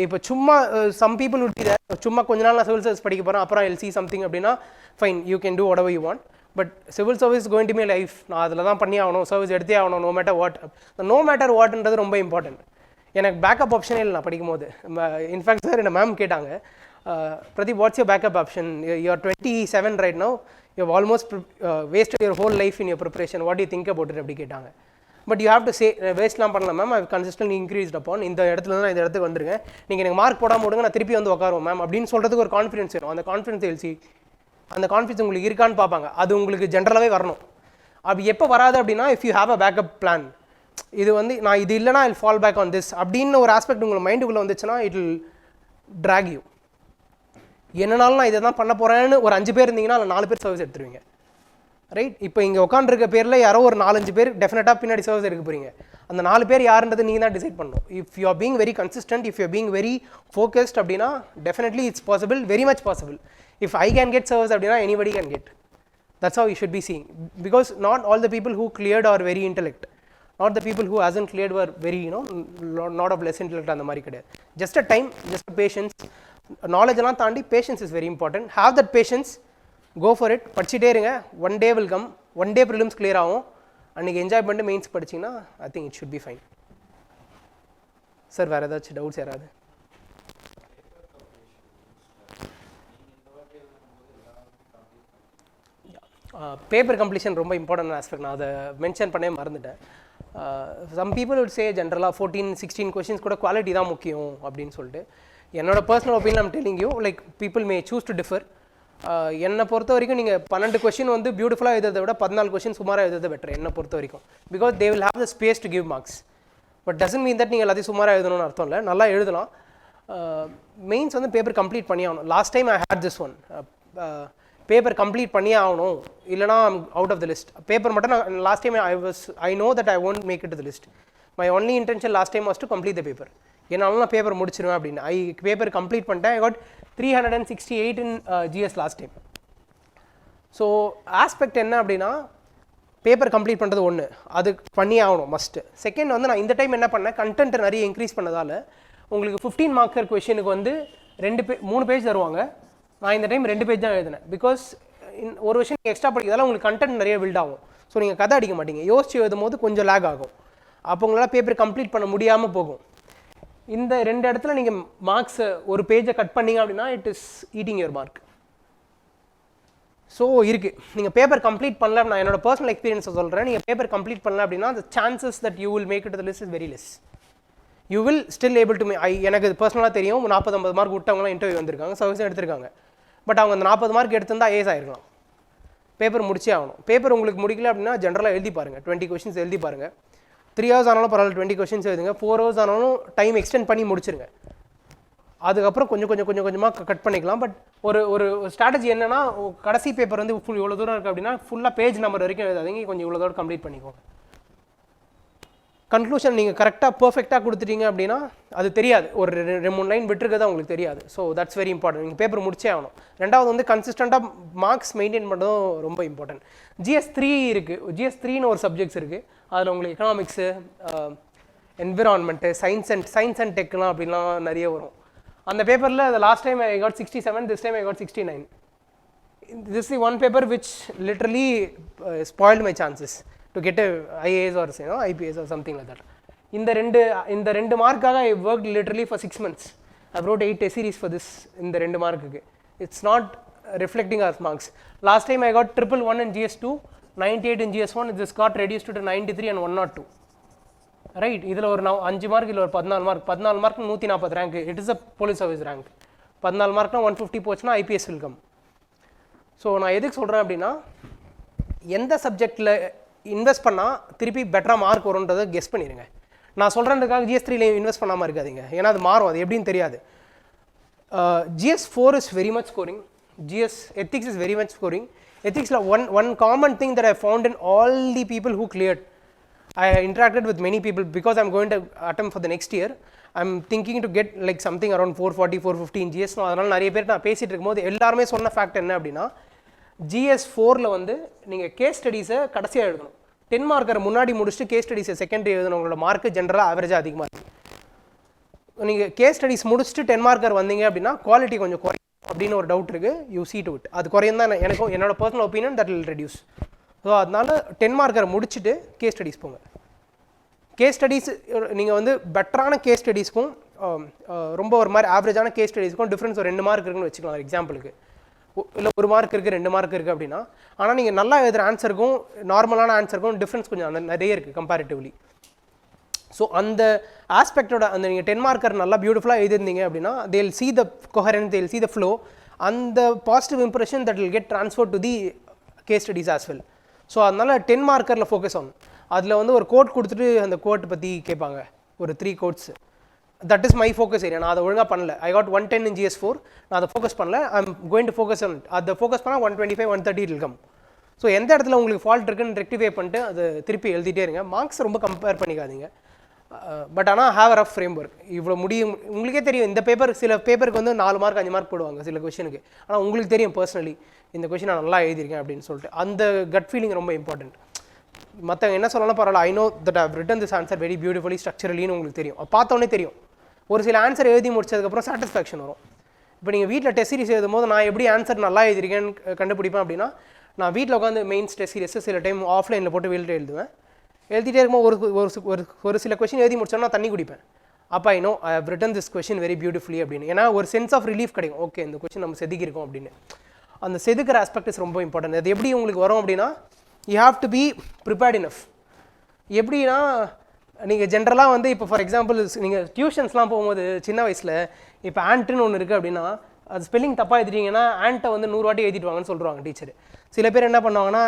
இப்போ சும்மா some people would be there, சும்மா கொஞ்ச நாள் நான் சிவில் சர்வீஸ் படிக்க போகிறேன், அப்புறம் எல் சி சம்திங் அப்படின்னா fine, you can do whatever you want. But civil service going to me life, நான் அதில் தான் பண்ணி ஆகணும், சர்வீஸ் எடுத்தே ஆகணும், no matter what. No matter வாட்ன்றது ரொம்ப இம்பார்ட்டன்ட். எனக்கு பேக்கப் ஆப்ஷனே இல்லை நான் படிக்கும் போது. இன்ஃபேக்ட் சார் என்ன மேம் கேட்டாங்க, Pradeep what's your backup option, you're 27 right now, you have almost wasted your whole life in your preparation, what do you think about it அப்படி கேட்டாங்க. But you have to say, வேஸ்ட்லாம் பண்ணலாம் ma'am, I consistently increased upon, இந்த இடத்துல தான் இந்த இடத்துக்கு வந்துருங்க, நீங்கள் எனக்கு மார்க் போடாமல் விடுங்க, நான் திருப்பி வந்து உட்காருவோம் மேம் அப்படின்னு சொல்கிறதுக்கு ஒரு கான்ஃபிடன்ஸ் வேணும். அந்த கான்ஃபிடன்ஸ் எல்சி, அந்த கான்ஃபிடன்ஸ் உங்களுக்கு இருக்கான்னு பார்ப்பாங்க. அது உங்களுக்கு ஜென்ரலாகவே வரணும். அப்படி எப்போ வராது அப்படின்னா, if you have a backup plan, இது வந்து நான் இது இல்லைனா I fall back on this அப்படின்னு ஒரு ஆஸ்பெக்ட் உங்களுக்கு மைண்டுக்குள்ளே வந்துச்சுன்னா இட் வில் ட்ராக் யூ. என்னனாலும் நான் இதை தான் பண்ண போகிறேன்னு ஒரு 5 பேர் இருந்தீங்கன்னா அதில் 4 பேர் சர்வீஸ் எடுத்துருவீங்க. ரைட்? இப்போ இங்கே உட்காந்துருக்க பேரில் யாரோ ஒரு 4-5 பேர் டெஃபினட்டாக பின்னாடி சர்வீஸ் எடுக்க போகிறீங்க. அந்த 4 பேர் யாருன்றது நீங்கள் தான் டிசைட் பண்ணணும். If you are being very consistent, if you are being very focused அப்படின்னா definitely it's possible, very much possible. If I can get service அப்படின்னா anybody can get. That's how you should be seeing. Because not all the people who cleared are very intellect, not the people who hasn't cleared were very not of less intellect, அந்த மாதிரி கிடையாது. Just a time, just a patience. நாலேஜெல்லாம் தாண்டி patience is very important. Have that patience, go for it, படிச்சுட்டே இருங்க. One day will come, one day prelims clear ஆகும். அன்றைக்கி enjoy பண்ணிட்டு mains படிச்சிங்கன்னா I think it should be fine. Sir வேறு ஏதாச்சும் doubts யாராவது? பேப்பர் கம்ப்ளீஷன் ரொம்ப இம்பார்ட்டன்ட் ஆஸ்பெக்ட். நான் அதை மென்ஷன் பண்ணவே மறந்துட்டேன். சம் பீப்புள் வுட் சே ஜென்ரலாக 14-16 கொஷின்ஸ் கூட குவாலிட்டி தான் முக்கியம் அப்படின்னு சொல்லிட்டு. என்னோட personal opinion I'm telling you, like people may choose to differ. என்னை பொறுத்த வரைக்கும் நீங்கள் 12 கொஷின் வந்து பியூட்டிஃபுல்லாக எழுதுறதை விட 14 கொஷின் சுமாராக எழுதுறது பெட்டர் என்னை பொறுத்த வரைக்கும். Because they will have the space to give marks. But doesn't mean that நீங்கள் எல்லாத்தையும் சுமாராக எழுதணும்னு அர்த்தம் இல்லை, நல்லா எழுதலாம். மெயின்ஸ் வந்து பேப்பர் கம்ப்ளீட் பண்ணி ஆகணும். Last time I had this one, paper complete பண்ணியே ஆகணும், இல்லைனா out of the list. Paper மட்டும் நான் last time I know that I won't make it to the list. My only intention last time was to complete the paper. என்னாலும் நான் paper முடிச்சிருவேன் அப்படின்னு. Paper complete பண்ணிட்டேன். I got 368 in GS last time. So aspect என்ன அப்படின்னா, paper complete பண்ணுறது ஒன்று, அது பண்ணி ஆகணும் மஸ்ட்டு. செகண்ட் வந்து நான் இந்த டைம் என்ன பண்ணேன், கண்டென்ட் நிறைய இன்க்ரீஸ் பண்ணதால் உங்களுக்கு 15 மார்க்கர் கொஷனுக்கு வந்து 3 பேஜ் தருவாங்க. நான் இந்த டைம் 2 பேஜ் தான் எழுதினேன். பிகாஸ் ஒரு விஷயம் நீங்கள் எக்ஸ்ட்ரா படிக்கிறதால உங்களுக்கு கண்டென்ட் நிறைய பில்ட் ஆகும். ஸோ நீங்கள் கதை அடிக்க மாட்டீங்க, யோசிச்சு எழுதும் போது கொஞ்சம் லேக் ஆகும். அப்போ உங்களால் பேப்பர் கம்ப்ளீட் பண்ண முடியாமல் போகும். இந்த 2 இடத்துல நீங்கள் மார்க்ஸை ஒரு பேஜை கட் பண்ணிங்க அப்படின்னா it is eating your mark. So இருக்குது, நீங்கள் பேப்பர் கம்ப்ளீட் பண்ணல, நான் என்னோட பர்சனல் எக்ஸ்பீரியன்ஸை சொல்கிறேன். நீங்கள் பேப்பர் கம்ப்ளீட் பண்ணல அப்படின்னா the chances that you will make it to the list is very less. You will still able to எனக்கு இது பர்சனலாக தெரியும், 40-50 மார்க் விட்டவங்களாம் இன்டர்வியூ வந்திருக்காங்க, சர்வீஸும் எடுத்திருக்காங்க. பட் அவங்க அந்த 40 மார்க் எடுத்திருந்தா ஏஸ் ஆகிருக்கலாம். பேப்பர் முடிச்சே ஆகணும். பேப்பர் உங்களுக்கு முடிக்கல அப்படின்னா ஜென்ரலாக எழுதி பாருங்கள், 20 கொஷின்ஸ் எழுதி பாருங்கள். 3 hours ஆனாலும் பரவாயில்ல, 20 கொஷின்ஸ் எழுதுங்க. 4 hours ஆனாலும் டைம் எக்ஸ்டெண்ட் பண்ணி முடிச்சிருங்க. அதுக்கப்புறம் கொஞ்சமாக கட் பண்ணிக்கலாம். பட் ஒரு ஸ்ட்ராட்டஜி என்னன்னா, கடைசி பேப்பர் வந்து இவ்வளோ தூரம் இருக்குது அப்படின்னா ஃபுல்லாக பேஜ் நம்பர் வரைக்கும் எழுதாதீங்க, கொஞ்சம் இவ்வளோ தூரம் கம்ப்ளீட் பண்ணிக்கோங்க. கன்க்ளூஷன் நீங்கள் கரெக்டாக பர்ஃபெக்டாக கொடுத்துட்டீங்க அப்படின்னா அது தெரியாது, ஒரு 2-3 லைன் விட்டுருக்கதான் உங்களுக்கு தெரியாது. So that's very important. நீங்கள் பேப்பர் முடிச்சே ஆகணும். ரெண்டாவது வந்து கன்சிஸ்டண்ட்டாக மார்க்ஸ் மெயின்டைன் பண்ணுறதும் ரொம்ப இம்பார்ட்டன்ட். GS3 இருக்குது, GS3ன்னு ஒரு சப்ஜெக்ட்ஸ் இருக்குது. அதில் உங்களுக்கு எக்கனாமிக்ஸு, என்விரான்மெண்ட்டு, சயின்ஸ் அண்ட் டெக்லாம் அப்படின்லாம் நிறைய வரும். அந்த பேப்பரில் last time I got 67, this time I got 69. This is one paper which literally spoiled my chances to get a IAS or IPS or something like that. இந்த ரெண்டு மார்க்காக I worked literally for 6 months. I wrote 8 series for this. இந்த 2 மார்க்குக்கு it's not reflecting our marks. Last time I got 111 in GS2, 98 in GS1. This got reduced to 93 and 102. Right, இதில் ஒரு 5 mark, இதில் ஒரு 14 mark. 14 mark 140 rank. It is a police service rank. 14 மார்க்னா 150 போச்சுன்னா IPS will come. So நான் எதுக்கு சொல்கிறேன் அப்படின்னா, எந்த சப்ஜெக்டில் இன்வெஸ்ட் பண்ணால் திருப்பி பெட்டராக மார்க் வரும்ன்றதை கெஸ் பண்ணிடுங்க. நான் சொல்கிறதுக்காக GS3ல இன்வெஸ்ட் பண்ணாமல் இருக்காதிங்க, ஏன்னா அது மாறும், அது எப்படின்னு தெரியாது. GS4 is very much scoring. GS ethics is very much scoring. Ethicsல one common thing that I found in all the people who cleared, I interacted with many people because I'm going to attempt for the next year. I'm thinking to get like something around 440, 450 in GS. அதனால நிறைய பேர் நான் பேசிகிட்டு இருக்கும்போது எல்லாருமே சொன்ன fact என்ன அப்படின்னா, GS4ல வந்து நீங்கள் கேஸ் ஸ்டடீஸை கடைசியாக எழுதணும். 10 மார்க்கரை முன்னாடி முடிச்சுட்டு கேஸ் ஸ்டடீஸை செகண்டரி எழுதணும். உங்களோட மார்க்கு ஜென்ரலாக ஆவரேஜாக அதிகமாக இருக்குது. நீங்கள் கேஸ் ஸ்டடீஸ் முடிச்சுட்டு 10 மார்க்கர் வந்தீங்க அப்படின்னா குவாலிட்டி கொஞ்சம் குறையும் அப்படின்னு ஒரு டவுட் இருக்குது. You see to it. அது குறையும் தான் எனக்கும் என்னோட personal opinion, that will reduce. So அதனால 10 மார்க்கரை முடிச்சுட்டு கேஸ் ஸ்டடீஸ் போங்க. கேஸ் ஸ்டடீஸ் நீங்கள் வந்து பெட்டரான கேஸ் ஸ்டடீஸ்க்கும் ரொம்ப ஒரு மாதிரி ஆவரேஜான கேஸ் ஸ்டடீஸ்க்கும் டிஃப்ரென்ஸ் ஒரு 2 மார்க் இருக்குன்னு வச்சுக்கலாம். எக்ஸாம்பிளுக்கு இல்லை 1 மார்க் இருக்குது, 2 மார்க் இருக்குது அப்படின்னா, ஆனால் நீங்கள் நல்லா எழுதுகிற ஆன்சருக்கும் நார்மலான ஆன்சருக்கும் டிஃப்ரென்ஸ் கொஞ்சம் நிறைய இருக்குது கம்பேரிட்டிவ்லி. ஸோ அந்த ஆஸ்பெக்டோட அந்த நீங்கள் 10 மார்க்கர் நல்லா பியூட்டிஃபுல்லாக எழுதிருந்தீங்க அப்படின்னா, they'll see the coherence, they'll see the flow, அந்த positive impression that will get transfer to the case studies as well. So அதனால் 10 மார்க்கரில் ஃபோக்கஸ் ஆகும். அதில் வந்து ஒரு கோட் கொடுத்துட்டு அந்த கோட் பற்றி கேட்பாங்க, ஒரு 3 quotes. That is my focus area. நான் அதை ஒழுங்காக பண்ணல. I got 110 in GS4. நான் அதை ஃபோக்கஸ் பண்ணல. I am going to focus on. அதை ஃபோக்கஸ் பண்ணால் 125, 130 will come. ஸோ எந்த இடத்துல உங்களுக்கு ஃபால்ட் இருக்குன்னு ரெக்டிஃபை பண்ணிட்டு அதை திருப்பி எழுதிட்டே இருங்க. மார்க்ஸ் ரொம்ப கம்பேர் பண்ணிக்காதீங்க. பட் ஆனால் have a rough frame work. இவ்வளோ முடியும் உங்களுக்கே தெரியும். இந்த பேப்பர் சில பேப்பருக்கு வந்து 4 மார்க் 5 மார்க் போடுவாங்க சில கொஷனுக்கு. ஆனால் உங்களுக்கு தெரியும் பர்சனலி இந்த கொஷின் நான் நல்லா எழுதியிருக்கேன் அப்படின்னு சொல்லிட்டு. அந்த கட் ஃபீலிங் ரொம்ப இம்பார்ட்டன்ட். மற்றவங்க என்ன சொல்லலாம் பரவாயில்ல, I know that I've written this answer very beautifully ஸ்ட்ரக்சரலின்னு உங்களுக்கு தெரியும். பார்த்தோன்னே தெரியும். ஒரு சில ஆன்சர் எழுதி முடிச்சதுக்கப்புறம் சாட்டிஸ்ஃபேக்ஷன் வரும். இப்போ நீங்கள் வீட்டில் டெஸ்ட் சீரிஸ் எழுதும்போது நான் எப்படி ஆன்சர் நல்லா எழுதிருக்கேன்னு கண்டுபிடிப்பேன் அப்படின்னா, நான் வீட்டில் உட்காந்து மெயின்ஸ் டெஸ்ட் சீரிஸ் சில டைம் ஆஃப்லைனில் போட்டு வீட்டில் எழுதுவேன். எழுதிட்டே இருக்கும்போது ஒரு சில கொஷின் எழுதி முடிச்சோன்னா தண்ணி குடிப்பேன். அப்போ I know I have written this question very beautifully அப்படின்னு. ஏன்னா ஒரு சென்ஸ் ஆஃப் ரிலீஃப் கிடைக்கும். ஓகே, இந்த கொஷின் நம்ம செதுக்கியிருக்கோம் அப்படின்னு. அந்த செதுக்கிற ஆஸ்பெக்ட் இஸ் ரொம்ப இம்பார்ட்டன்ட். அது எப்படி உங்களுக்கு வரும் அப்படின்னா, you have to be prepared enough. எப்படின்னா, நீங்கள் ஜென்ரலாக வந்து இப்போ ஃபார் எக்ஸாம்பிள் நீங்கள் டியூஷன்ஸ்லாம் போகும்போது சின்ன வயசில் இப்போ ஆண்ட்டுன்னு ஒன்று இருக்குது அப்படின்னா, அது ஸ்பெல்லிங் தப்பாக எழுதிட்டீங்கன்னா ஆண்ட்டை வந்து 100 வாட்டி எழுதிட்டு வாங்கன்னு சொல்லுவாங்க டீச்சர். சில பேர் என்ன பண்ணுவாங்கன்னா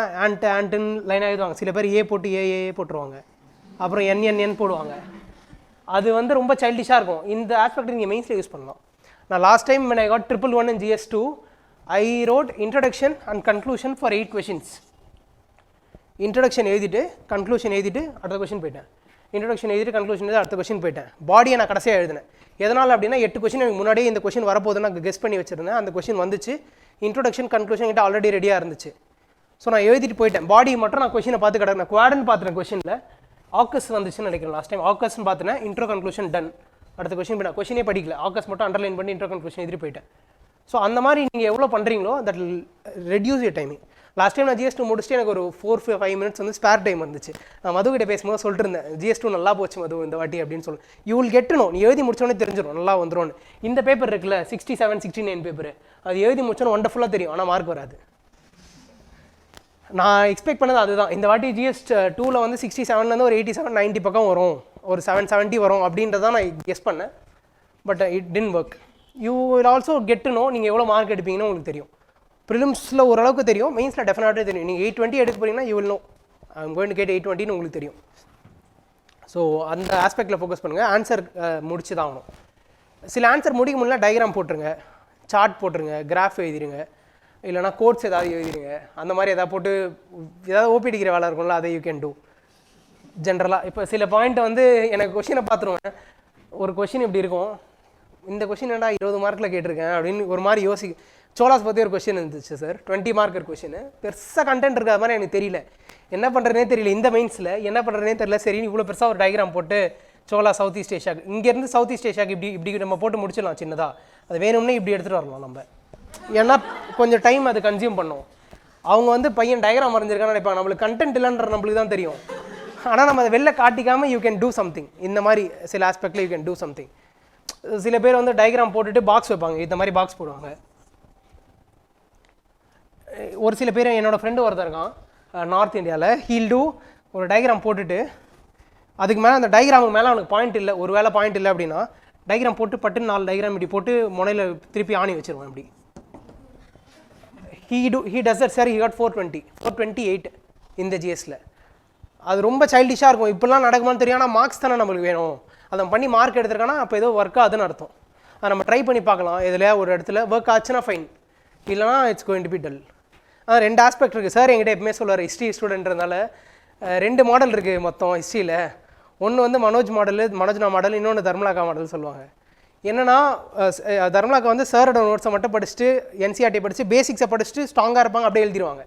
ஆண்ட்டுன்னு லைனாக எழுதுவாங்க. சில பேர் ஏ போட்டு ஏ போட்டுருவாங்க, அப்புறம் என் போடுவாங்க. அது வந்து ரொம்ப சைல்டிஷாக இருக்கும். இந்த ஆஸ்பெக்ட் நீங்கள் மெயின்ஸில் யூஸ் பண்ணலாம். நான் last time when I got 111 in GS2 I wrote introduction and conclusion for 8 questions. Introduction எழுதிட்டு கன்க்ளூஷன் எழுதிட்டு அடுத்த கொஷின் போயிட்டேன். இன்ட்ரடக்ஷன் எழுதிட்டு கன்க்ளூஷன் எழுதி அடுத்த கொஷின் போயிட்டேன். பாடியை நான் கடைசியாக எழுதினேன். எதனால் அப்படின்னா 8 கொஷின் எனக்கு முன்னாடியே இந்த கொஷின் வரப்போகுதுன்னு நான் கெஸ் பண்ணி வச்சுருந்தேன். அந்த கொஷின் வந்துச்சு. இன்ட்ரடக்ஷன் கன்க்ளூஷன் கிட்ட ஆல்ரெடி ரெடியாக இருந்துச்சு. ஸோ நான் எழுதிட்டு போயிட்டேன். பாடி மட்டும் நான் கொஷினை பார்த்து கிடக்கிறேன். குவாட்ரன் பார்த்துட்டேன். கொஷினில் ஆக்கஸ் வந்துச்சுன்னு நினைக்கிறேன். லாஸ்ட் டைம் ஆக்கஸ்ன்னு பார்த்துனேன். Intro conclusion done. அடுத்த கொஷின் போய்ட்டேன். கொஷினே படிக்கல, ஆக்கஸ் மட்டும் அண்டர்லைன் பண்ணி இன்ட்ரோ கன்க்ளூஷன் எழுதி போயிட்டேன். ஸோ அந்த மாதிரி நீங்கள் எவ்வளோ பண்ணுறீங்களோ that will reduce your timing. Last time நான் GS2 முடிச்சுட்டு எனக்கு ஒரு 4-5 மினிட்ஸ் வந்து ஸ்பேர் டைம் வந்துச்சு. நான் மதுக்கிட்ட பேசும்போது சொல்லிட்டு இருந்தேன், GS2 நல்லா போச்சு மது இந்த வாட்டி அப்படின்னு சொல்லி. யூ வில் கெட்டணும். நீ எழுதி முடிச்சோடனே தெரிஞ்சிடும் நல்லா வந்துடும். இந்த பேப்பர் இருக்குல்ல 67, 69 பேப்பர், அது எழுதி முடிச்சோன்னு ஒண்டர்ஃபுல்லாக தெரியும், ஆனால் மார்க் வராது. நான் எக்ஸ்பெக்ட் பண்ணது அதுதான். இந்த வாட்டி GS2ல வந்து 67லேருந்து ஒரு 87, 90 பக்கம் வரும், ஒரு 770 வரும் அப்படின்றதான் நான் கெஸ் பண்ணேன். But it didn't work. You will also get to no நீங்கள் எவ்வளோ மார்க் எடுப்பீங்கன்னு உங்களுக்கு தெரியும். ப்ரிலிம்ஸில் ஓரளவுக்கு தெரியும், மெயின்ஸில் டெஃபினட்டாக தெரியும். நீங்கள் 820 எடுக்க போகிறீங்கன்னா you will know I am going to get 820ன்னு உங்களுக்கு தெரியும். ஸோ அந்த ஆஸ்பெக்டில் ஃபோக்கஸ் பண்ணுங்கள். ஆன்சர் முடிச்சு தான் ஆகணும். சில ஆன்சர் முடிக்க முடியல டயக்ராம் போட்டுருங்க, சார்ட் போட்டுருங்க, கிராஃப் எழுதிடுங்க, இல்லைனா கோட்ஸ் ஏதாவது எழுதிடுங்க. அந்த மாதிரி எதாவது போட்டு ஏதாவது ஓபிடிக்கிற வேலை இருக்கும்ல, அதை யூ கேன் டூ. ஜென்ரலாக இப்போ சில பாயிண்ட்டை வந்து எனக்கு கொஷினை பார்த்துருவேன். ஒரு கொஷின் இப்படி இருக்கும், இந்த கொஷின் என்னடா 20 மார்க்கில் கேட்டிருக்கேன் அப்படின்னு ஒரு மாதிரி சோலாஸ் பற்றி ஒரு கொஷின் இருந்துச்சு சார், 20 மார்க் கொஷின். பெருசாக கண்டென்ட் இருக்காத மாதிரி எனக்கு தெரியல, என்ன பண்ணுறதுனே தெரியல. இந்த மெயின்ஸில் என்ன பண்ணுறதுனே தெரியல. சரி, இவ்வளோ பெருசாக ஒரு டயக்ராம் போட்டு சோலா சவுத் ஈஸ்ட் ஏஷியாக்கு, இங்கேருந்து சவுத் ஈஸ்ட் ஏஷியாக்கு இப்படி நம்ம போட்டு முடிச்சிடலாம் சின்னதாக. அது வேணும்னே இப்படி எடுத்துகிட்டு வரலாம் நம்ம. ஏன்னா கொஞ்சம் டைம் அது கன்சியூம் பண்ணும். அவங்க வந்து பையன் டயக்ராம் வரைஞ்சிருக்கான்னு நினைப்பாங்க, நம்மளுக்கு கண்டென்ட் இல்லைன்ற நம்மளுக்கு தான் தெரியும். ஆனால் நம்ம அதை வெளில காட்டிக்காமல் யூ கேன் டூ சம்திங். இந்த மாதிரி சில ஆஸ்பெக்டில் யூ கேன் டூ சம்திங். சில பேர் வந்து டயக்ராம் போட்டுட்டு பாக்ஸ் வைப்பாங்க, இந்த மாதிரி பாக்ஸ் போடுவாங்க. ஒரு சில பேர், என்னோடய ஃப்ரெண்டு ஒருத்தர் இருக்கான் நார்த் இந்தியாவில், ஹீல் டூ ஒரு டயக்ராம் போட்டுட்டு அதுக்கு மேலே அந்த டயக்ராமுக்கு மேலே அவனுக்கு பாயிண்ட் இல்லை, ஒரு வேளை பாயிண்ட் இல்லை அப்படின்னா டயக்ராம் போட்டு பட்டுன்னு 4 டயக்ராம் இப்படி போட்டு முனையில் திருப்பி ஆணி வச்சிருவான். இப்படி he does that sir. He got 428 இந்த GSல. அது ரொம்ப சைல்டிஷாக இருக்கும். இப்படிலாம் நடக்குமான்னு தெரியும், ஆனால் மார்க்ஸ் தானே நம்மளுக்கு வேணும். அதை பண்ணி மார்க் எடுத்துருக்கானா அப்போ ஏதோ ஒர்க் ஆகுதுன்னு அர்த்தம். அதை நம்ம ட்ரை பண்ணி பார்க்கலாம். இதில் ஒரு இடத்துல ஒர்க் ஆச்சுன்னா ஃபைன், இல்லைனா it's going to be dull. 2 aspect இருக்குது சார். என்கிட்ட எப்பவுமே சொல்லுவார், ஹிஸ்ட்ரி ஸ்டூடெண்ட்றதுனால 2 மாடல் இருக்குது மொத்தம் ஹிஸ்ட்ரியில். ஒன்று வந்து மனோஜ்னா மாடல், இன்னொன்று தர்மலாக்கா மாடல் சொல்லுவாங்க. என்னென்னா தர்மலாக்கா வந்து சாரோட நோட்ஸை மட்டும் படிச்சுட்டு NCERT படித்து பேசிக்ஸை படிச்சுட்டு ஸ்ட்ராங்காக இருப்பாங்க, அப்படியே எழுதிடுவாங்க.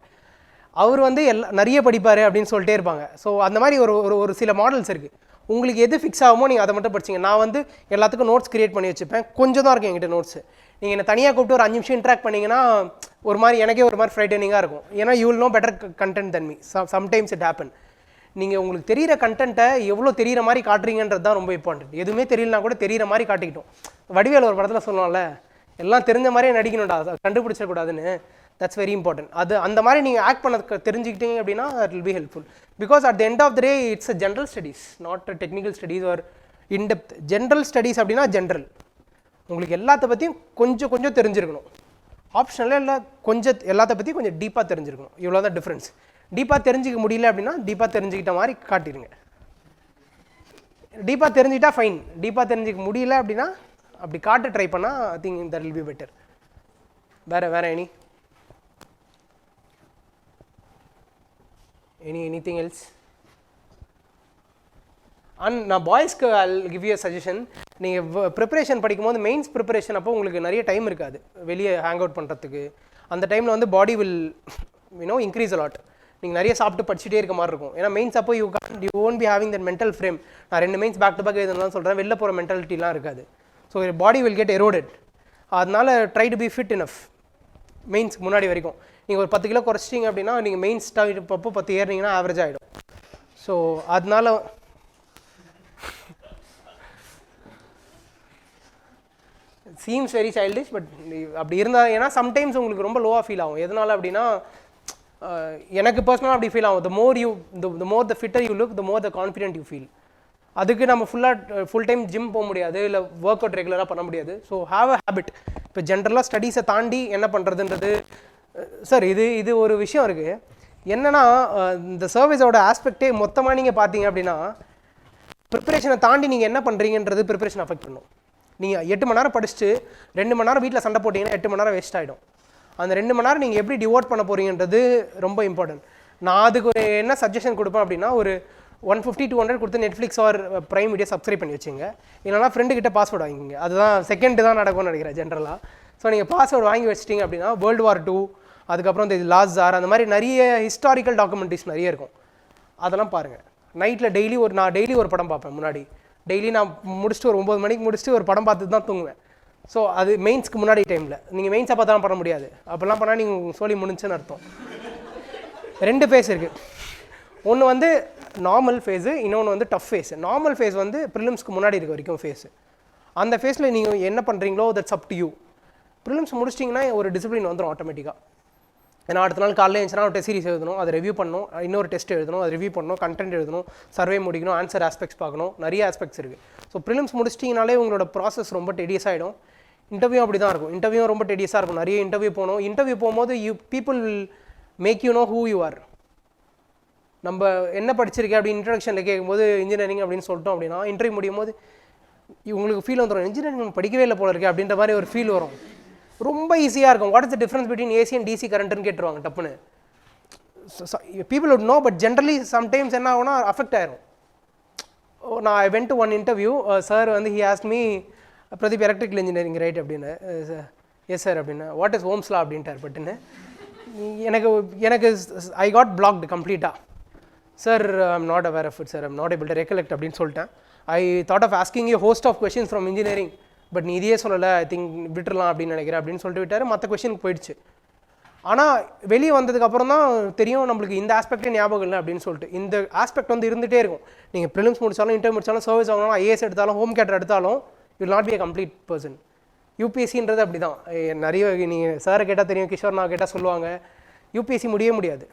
அவர் வந்து நிறைய படிப்பார் அப்படின்னு சொல்லிட்டே இருப்பாங்க. ஸோ அந்த மாதிரி ஒரு சில மாடல்ஸ் இருக்குது. உங்களுக்கு எது ஃபிக்ஸ் ஆகுமோ நீங்கள் அதை மட்டும் படிச்சிங்க. நான் வந்து எல்லாத்துக்கும் நோட்ஸ் க்ரியேட் பண்ணி வச்சுப்பேன். கொஞ்சம் தான் இருக்கும் என்கிட்ட நோட்ஸு. நீங்கள் என்னை தனியாக கூப்பிட்டு ஒரு 5 நிமிஷம் இன்ட்ராக்ட் பண்ணிங்கன்னா ஒரு மாதிரி எனக்கே ஒரு மாதிரி ஃப்ரைட்டனிங்காக இருக்கும். ஏன்னா you will know better content than me. Sometimes it happen. நீங்கள் உங்களுக்கு தெரிகிற கண்டென்ட்டை எவ்வளோ தெரிகிற மாதிரி காட்டுறீங்கன்றது தான் ரொம்ப இம்பார்ட்டன்ட். எதுவுமே தெரியலனா கூட தெரிகிற மாதிரி காட்டிக்கிட்டோம். வடிவேல் ஒரு படத்தில் சொல்லுவாங்கல்ல, எல்லாம் தெரிஞ்ச மாதிரியே நடிக்கணும்டா, கண்டுபிடிச்சிடக்கூடாதுன்னு. That's very important. அது அந்த மாதிரி நீங்கள் ஆக்ட் பண்ண தெரிஞ்சுக்கிட்டீங்க அப்படின்னா that will be helpful. Because at the end of the day it's a general studies, not technical studies or in depth. General studies அப்படின்னா ஜென்ரல், உங்களுக்கு எல்லாத்த பற்றியும் கொஞ்சம் தெரிஞ்சிருக்கணும். ஆப்ஷனில் இல்லை, கொஞ்சம் எல்லாத்த பற்றியும் கொஞ்சம் டீப்பாக தெரிஞ்சிருக்கணும். இவ்வளோ தான் டிஃப்ரென்ஸ். டீப்பாக தெரிஞ்சிக்க முடியல அப்படின்னா டீப்பாக தெரிஞ்சுக்கிட்ட மாதிரி காட்டிடுங்க. டீப்பாக தெரிஞ்சுக்கிட்டா ஃபைன். டீப்பாக தெரிஞ்சிக்க முடியல அப்படின்னா அப்படி காட்ட ட்ரை பண்ணால் ஐ think that will be better. வேறு எனிதிங் எல்ஸ்? அண்ட் நான் பாய்ஸ்க்கு ஐல் கிவ் யூ சஜஷன். நீங்கள் ப்ரிப்பரேஷன் படிக்கும்போது மெயின்ஸ் ப்ரிப்பரேஷன் அப்போ உங்களுக்கு நிறைய டைம் இருக்காது வெளியே ஹேங் அவுட் பண்ணுறதுக்கு. அந்த டைமில் வந்து பாடி வில் இன்க்ரீஸ் அலாட். நீங்கள் நிறைய சாப்பிட்டு படிச்சுட்டே இருக்க மாதிரி இருக்கும். ஏன்னா மெயின்ஸ் அப்போ you won't be having that mental frame. நான் 2 மெயின்ஸ் பேக் டு பேக் எதுனாலும் சொல்கிறேன், வெளில போகிற மென்டாலிட்டிலாம் இருக்காது. So body will get eroded. அதனால் try to be fit enough மெயின்ஸ்க்கு முன்னாடி வரைக்கும். நீங்கள் ஒரு 10 கிலோ குறைச்சிட்டிங்க அப்படின்னா நீங்கள் மெயின்ஸ் அப்போ 10 ஏறினீங்கன்னா ஆவரேஜ் ஆகிடும். ஸோ அதனால சீம்ஸ் வெரி சைல்டிஷ், பட் அப்படி இருந்தால் ஏன்னா சம்டைம்ஸ் உங்களுக்கு ரொம்ப லோவாக ஃபீல் ஆகும். எதனால் அப்படின்னா எனக்கு பர்சனலாக அப்படி ஃபீல் ஆகும். the more the fitter you look, the more the confident you feel. அதுக்கு நம்ம ஃபுல் டைம் ஜிம் போக முடியாது, இல்லை ஒர்க் அவுட் ரெகுலராக பண்ண முடியாது. So have a habit. இப்போ ஜென்ரலாக ஸ்டடீஸை தாண்டி என்ன பண்ணுறதுன்றது சார் இது ஒரு விஷயம் இருக்குது. என்னென்னா இந்த சர்வீஸோட ஆஸ்பெக்டே மொத்தமாக நீங்கள் பார்த்தீங்க அப்படின்னா ப்ரிப்பரேஷனை தாண்டி நீங்கள் என்ன பண்ணுறீங்கன்றது ப்ரிப்பரேஷன் அஃபெக்ட் பண்ணும். நீங்கள் 8 மணி நேரம் படிச்சுட்டு 2 மணி நேரம் வீட்டில் சண்டை போட்டிங்கன்னா 8 மணி நேரம் வேஸ்ட் ஆகிடும். அந்த 2 மணி நேரம் நீங்கள் எப்படி டிவோட் பண்ண போகிறீங்கன்றது ரொம்ப இம்பார்ட்டன்ட். நான் அதுக்கு ஒரு என்ன சஜஷன் கொடுப்பேன் அப்படின்னா, ஒரு 150-200 கொடுத்து Netflix or Prime Video subscribe பண்ணி வச்சுங்க. இல்லைனா ஃப்ரெண்டுக்கிட்ட பாஸ்வேர்டு வாங்கிங்க. அதுதான் செகண்ட் தான் நடக்கும்னு நினைக்கிறேன் ஜென்ரலாக. ஸோ நீங்கள் பாஸ்வேர்டு வாங்கி வச்சிட்டிங்க அப்படின்னா World War II, அதுக்கப்புறம் இந்த லாஸ்ட் ஜார், அந்த மாதிரி நிறைய ஹிஸ்டாரிக்கல் டாக்குமெண்ட்ரிஸ் நிறைய இருக்கும். அதெல்லாம் பாருங்கள். நைட்டில் நான் டெய்லி ஒரு படம் பார்ப்பேன். முன்னாடி டெய்லி நான் முடிச்சுட்டு ஒரு 9 மணிக்கு முடிச்சுட்டு ஒரு படம் பார்த்துட்டு தான் தூங்குவேன். ஸோ அது மெயின்ஸ்க்கு முன்னாடி டைமில். நீங்கள் மெயின்ஸை பார்த்தா பண்ண முடியாது. அப்போல்லாம் பண்ணால் நீங்கள் சொல்லி முடிஞ்சுன்னு அர்த்தம். 2 ஃபேஸ் இருக்குது. ஒன்று நார்மல் ஃபேஸு, இன்னொன்று டஃப் ஃபேஸு. நார்மல் ஃபேஸ் ப்ரிலிம்ஸ்க்கு முன்னாடி இருக்க வரைக்கும் ஃபேஸு. அந்த ஃபேஸில் நீங்கள் என்ன பண்ணுறீங்களோ that's up to you. Prelims முடிச்சிட்டிங்கன்னா ஒரு டிசிப்ளின் வந்துடும் ஆட்டோமேட்டிக்காக. ஏன்னா அடுத்த நாள் காலையில் எழுந்துச்சுன்னா ஒரு டெஸ்ட் சீரிஸ் எழுதணும், அதை ரிவ்யூ பண்ணணும், இன்னொரு டெஸ்ட் எழுதணும், அதை ரிவ்யூ பண்ணணும், கண்டென்ட் எழுதணும், சர்வே முடிக்கணும், ஆன்சர் ஆஸ்பெக்ட்ஸ் பார்க்கணும், நிறைய ஆஸ்பெக்ட்ஸ் இருக்குது. ஸோ ப்ரிலிம்ஸ் முடிச்சிட்டிங்கனாலே உங்களோட ப்ராசஸ் ரொம்ப டெடியஸ் ஆகிடும். இன்டர்வியூ அப்படி தான் இருக்கும். இன்டர்வியூ ரொம்ப டெடியஸாக இருக்கும். நிறைய இன்டர்வியூ போகணும். இன்டர்வியூ போகும்போது people will make you know who you are. நம்ம என்ன படிச்சிருக்கேன் அப்படின்னு இன்ட்ரடக்ஷனில் கேட்கும்போது இன்ஜினியரிங் அப்படின்னு சொல்லிட்டோம் அப்படின்னா இன்டர்வியூ முடியும் போது உங்களுக்கு ஃபீல் வந்துடும், இன்ஜினியரிங் படிக்கவே இல்லை போல இருக்கே அப்படின்ற மாதிரி ஒரு ஃபீல் வரும். ரொம்ப ஈஸியாக இருக்கும். What is the difference between AC and DC கரண்ட்னு கேட்டுருவாங்க டப்புன்னு. People would know, but generally sometimes என்ன ஆகும்னா அஃபெக்ட் ஆயிரும். நான் I went to one interview. Sir he ask me, Pradeep electrical engineering right அப்படின்னு. எஸ் சார் அப்படின்னு. வாட் இஸ் ஓம்ஸ் லா அப்படின்ட்டார். பட்டுன்னு எனக்கு ஐ காட் பிளாக்டு கம்ப்ளீட்டாக. Sir I'm not aware of it sir, I'm not able to recollect அப்படின்னு சொல்லிட்டேன். I thought of asking a host of questions from engineering, but நீ இதையே சொல்லலை, ஐ திங்க் விட்டுடலாம் அப்படின்னு நினைக்கிறேன் அப்படின்னு சொல்லிட்டு விட்டார். மற்ற கொஷினுக்கு போயிடுச்சு. ஆனால் வெளியே வந்ததுக்கப்புறம் தான் தெரியும் நம்மளுக்கு இந்த ஆஸ்பெக்டே ஞாபகம் இல்லை அப்படின்னு சொல்லிட்டு. இந்த ஆஸ்பெக்ட் இருந்துகிட்டே இருக்கும். நீங்கள் ப்ரிலிம்ஸ் முடிச்சாலும் இன்டர்வியூ முடிச்சாலும் சர்வீஸ் ஆகணும், ஐஏஎஸ் எடுத்தாலும் ஹோம் கேட்டர் எடுத்தாலும் you will not be a complete person. யூபிஎஸ்சின்றது அப்படி தான். நிறைய நீங்கள் சாரை கேட்டால் தெரியும், கிஷோர் நான் கேட்டால் சொல்லுவாங்க, யூபிஎஸ்சி முடிய முடியாது.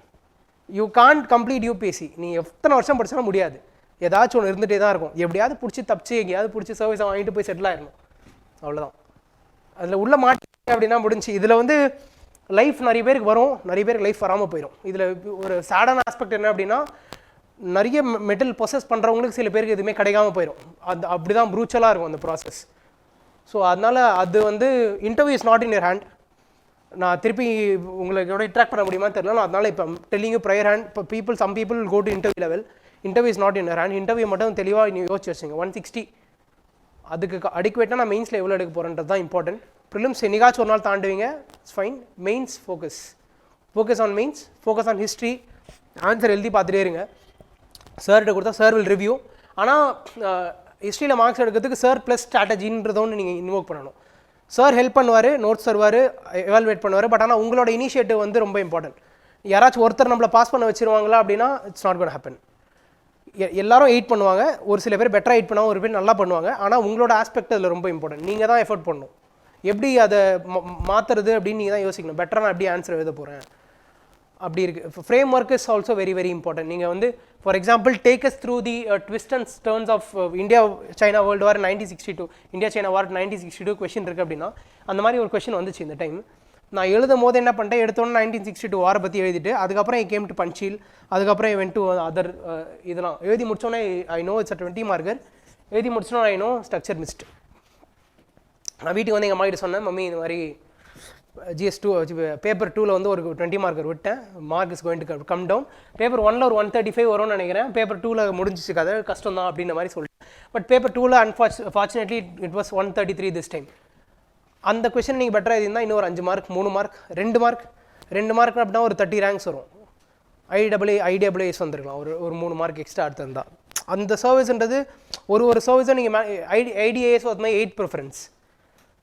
You can't complete UPSC. நீ எத்தனை வருஷம் படிச்சாலும் முடியாது. ஏதாச்சும் ஒன்று இருந்துகிட்டே தான் இருக்கும். எப்படியாவது பிடிச்சி தப்பிச்சு எங்கேயாவது பிடிச்சி சர்வீஸை வாங்கிட்டு போய் செட்டில் ஆகிடணும். அவ்வளோதான். அதில் உள்ள மாட்டேன் அப்படின்னா முடிஞ்சு. இதில் லைஃப் நிறைய பேருக்கு வரும், நிறைய பேருக்கு லைஃப் வராமல் போயிடும். இதில் ஒரு சேடான ஆஸ்பெக்ட் என்ன அப்படின்னா, நிறைய மெட்டல் ப்ரொசஸ் பண்ணுறவங்களுக்கு சில பேருக்கு எதுவுமே கிடைக்காமல் போயிடும். அது அப்படி தான் ப்ரூச்சலாக இருக்கும் அந்த ப்ராசஸ். ஸோ அதனால் அது interview is not in your hand. நான் திருப்பி உங்களோட இன்ட்ராக்ட் பண்ண முடியுமா தெரியல. அதனால் இப்போ டெல்லிங் ப்ரையர் ஹேண்ட். இப்போ some people go to interview level. Interview is not in your hand. Interview மட்டும் தெளிவாக நீ யோசிச்சு வச்சுங்க. 160 அதுக்கு அடிக்குவேட்டாக நான் மெயின்ஸில் எவ்வளோ எடுக்க போகிறேன்றது தான் இம்பார்ட்டன்ட். ப்ரிலிம்ஸ் என்னைக்காச்சும் ஒரு நாள் தாண்டுவீங்க, it's fine. Mains focus on mains, focus on history. Answer எழுதி பார்த்துட்டே இருங்க. சார்கிட்ட கொடுத்தா சார் வில் ரிவ்யூ. ஆனால் ஹிஸ்ட்ரியில் மார்க்ஸ் எடுக்கிறதுக்கு சார் ப்ளஸ் ஸ்ட்ராட்டஜின்றதை ஒன்று நீங்கள் இன்வோக் பண்ணணும். சார் ஹெல்ப் பண்ணுவார், நோட்ஸ் தருவார், எவால்வேட் பண்ணுவார். பட் ஆனால் உங்களோட இனிஷியேட்டிவ் ரொம்ப இம்பார்ட்டன்ட். யாராச்சும் ஒருத்தர் நம்மளை பாஸ் பண்ண வச்சுருவாங்களா அப்படின்னா இட்ஸ் நாட் கோன் ஹேப்பன். எல்லாரும் 8 பண்ணுவாங்க, ஒரு சில பேர் பெட்டராக 8 பண்ணுவாங்க, ஒரு பேர் நல்லா பண்ணுவாங்க. ஆனால் உங்களோட ஆஸ்பெக்ட் அதில் ரொம்ப இம்பார்ட்டன்ட். நீங்கள் தான் எஃபர்ட் பண்ணணும். எப்படி அதை மாற்றுறது அப்படின்னு நீங்கள் தான் யோசிக்கணும். பெட்டராக நான் எப்படி ஆன்சர் எழுத போகிறேன் அப்படி இருக்குது. Framework is also very very important. நீங்கள் for example take us through the twist and turns of India China world war 1962, India China war 1962 question இருக்குது அப்படின்னா அந்த மாதிரி ஒரு கொஷின் வந்துச்சு இந்த டைம். நான் எழுதும் போது என்ன பண்ணிட்டேன், எடுத்தோன்னே 1962 வாரை பற்றி எழுதிட்டு அதுக்கப்புறம் ஐ கேம் டு பஞ்சில், அதுக்கப்புறம் ஐ வென்ட் டு அதர் இதெல்லாம் எழுதி முடிச்சோன்னே ஐ நோ இட்ஸ் 20 மார்க்கர். எழுதி முடிச்சோன்னா ஐ நோ ஸ்ட்ரக்சர் மிஸ்ட். நான் வீட்டுக்கு எங்கள் அம்மா கிட்ட சொன்னேன், மம்மி இந்த மாதிரி GS2 பேப்பர் 2ல் ஒரு 20 மார்க்கர் விட்டேன், mark is going to come down. Paper 1ல் ஒரு 135 வரும்னு நினைக்கிறேன், பேப்பர் 2ல் முடிஞ்சிச்சு கதை, கஷ்டம் தான் அப்படின்ற மாதிரி சொல்லிட்டேன். பட் பேப்பர் 2ல் unfortunately it was 133 this time. அந்த கொஷின் நீங்கள் பெட்டராக எழுதிருந்தால் இன்னும் ஒரு 5 மார்க் 3 மார்க் 2 மார்க் அப்படின்னா ஒரு 30 ரேங்க்ஸ் வரும். IAAS வந்துருக்கலாம், ஒரு 3 மார்க் எக்ஸ்ட்ரா எடுத்திருந்தா. அந்த சர்வீஸ்ன்றது ஒரு சர்வீஸை நீங்கள் IAS was my 8th preference.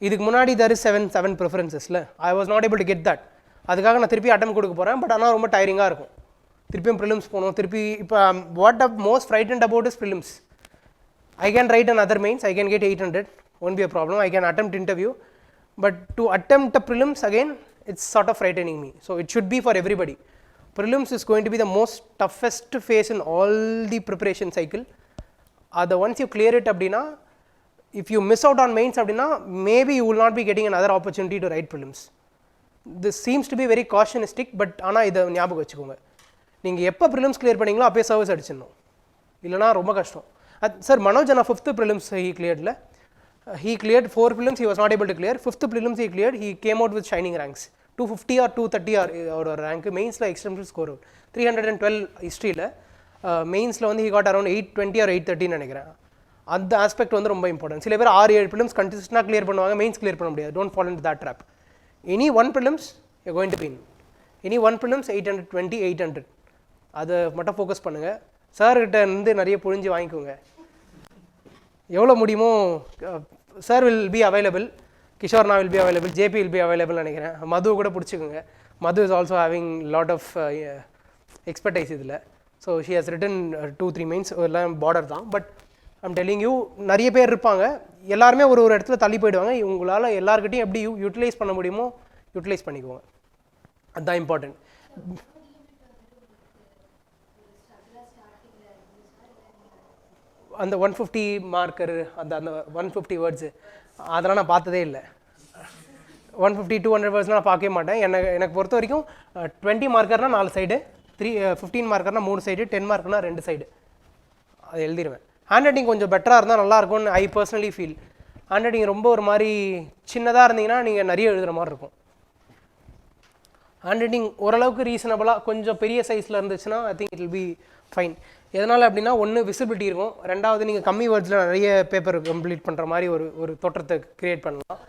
இதுக்கு முன்னாடி there is 7 preferencesல I was not able to get that. அதுக்காக நான் திருப்பி அட்டெம்ப்ட் கொடுக்க போகிறேன். பட் ஆனால் ரொம்ப டயரிங்காக இருக்கும். திருப்பியும் ப்ரிலிம்ஸ் போகணும். திருப்பி இப்போ what I most frightened about is prelims. I can write in other mains, I can get 800, won't be a problem. I can attempt interview, but to attempt a prelims again, it's sort of frightening me. So it should be for everybody. Prelims is going to be the most toughest phase in all the preparation cycle. The once you clear it abdina, if you miss out on mains abdina, maybe you will not be getting another opportunity to write prelims. This seems to be very cautionistic, but ana idu ஞாபகம் வெச்சுக்கோங்க. நீங்க எப்ப prelims clear பண்ணீங்களோ அப்பவே service அடிச்சிடணும். இல்லனா ரொம்ப கஷ்டம். Sir, Manoj on 5th prelims he cleared. He cleared 4 prelims, he was not able to clear. 5th prelims he cleared, he came out with shining ranks. 250 or 230 or rank. Mains la extreme score out. 312 history la. Mains la he got around 820 or 830 நினைக்கிறேன். அந்த aspect வந்து ரொம்ப important. சில பேர் 6-7 prelims கண்டினியூஸாக clear பண்ணுவாங்க, mains clear பண்ண முடியாது. Don't fall into that trap. Any one prelims you're going to win. Any one prelims 820, 800. அதை மட்டும் ஃபோக்கஸ் பண்ணுங்க. சார் கிட்ட இருந்து நிறைய புரிஞ்சு வாங்கிக்கோங்க. எவ்வளோ முடியுமோ சார் வில் பி அவைலபிள், கிஷோர்னா will be available, JP will be available நினைக்கிறேன். மது கூட பிடிச்சிக்கோங்க. Madhu is also having lot of expertise இதில். So she has written 2-3 mains எல்லாம் பார்டர் தான். பட் ஐம் டெல்லிங் யூ நிறைய பேர் இருப்பாங்க, எல்லாருமே ஒரு இடத்துல தள்ளி போயிடுவாங்க. உங்களால் எல்லாருக்கிட்டையும் எப்படி யூட்டிலைஸ் பண்ண முடியுமோ யூட்டிலைஸ் பண்ணிக்கோங்க. அதுதான் இம்பார்ட்டன்ட். அந்த 150 மார்க்கர் அந்த 150 வேர்ட்ஸு அதெல்லாம் நான் பார்த்ததே இல்லை. 150-200 வேர்ட்ஸ்லாம் நான் பார்க்கவே மாட்டேன். எனக்கு பொறுத்த வரைக்கும் 20 மார்க்கர்னால் 4 சைடு, 15 மார்க்கர்னால் 3 சைடு, 10 மார்க்கர்னால் 2 சைடு, அது எழுதிடுவேன். ஹேண்ட் ரைட்டிங் கொஞ்சம் பெட்டராக இருந்தால் நல்லாயிருக்கும்னு ஐ பர்சனலி ஃபீல். ஹேண்ட் ரைட்டிங் ரொம்ப ஒரு மாதிரி சின்னதாக இருந்தீங்கன்னா நீங்கள் நிறைய எழுதுகிற மாதிரி இருக்கும். ஹேண்ட் ரைட்டிங் ஓரளவுக்கு ரீசனபிளாக கொஞ்சம் பெரிய சைஸில் இருந்துச்சுன்னா ஐ think it will be fine. எதனால் அப்படின்னா ஒன்று விசிபிலிட்டி இருக்கும், ரெண்டாவது நீங்கள் கம்மி வேர்ட்ஸில் நிறைய பேப்பர் கம்ப்ளீட் பண்ணுற மாதிரி ஒரு தோற்றத்தை க்ரியேட் பண்ணலாம்.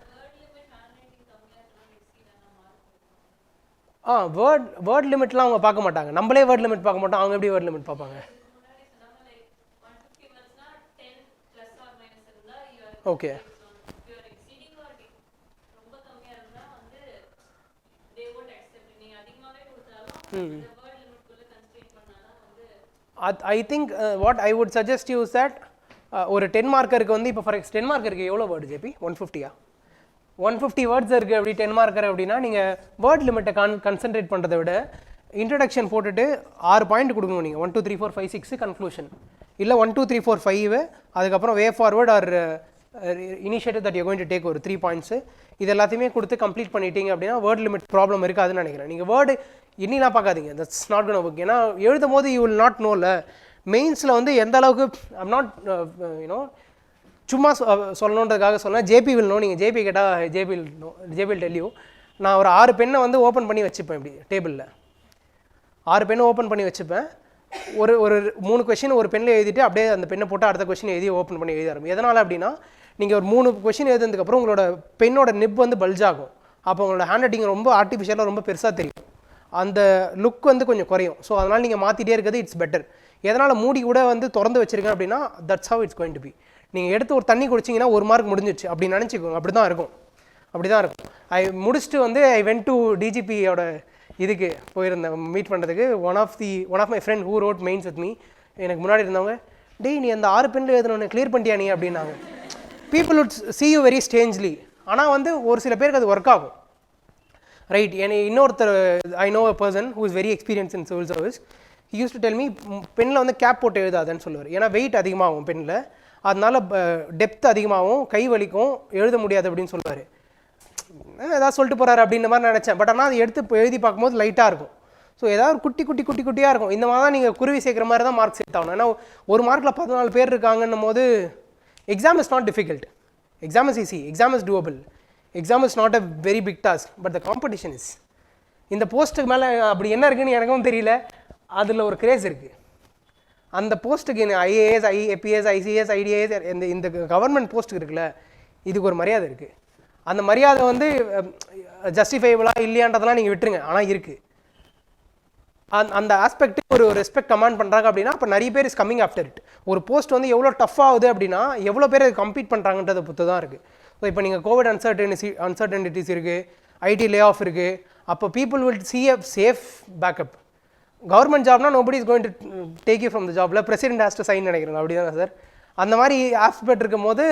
வேர்ட் லிமிட்லாம் அவங்க பார்க்க மாட்டாங்க. நம்மளே வேர்ட் லிமிட் பார்க்க மாட்டோம், அவங்க எப்படி வேர்ட் லிமிட் பார்ப்பாங்க? Okay. I think what I would suggest you is that ஒரு 10 மார்க்கருக்கு வந்து இப்போ ஃபார் 10 மார்க்கருக்கு எவ்வளோ வேர்டு ஜேபி? 150 150 வேர்ட்ஸ் இருக்குது. அப்படி 10 மார்க்கர் அப்படின்னா நீங்கள் வேர்ட் லிமிட்டை கன்சன்ட்ரேட் பண்ணுறதை விட இன்ட்ரடக்ஷன் போட்டுட்டு 6 பாயிண்ட் கொடுக்கணும். நீங்கள் 1 2 3 4 5 6 கன்க்ளூஷன், இல்லை 1 2 3 4 5, அதுக்கப்புறம் வே forward R initiative that you going to take ஒரு 3 பாயிண்ட்ஸு. இது எல்லாத்தையுமே கொடுத்து கம்ப்ளீட் பண்ணிட்டீங்க அப்படின்னா வேர்ட் லிமிட் ப்ராப்ளம் இருக்காதுன்னு நினைக்கிறேன். நீங்கள் வேர்டு இன்னிலாம் பார்க்காதீங்க, தட்ஸ் நாட் கோனா ஒர்க். ஏன்னா எழுதும் போது யூ வில் நாட் நோல. மெயின்ஸில் வந்து எந்த அளவுக்கு ஐம் நாட் யூனோ சும்மா சொல்லணுன்றதுக்காக சொன்னேன். JP will know. நீங்கள் ஜேபி கேட்டால் ஜேபி டெல் யூ. நான் ஒரு 6 பெண்ணை வந்து ஓப்பன் பண்ணி வச்சுப்பேன். இப்படி டேபிளில் 6 பெண்ணை ஓப்பன் பண்ணி வச்சுப்பேன். ஒரு 3 கொஷின் ஒரு பெண்ணில் எழுதிட்டு அப்படியே அந்த பெண்ணை போட்டு அடுத்த கொஷின் எழுதி ஓப்பன் பண்ணி எழுதி ஆரம்பி. எதனால் அப்படின்னா நீங்கள் ஒரு 3 கொஷின் எழுதுனதுக்கப்புறம் உங்களோட பெண்ணோட நிப் வந்து பல்ஜ் ஆகும். அப்போ உங்களோட ஹேண்ட் ரைட்டிங் ரொம்ப ஆர்டிஃபிஷியலாக ரொம்ப பெருசாக தெரியும், அந்த லுக் வந்து கொஞ்சம் குறையும். ஸோ அதனால் நீங்கள் மாற்றிட்டே இருக்கிறது இட்ஸ் பெட்டர். எதனால் மூடி கூட வந்து திறந்து வச்சுருக்கேன் அப்படின்னா that's how it's going to be. நீங்கள் எடுத்து ஒரு தண்ணி குடிச்சிங்கன்னா 1 மார்க் முடிஞ்சிச்சு அப்படின்னு நினச்சிக்கோங்க. அப்படி தான் இருக்கும். முடிச்சுட்டு வந்து ஐ வென்ட் டு டிஜிபியோட இதுக்கு போயிருந்தேன் மீட் பண்ணுறதுக்கு. One of my friend who wrote mains with me, எனக்கு முன்னாடி இருந்தவங்க, டேய் நீ அந்த 6 பெண்ணில் எழுதுனவொன்னே கிளியர் பண்ணிட்டியா நீ அப்படின்னாங்க. People would see you very strangely. ஆனால் வந்து ஒரு சில பேருக்கு அது ஒர்க் ஆகும், ரைட்? இன்னொருத்தர் I know a person who is very experience in civil service. He use to tell me பெண்ணில் வந்து கேப் போட்டு எழுதாதுன்னு சொல்லுவார். ஏன்னா வெயிட் அதிகமாகும் பெண்ணில், அதனால டெப்த் அதிகமாகும், கை வலிக்கும், எழுத முடியாது அப்படின்னு சொல்லுவார். ஏதாவது சொல்லிட்டு போகிறாரு அப்படின்ற மாதிரி நினச்சேன். பட் ஆனால் அது எடுத்து எழுதி பார்க்கும்போது லைட்டாக இருக்கும். ஸோ ஏதாவது குட்டியாக இருக்கும். இந்த மாதிரி தான் நீங்கள் குருவி சேர்க்குற மாதிரி தான் மார்க் செட் ஆகணும். ஏன்னா ஒரு மார்க்கில் 14 பேர் இருக்காங்கன்னும் போது exam is not difficult, exam is easy, exam is doable, exam is not a very big task, but the competition is. இந்த போஸ்ட்டுக்கு மேலே அப்படி என்ன இருக்குன்னு எனக்கும் தெரியல, அதில் ஒரு கிரேஸ் இருக்குது. அந்த போஸ்ட்டுக்கு ஐஏஎஸ், ஐஏபிஎஸ், ஐசிஎஸ், ஐடிஏஎஸ், இந்த கவர்மெண்ட் போஸ்ட்டுக்கு இருக்குல்ல, இதுக்கு ஒரு மரியாதை இருக்குது. அந்த மரியாதை வந்து ஜஸ்டிஃபைபிளாக இல்லையான்றதெல்லாம் நீங்கள் விட்டுருங்க, ஆனால் இருக்குது. அந்த ஆஸ்பெக்ட் ஒரு ரெஸ்பெக்ட் கமாண்ட் பண்ணுறாங்க அப்படின்னா அப்போ நிறைய பேர் இஸ் கம்மிங் ஆஃப்டர் இட். ஒரு போஸ்ட் வந்து எவ்வளோ டஃப் ஆகுது அப்படின்னா எவ்வளோ பேர் அது கம்ப்ளீட் பண்ணுறாங்கன்றதை பொறுத்து தான் இருக்குது. இப்போ நீங்கள் கோவிட் அன்சர்டனிட்டிஸ் இருக்குது, ஐடி லே ஆஃப் இருக்குது, அப்போ people will see a safe backup. Government Jaffna nobody is going to take you from the ஜாப்ல, பிரசிடென்ட் ஹேஸ் டு சைன் நினைக்கிறேன், அப்படி தானே சார்? அந்த மாதிரி ஆஸ்பெக்ட் இருக்கும் போது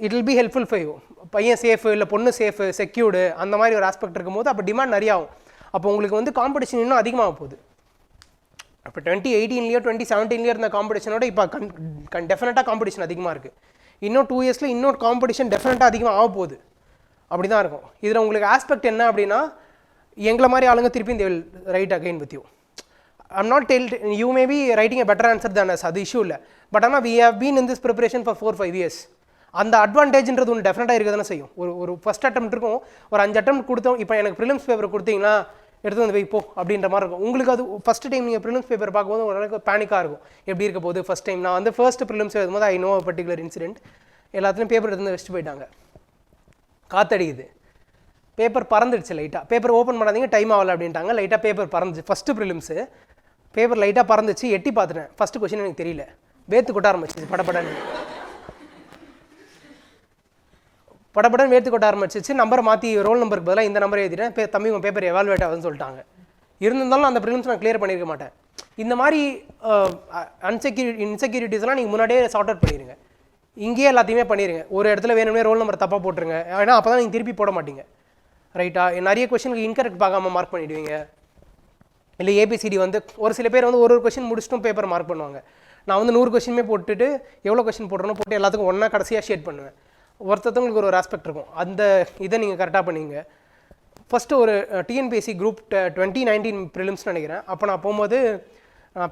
it will be helpful for you. பையன் சேஃபு இல்லை பொண்ணு சேஃபு செக்யூர்டு அந்த மாதிரி ஒரு ஆஸ்பெக்ட் இருக்கும்போது அப்போ டிமாண்ட் நிறைய ஆகும். அப்போ உங்களுக்கு வந்து காம்படிஷன் இன்னும் அதிகமாக போகுது. இப்போ 2018 2017 இருந்த காம்படிஷனோட இப்போ டெஃபினட்டாக காம்படிஷன் அதிகமாக இருக்குது. இன்னும் 2 இயர்ஸில் இன்னொரு காம்படிஷன் டெஃபினட்டாக அதிகமாக ஆக போகுது. அப்படி தான் இருக்கும். இதில் உங்களுக்கு ஆஸ்பெக்ட் என்ன அப்படின்னா, எங்களை மாதிரி ஆளுங்க திருப்பி they will write again with you. I'm not tell you may be writing a better answer than us, அது இஷ்யூ இல்லை. பட் ஆனால் we have been in this preparation for 4-5 years. அந்த அட்வான்டேஜ்ன்றது ஒன்று டெஃபினட்டாக இருக்க தானே செய்யும். ஒரு ஃபஸ்ட் அட்டெம்ப்ட் இருக்கும், ஒரு 5 அட்டெம்ப்ட் கொடுத்தோம். இப்போ எனக்கு ப்ரிலிம்ஸ் பேப்பர் கொடுத்தீங்கன்னா எடுத்து வந்து வைப்போ அப்படின்ற மாதிரி இருக்கும். உங்களுக்கு அது ஃபஸ்ட் டைம் நீங்கள் ப்ரிலிம்ஸ் பேப்பர் பார்க்கும்போது உங்களுக்கு பேனிக்காக இருக்கும். எப்படி இருக்க போது ஃபஸ்ட் டைம். நான் வந்து ஃபர்ஸ்ட் ப்ரிலிம்ஸ் எழுதும்போது ஐ நோ அ பர்டிகுலர் இன்சிடென்ட். எல்லாத்துலேயும் பேப்பர் எடுத்து வச்சுட்டு போயிட்டாங்க. காற்றடிக்குது, பேப்பர் பறந்துடுச்சு லைட்டாக. பேப்பர் ஓப்பன் பண்ணாதீங்க டைம் ஆகலை அப்படின்ட்டாங்க. லைட்டாக பேப்பர் பறந்துச்சு. ஃபஸ்ட்டு ப்ரிலிம்ஸு பேப்பர் லைட்டாக பறந்துச்சு. எட்டி பார்த்துட்டேன். ஃபஸ்ட்டு கொஸ்டின் எனக்கு தெரியல. வேர்த்து கொட்ட ஆரம்பிச்சிச்சு. படப்படன்னு வேர்த்து கொட்ட ஆரம்பிச்சிச்சு. நம்பரை மாற்றி ரோல் நம்பருக்கு பதிலாக இந்த நம்பரை எழுதிட்டேன். தம்பி உங்கள் பேப்பர் எவால்வேட் ஆகுதுன்னு சொல்லிட்டாங்க. இருந்தாலும் அந்த ப்ரிலிம்ஸ் நான் கிளியர் பண்ணியிருக்க மாட்டேன். இந்த மாதிரி இன்செக்யூரிட்டிஸ்லாம் நீங்கள் முன்னாடியே சார்ட் அவுட் பண்ணிடுங்க. இங்கேயே எல்லாத்தையுமே பண்ணிடுங்க. ஒரு இடத்துல வேணும்னே ரோல் நம்பர் தப்பாக போட்டுருங்க. ஏன்னா அப்போ தான் நீங்கள் திருப்பி போட மாட்டீங்க. ரைட்டா? நிறைய கொஸ்டினுக்கு இன்கரெக்ட் பார்க்காம மார்க் பண்ணிவிடுவீங்க. இல்லை ஏபிசிடி வந்து ஒரு சில பேர் வந்து ஒரு கொஸ்டின் முடிச்சுட்டும் பேப்பர் மார்க் பண்ணுவாங்க. நான் வந்து 100 கொஸ்டினுமே போட்டுட்டு எவ்வளோ கொஸ்டின் போடுறோன்னு போட்டு எல்லாத்துக்கும் ஒன்றா கடைசியாக ஷேட் பண்ணுவேன். ஒருத்தவங்களுக்கு ஒரு ஆஸ்பெக்ட் இருக்கும். அந்த இதை நீங்கள் கரெக்டாக பண்ணிங்க. ஃபஸ்ட்டு ஒரு டிஎன்பிஎஸ்சி குரூப் 2019 ப்ரிலிம்ஸ் நினைக்கிறேன். அப்போ நான் போகும்போது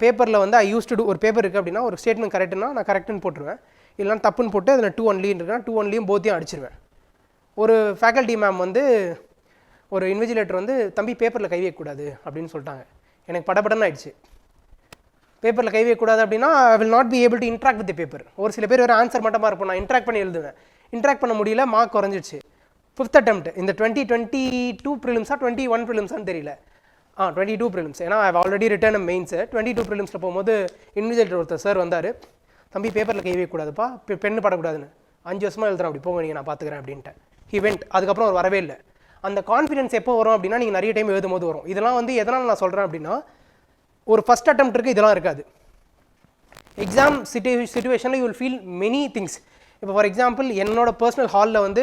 பேப்பரில் வந்து ஐ யூஸ் டு டூ ஒரு பேப்பர் இருக்குது அப்படின்னா ஒரு ஸ்டேட்மெண்ட் கரெக்டுனா நான் கரெக்டுன்னு போட்டுருவேன். இல்லைனா தப்புன்னு போட்டு அதில் 2 ஒன்லின்னு இருக்குன்னா 2 ஒன்லியும் போத்தையும் அடிச்சிருவேன். ஒரு ஃபேக்கல்ட்டி மேம் வந்து ஒரு இன்விஜிலேட்டர் வந்து தம்பி பேப்பரில் கை வைக்கக்கூடாது அப்படின்னு சொல்லிட்டாங்க. எனக்கு படப்படன்னு ஆயிடுச்சு. பேப்பரில் கை வைக்கக்கூடாது அப்படின்னா I will not be able to interact with paper. ஒரு சில பேர் ஒரு ஆன்சர் மட்டும் இருப்போம், நான் இன்ட்ராக்ட் பண்ணி எழுதுவேன். இன்ட்ராக்ட் பண்ண முடியல, மார்க் குறைஞ்சிடுச்சு. 5th அட்டெம்ப்ட் இந்த 2022 ப்ரிலிம்ஸா 21 ப்ரிலிம்ஸான்னு தெரியல. 22 ப்ரிலிம்ஸ். ஏன்னா ஐ ஆல்ரெடி ரிட்டர்ன் மெயின்ஸு. 22 ப்ரிலிம்ஸில் போகும்போது இன்விஜிலேட்டர் ஒருத்தர் சார் வந்தார். தம்பி பேப்பரில் கை வைக்கக்கூடாதுப்பா, பெண்ணு படக்கூடாதுன்னு. 5 வருஷமாக எழுதுறேன், அப்படி போங்க நீங்கள், நான் பார்த்துக்கிறேன் அப்படின்ட்டேன். இவெண்ட் அதுக்கப்புறம் அவர் வரவே இல்லை. அந்த கான்ஃபிடன்ஸ் எப்போ வரும் அப்படின்னா நீங்கள் நிறைய டைம் எழுதும் போது வரும். இதெல்லாம் வந்து எதனால் நான் சொல்கிறேன் அப்படின்னா, ஒரு ஃபஸ்ட் அட்டெம்ப்ட் இருக்குது, இதெல்லாம் இருக்காது. எக்ஸாம் சிச்சுவேஷனில் you will feel many things. இப்போ ஃபார் எக்ஸாம்பிள் என்னோட பர்சனல் ஹாலில் வந்து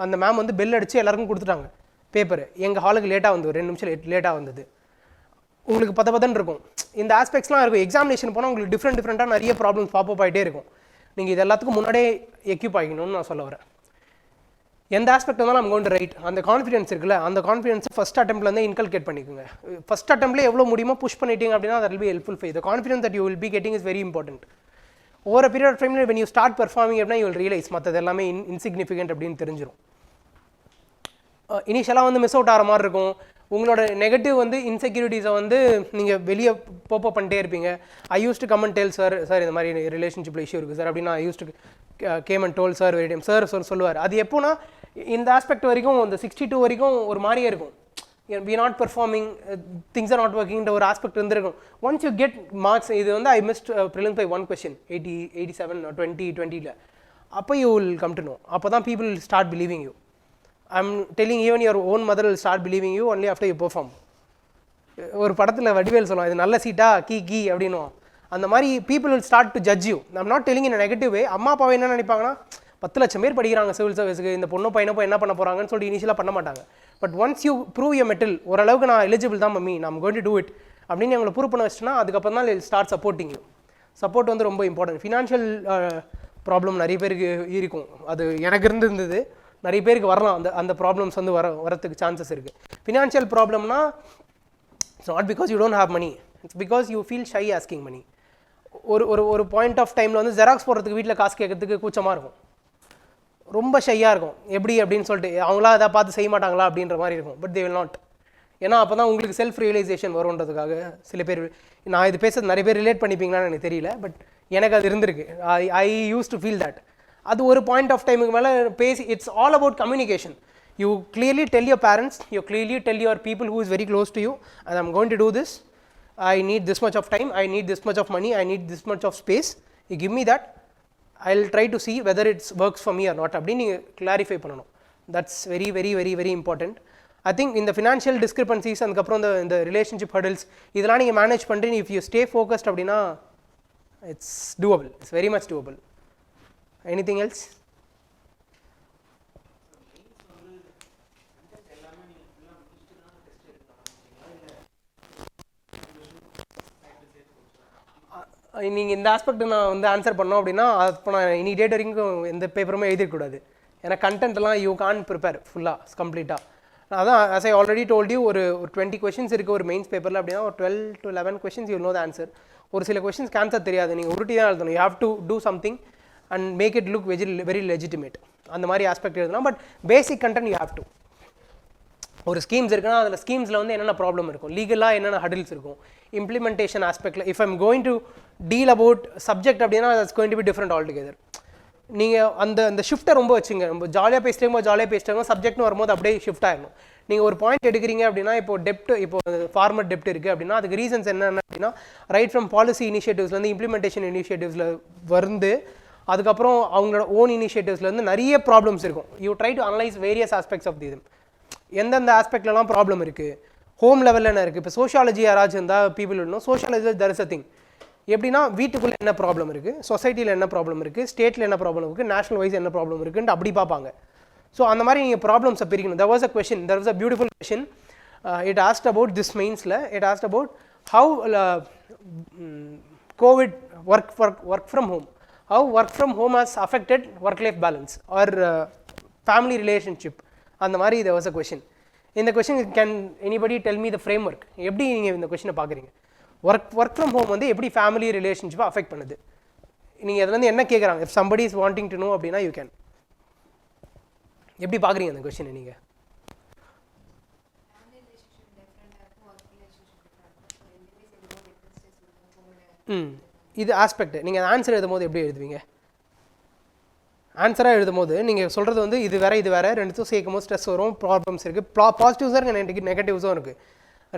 அந்த மேம் வந்து பெல் அடித்து எல்லாருக்கும் கொடுத்துட்டாங்க பேப்பர். எங்கள் ஹாலுக்கு லேட்டாக வந்து 2 நிமிஷம் லேட்டாக வந்தது. உங்களுக்கு பதன்னு இருக்கும். இந்த ஆஸ்பெக்ட்ஸ்லாம் இருக்கும். எக்ஸாமினேஷன் போனால் உங்களுக்கு டிஃப்ரெண்ட்டாக நிறைய ப்ராப்ளம்ஸ் பாப்பப் ஆகிட்டே இருக்கும். நீங்கள் இது எல்லாத்துக்கும் முன்னாடியே எக்யூப் ஆகிக்கணும்னு நான் சொல்ல வரேன். எந்த ஆஸ்பெக்ட் இருந்தாலும் நம்ம கொண்டு ரைட் அந்த கான்ஃபிடன்ஸ் இருக்குல்ல, அந்த கான்ஃபிடன்ஸ் ஃபஸ்ட் அட்டெம்ப்ட்லேருந்து இன்கல்கேட் பண்ணிக்கோங்க. ஃபஸ்ட் அட்டெம்ப்ட்லேயே எவ்வளோ முடியுமோ புஷ் பண்ணிட்டீங்க அப்படின்னா that will be helpful for you. The confidence that you will be getting is very important. over a period of time when you start performing அப்படின்னா you will realize மற்றது எல்லாமே insignificant அப்படின்னு தெரிஞ்சிடும். இனிஷியலாக வந்து மிஸ் அவுட் ஆகிற மாதிரி இருக்கும். உங்களோட நெகட்டிவ் வந்து இன்செக்யூரிட்டிஸை வந்து நீங்கள் வெளியே போப்போ பண்ணிட்டே இருப்பீங்க. I use to come and tell sir இந்த மாதிரி ரிலேஷன்ஷிப்பில் இஷ்யூ இருக்குது சார் அப்படின்னு. I use to came and told sir very time sir சொல்லுவார். அது எப்போனா இந்த ஆஸ்பெக்ட் வரைக்கும் இந்த 62 வரைக்கும் ஒரு மாதிரியே இருக்கும். we are not performing, things are not working இந்த ஒரு ஆஸ்பெக்ட் இருந்திருக்கும். once you get marks, இது வந்து I missed prelims by 1 question 87 or 2020ல, அப்போ you will come to know. அப்போ தான் people will start believing you. I'm telling even your own mother will start believing you only after you perform. ஒரு படத்தில் வடிவேல் சொல்லுவாங்க, இது நல்ல சீட்டா கீ அப்படின்னு. அந்த மாதிரி people will start to judge you. I'm not telling in a negative way. அம்மா அப்பாவை என்ன நினைப்பாங்கன்னா 10 லட்சம் பேர் படிக்கிறாங்க சிவில் சர்வீஸுக்கு, இந்த பொண்ணோ பையனோ என்ன பண்ண போகிறாங்கன்னு சொல்லிட்டு இனிஷியலாக பண்ண மாட்டாங்க. But once you prove your metal, ஓரளவுக்கு நான் எலிஜிபிள் தான் மம்மி, நான் கோயிங் டு டூ இட் அப்படின்னு அவங்களை ப்ரூவ் பண்ண வச்சுன்னா அதுக்கப்புறம் தான் ஸ்டார்ட் சப்போர்ட்டிங் யூ. சப்போர்ட் வந்து ரொம்ப இம்பார்ட்டன்ட். ஃபினான்ஷியல் ப்ராப்ளம் நிறைய பேருக்கு இருக்கும். அது எனக்கு இருந்தது, நிறைய பேருக்கு வரலாம். அந்த ப்ராப்ளம்ஸ் வந்து வரத்துக்கு சான்சஸ் இருக்குது. ஃபினான்ஷியல் ப்ராப்ளம்னா it's not because you don't have money, it's because you feel shy asking money. ஒரு பாயிண்ட் ஆஃப் டைமில் வந்து ஜெராக்ஸ் போடுறதுக்கு வீட்டில் காசு கேட்கறதுக்கு கூச்சமாக இருக்கும், ரொம்ப ஷையாக இருக்கும். எப்படி அப்படின்னு சொல்லிட்டு அவங்களா அதை பார்த்து செய்ய மாட்டாங்களா அப்படின்ற மாதிரி இருக்கும். But they will not. ஏன்னா அப்போ தான் உங்களுக்கு செல்ஃப் ரியலைசேஷன் வரும்ன்றதுக்காக சில பேர், நான் இது பேசுறது நிறைய பேர் ரிலேட் பண்ணிப்பீங்களான்னு எனக்கு தெரியல, பட் எனக்கு அது இருந்திருக்கு. ஐ யூஸ் டு ஃபீல் தட். அது ஒரு பாயிண்ட் ஆஃப் டைமுக்கு மேலே பேசி, it's all about communication. You clearly tell your parents, you clearly tell your people who is very close to you, and I'm going to do this, I need this much of time, I need this much of money, I need this much of space, you give me that, I'll try to see whether it works for me or not அப்படி நீங்கள் clarify பண்ணணும். That's very very very very important. I think in the financial discrepancies அதுக்கப்புறம் இந்த relationship hurdles இதெல்லாம் நீங்கள் manage பண்ணுறீங்க. If you stay focused அப்படின்னா it's doable. It's very much doable. Anything else? நீங்கள் இந்த ஆஸ்பெக்ட் நான் வந்து ஆன்சர் பண்ணோம் அப்படின்னா அப்போ நான் இனி டேட் வரைக்கும் எந்த பேப்பருமே எழுதிடக்கூடாது. ஏன்னா கண்டென்ட்லாம் யூ கான் ப்ரிப்பேர் ஃபுல்லாக கம்ப்ளீட்டாக. அதான் as I already told you ஒரு 20 questions இருக்குது ஒரு மெயின்ஸ் பேப்பரில் அப்படின்னா ஒரு 12 to 11 questions you know the answer. ஒரு சில கொஷின்ஸ்க்கு ஆன்சர் தெரியாது, நீங்கள் உருட்டி தான் எழுதணும். You have to do something and make it look very legitimate. அந்த மாதிரி ஆஸ்பெக்ட் எழுதலாம். But basic content you have to. ஒரு ஸ்கீம்ஸ் இருக்குன்னா அதில் ஸ்கீம்ஸில் வந்து என்னென்ன ப்ராப்ளம் இருக்கும், லீகலாக என்னென்ன ஹடில்ஸ் இருக்கும், இம்ப்ளிமெண்டேஷன் ஆஸ்பெக்டில் if I'm going to deal about subject அப்படின்னா that's going to be different all together. நீங்கள் அந்த ஷிஃப்ட்டை ரொம்ப வச்சுங்க. ரொம்ப ஜாலியாக பேசிட்டேங்க சப்ஜெக்ட்னு வரும்போது அப்படியே ஷிஃப்ட் ஆகிடும். நீங்கள் ஒரு பாயிண்ட் எடுக்கிறீங்க அப்படின்னா இப்போ டெப்ட், இப்போ ஃபார்மர் டெப்ட் இருக்குது அப்படின்னா அதுக்கு ரீசன்ஸ் என்னென்ன அப்படின்னா ரைட் ஃப்ரம் பாலிசி இனிஷியேட்டிவ்ஸ்லேருந்து இம்ப்ளிமெண்டேஷன் இனிஷியேட்டிவ்ஸில் வந்து அதுக்கப்புறம் அவங்களோட ஓன் இனிஷியேட்டிவ்ஸ்லேருந்து நிறைய ப்ராப்ளம்ஸ் இருக்கும். You try to analyse various aspects of the எந்தெந்த ஆஸ்பெக்ட்லலாம் ப்ராப்ளம் இருக்குது, ஹோம் லெவலில் என்ன இருக்குது. இப்போ சோஷியாலஜி யாராச்சும் இருந்தால் பீப்புள் இன்னும் sociology there is a thing. எப்படின்னா வீட்டுக்குள்ளே என்ன ப்ராப்ளம் இருக்குது, சொசைட்டியில் என்ன ப்ராப்ளம் இருக்குது, ஸ்டேட்டில் என்ன ப்ராப்ளம் இருக்குது, நேஷனல் வைஸ் என்ன ப்ராப்ளம் இருக்குன்ட்டு அப்படி பார்ப்பாங்க. ஸோ அந்த மாதிரி நீங்கள் ப்ராப்ளம்ஸை பிரிக்கணும். there was a beautiful question. It asked about this meansல it asked about how COVID work from home, how work from home has affected work life balance or family relationship. அந்த மாதிரி there was a question. இந்த question can anybody tell me the framework? எப்படி நீங்கள் இந்த கொஷினை பார்க்குறீங்க? Work from home வந்து எப்படி ஃபேமிலி ரிலேஷன்ஷிப்பை அஃபெக்ட் பண்ணுது? நீங்கள் அதில் வந்து என்ன கேட்குறாங்க? If somebody is wanting to know அப்படின்னா யூ கேன். எப்படி பார்க்குறீங்க அந்த கொஷினை நீங்கள்? இது ஆஸ்பெக்ட். நீங்கள் ஆன்சர் எழுதும் போது எப்படி எழுதுவீங்க? ஆன்சராக எழுதும் போது நீங்கள் சொல்கிறது வந்து இது வேறு ரெண்டுத்தும் சேர்க்கும் போது ஸ்ட்ரெஸ் வரும், ப்ராப்ளம்ஸ் இருக்குது, பாசிட்டிவ்ஸும் இருக்குது, நெகட்டிவ்ஸும் இருக்குது,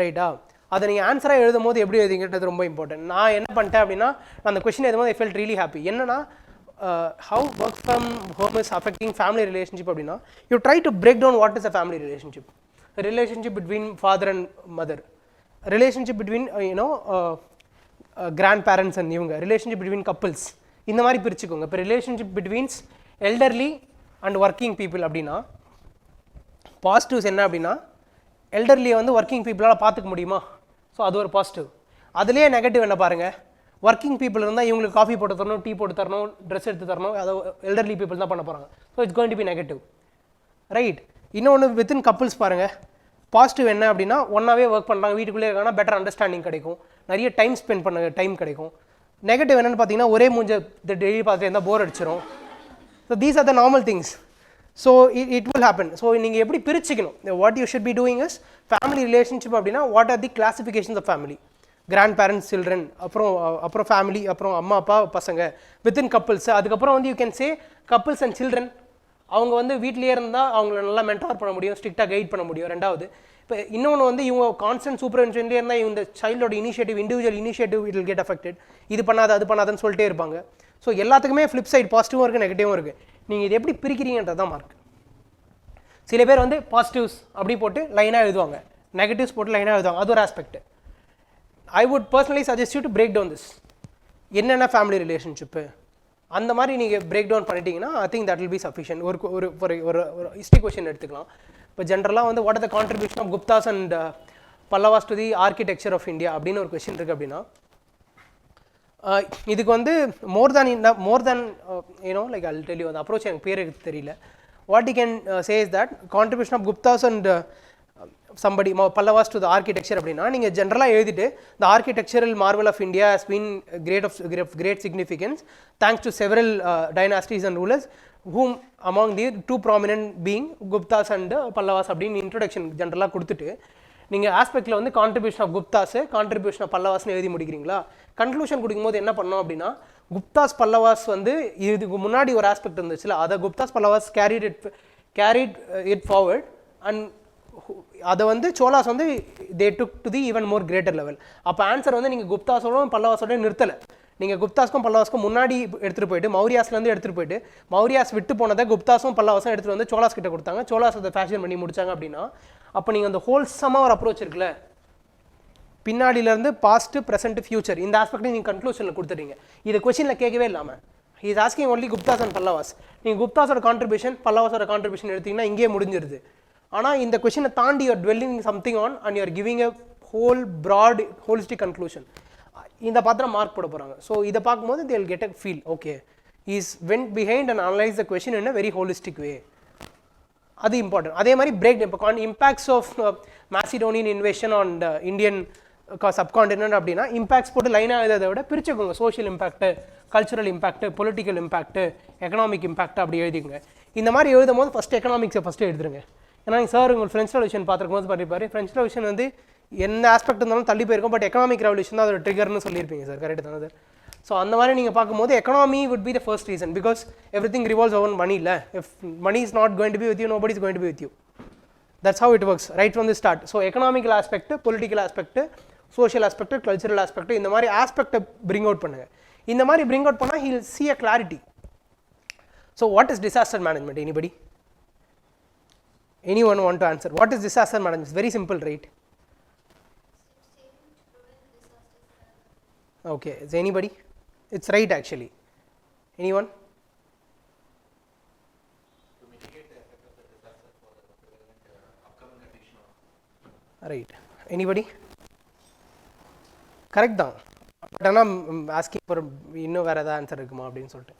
ரைட்டா? அதை நீங்கள் ஆன்சராக எழுதும் போது எப்படி எழுதிங்கிறது ரொம்ப இம்பார்ட்டன்ட். நான் என்ன பண்ணிட்டேன் அப்படின்னா அந்த கொஷின் எழுதும் போது ஐ ஃபெல்ட் ரியலி ஹாப்பி. என்னன்னா how work from home is affecting family relationship அப்படின்னா you try to break down what is a family relationship between father and mother, relationship between grandparents and இவங்க, relationship between couples, இந்த மாதிரி பிரிச்சுக்கோங்க. இப்போ relationship betweens elderly and working people அப்படின்னா positives என்ன அப்படின்னா எல்டர்லியை வந்து ஒர்க்கிங் பீப்புளால் பார்த்துக்க முடியுமா? ஸோ அது ஒரு பாசிட்டிவ். அதுலேயே நெகட்டிவ் என்ன பாருங்கள், ஒர்க்கிங் பீப்புள் இருந்தால் இவங்களுக்கு காஃபி போட்டு தரணும், டீ போட்டு தரணும், ட்ரெஸ் எடுத்து தரணும், அதை எல்டர்லி பீப்புள் தான் பண்ண போகிறாங்க. So it's going to be negative, right? இன்னொன்று வித்தின் கப்புள்ஸ் பாருங்கள், பாசிட்டிவ் என்ன அப்படின்னா ஒன்றாவே ஒர்க் பண்ணுறாங்க, வீட்டுக்குள்ளே இருக்காங்கன்னா பெட்டர் அண்டர்ஸ்டாண்டிங் கிடைக்கும், நிறைய டைம் ஸ்பெண்ட் பண்ண டைம் கிடைக்கும். நெகட்டிவ் என்னென்னு பார்த்தீங்கன்னா ஒரே மூஞ்ச டெய்லி பார்த்துட்டு இருந்தால் போர் அடிச்சிடும். So these are the normal things. So it will happen. So நீங்கள் எப்படி பிரிச்சுக்கணும்? What you should be doing is family relationship அப்படின்னா what are the classifications of family, grandparents, children, அப்புறம் ஃபேமிலி, அப்புறம் அம்மா அப்பா பசங்க, வித்தின் கப்புள்ஸ். அதுக்கப்புறம் வந்து you can say couples and children. அவங்க வந்து வீட்லேயே இருந்தால் அவங்கள நல்லா மென்டார் பண்ண முடியும், ஸ்ட்ரிக்டாக கைட் பண்ண முடியும். ரெண்டாவது இப்போ இன்னொன்று வந்து இவங்க கான்ஸ்டன்ட் சூப்பர்விஷன்லேயே இருந்தால் இந்த சைல்டோட initiative, individual initiative it will get affected. இது பண்ணாது அது பண்ணாதுன்னு சொல்லிட்டே இருப்பாங்க. ஸோ எல்லாத்துக்குமே ஃப்ளிப் சைட் பாசிட்டிவும் இருக்குது, நெகட்டிவும் இருக்குது. நீங்கள் இது எப்படி பிரிக்கிறீங்கன்றது தான் மார்க். சில பேர் வந்து பாசிட்டிவ்ஸ் அப்படி போட்டு லைனாக எழுதுவாங்க, நெகட்டிவ்ஸ் போட்டு லைனாக எழுதுவாங்க, அது ஒரு aspect. I would personally suggest you to break down this. என்னென்ன ஃபேமிலி ரிலேஷன்ஷிப்பு அந்த மாதிரி நீங்கள் பிரேக் டவுன் பண்ணிட்டீங்கன்னா I think that will be sufficient. ஒரு ஹிஸ்ட்ரி கொஷின் எடுத்துக்கலாம். இப்போ ஜென்ரலாக வந்து what are the contribution of Guptas and Pallavas to the architecture of India அப்படின்னு ஒரு கொஷின் இருக்குது. அப்படின்னா இதுக்கு வந்து more than like I will tell you அந்த அப்ரோச் எனக்கு பேர் தெரியல. What you can say is that contribution of Guptas and somebody Pallavas to the architecture அப்படின்னா நீங்கள் ஜென்ரலாக எழுதிட்டு the architectural marvel of India has been great significance thanks to several dynasties and rulers whom among the two prominent being Guptas and Pallavas அப்படின்னு introduction ஜென்ரலாக கொடுத்துட்டு நீங்கள் ஆஸ்பெக்டில் வந்து contribution of குப்தாஸு, contribution of பல்லவாஸ்னு எழுதி முடிக்கிறீங்களா? கன்க்ளூஷன் கொடுக்கும்போது என்ன பண்ணோம் அப்படின்னா குப்தாஸ் பல்லவாஸ் வந்து இதுக்கு முன்னாடி ஒரு ஆஸ்பெக்ட் இருந்துச்சுல, அதை Guptas Pallavas carried it forward and அதை வந்து சோலாஸ் வந்து they took to the even more greater level. அப்போ ஆன்சர் வந்து நீங்கள் குப்தாஸோட பல்லவாஸோட நிறுத்தலை, நீங்கள் குப்தாஸ்க்கும் பல்லவாஸ்க்கும் முன்னாடி எடுத்துகிட்டு போயிட்டு மௌரியாஸ்லேருந்து எடுத்துகிட்டு போயிட்டு மௌரியாஸ் விட்டு போனதை குப்தாஸும் பல்லவாஸும் எடுத்துகிட்டு வந்து சோலாஸ் கிட்ட கொடுத்தாங்க, சோலாஸ் அதை ஃபேஷன் பண்ணி முடிச்சாங்க அப்படின்னா அப்போ நீங்கள் அந்த ஹோல்சமாக ஒரு அப்ரோச் இருக்குல்ல, பின்னாடியிலேருந்து பாஸ்ட்டு ப்ரெசென்ட் ஃபியூச்சர் இந்த ஆஸ்பெக்ட் நீங்கள் கன்க்ளூஷனில் கொடுத்துட்டீங்க. இது கொஸ்டினில் கேட்கவே இல்லாமல் is asking only Guptas and Pallavas. நீங்கள் குப்தாஸோட கான்ட்ரிபியூஷன் பல்லவாஸோட கான்ட்ரிபியூஷன் எடுத்திங்கன்னா இங்கே முடிஞ்சிருது. ஆனால் இந்த கொஸ்டினை தாண்டி you're dwelling something on and you're giving a whole broad holistic conclusion. இந்த பாத்திரம் மார்க் போட போகிறாங்க. ஸோ இதை பார்க்கும்போது they will get a feel, okay, is went behind and analyze the question in a very holistic way. அது important. அதே மாதிரி break இப்போ impacts of Macedonian invasion on Indian subcontinent அப்படின்னா இம்பாக்ட்ஸ் போட்டு லைனாக எழுதை விட பிரிச்சுக்கோங்க. Social impact, cultural impact, political impact, economic impact அப்படி எழுதிங்க. இந்த மாதிரி எழுதும் போது ஃபஸ்ட்டு எக்கனாமிக்ஸை ஃபஸ்ட்டு எழுதுருங்க. ஏன்னா சார் உங்களுக்கு ஃப்ரெஞ்ச் ரெவல்யூஷன் பார்த்துருக்கும் போது பண்ணியிருப்பாரு, ஃப்ரெஞ்ச் ரெவல்யூஷன் வந்து என்ன ஆஸ்பெக்ட் இருந்தாலும் தள்ளி போயிருக்கும், பட் எக்கனாமிக் ரெவல்யூஷன் தான் அதோட ட்ரிகர்னு சொல்லியிருப்பீங்க சார், கரெக்ட் தானே சார்? ஸோ அந்த மாதிரி நீங்கள் பார்க்கும்போது economy would be the first reason because everything revolves around money இல்லை. If money is not going to be with you, nobody is going to be with you. That's how it works right from the start. So economical aspect, political aspect, social aspect, cultural aspect, இந்த மாதிரி ஆஸ்பெக்டை bring out பண்ணுங்க. இந்த மாதிரி bring out பண்ணால் he'll see a clarity. So what is disaster management? Anybody? Anyone want to answer? What is disaster management? It's very simple, right? Okay, is anybody? It's right actually. Anyone? To mitigate the effect of the disaster for the prevent upcoming condition of. Right. Anybody? Correct தான். But ஆனால் asking for இன்னும் வேறு ஏதாவது answer இருக்குமா அப்படின்னு சொல்லிட்டு.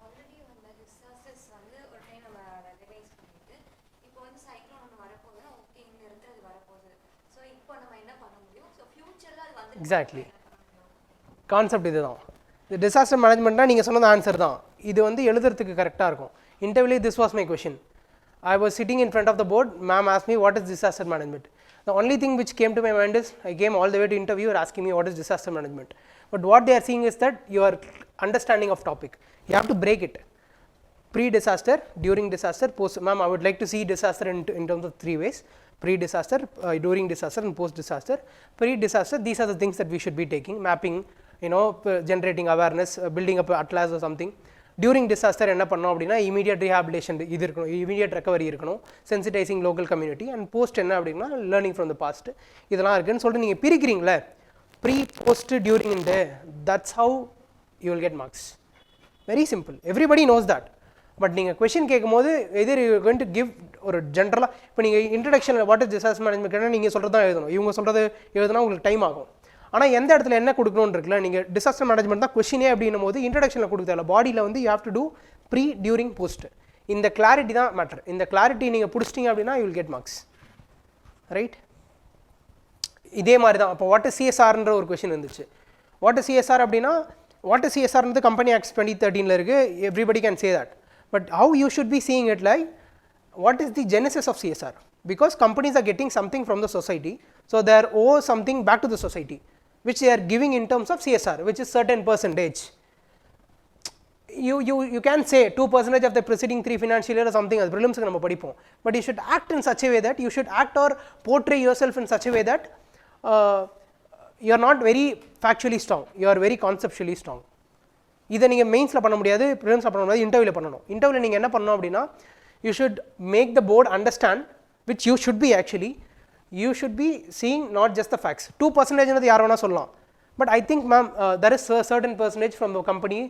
Already வந்து disasters வந்து ஒரு டைம் நம்ம ரெகனைஸ் பண்ணிட்டு இப்போ வந்து சைக்ளோன் ஒன்று வரப்போகுது, ஓகே இங்கே இருந்து அது வரப்போகுது, ஸோ இப்போ நம்ம என்ன பண்ண முடியும், ஸோ ஃபியூச்சரில் அது வந்து எக்ஸாக்ட்லி கான்செப்ட் இது தான். இது டிசாஸ்டர் மேனேஜ்மெண்ட்னா நீங்கள் சொன்னது ஆன்சர் தான். இது வந்து எழுதுறதுக்கு கரெக்டாக இருக்கும். Interview this was my question. I was sitting in front of the board, ma'am asked me what is disaster management. The only thing which came to my mind is I came all the way to interview, you are asking me what is disaster management. But what they are seeing is that your understanding of topic, you have to break it. Pre-disaster, during disaster, post. Ma'am, I would like to see disaster in terms of three ways: pre-disaster, during disaster, and post-disaster. Pre-disaster, these are the things that we should be taking: mapping, generating awareness, building up an atlas or something. During disaster என்ன பண்ணோம் அப்படின்னா immediate rehabilitation இது இருக்கணும், immediate recovery இருக்கணும், sensitizing local community, and post என்ன அப்படின்னா learning from the past. இதெல்லாம் இருக்குன்னு சொல்லிட்டு நீங்கள் பிரிக்கிறீங்களே, ப்ரீ போஸ்ட் டியூரிங் இந்த, that's how you will get marks. Very simple, everybody knows that. But நீங்கள் கொஷின் கேட்கும் போது எதிர் யூ கோயிங் டு கிவ் ஒரு ஜென்ரலாக, இப்போ நீங்கள் இன்ட்ரடக்ஷனில் வாட் இஸ் டிசாஸ்டர் மேனேஜ்மெண்ட் நீங்கள் சொல்கிறது தான் எழுதணும், இவங்க சொல்கிறது எழுதுனா உங்களுக்கு டைம் ஆகும். ஆனால் எந்த இடத்துல என்ன கொடுக்கணும்னு இருக்குல்ல, நீங்கள் டிசாஸ்டர் மேனேஜ்மெண்ட் தான் கொஷினே அப்படின்னும் போது இன்ட்ரடக்ஷனில் கொடுக்க தேவை, பாடியில் வந்து you have to do pre during post. இந்த கிளாரிட்டி தான் மேட்டர். இந்த கிளாரிட்டி நீங்கள் பிடிச்சிட்டிங்க அப்படின்னா you will get marks, right? இதே மாதிரி தான். இப்போ வாட் இஸ் சிஎஸ்ஆர்ன்ற ஒரு கொஷின் இருந்துச்சு. வாட் இஸ் சிஎஸ்ஆர் அப்படின்னா, வாட் இஸ் சிஎஸ்ஆர்ன்றது கம்பெனி ஆக்ட் 2013 இருக்குது, everybody can say that. But how you should be seeing it like, what is the genesis of CSR? Because companies are getting something from the society, so they are owe something back to the society, which they are giving in terms of CSR, which is certain percentage. You can say 2% of the preceding 3 financial year or something as prelims நம்ம படிப்போம். But you should act in such a way that you should act or portray yourself in such a way that you are not very factually strong, you are very conceptually strong. இதை நீங்கள் மெயின்ஸில் பண்ண முடியாது, ப்ரிலிம்ஸில் பண்ண முடியாது, இன்டர்வியூவில் பண்ணணும். இன்டர்வியூவில் நீங்கள் என்ன பண்ணணும் அப்படின்னா, you should make the board understand, which you should be actually, you should be seeing not just the facts. 2% ன்றது யார் வேணால் சொல்லலாம், but I think ma'am there is a certain percentage from the company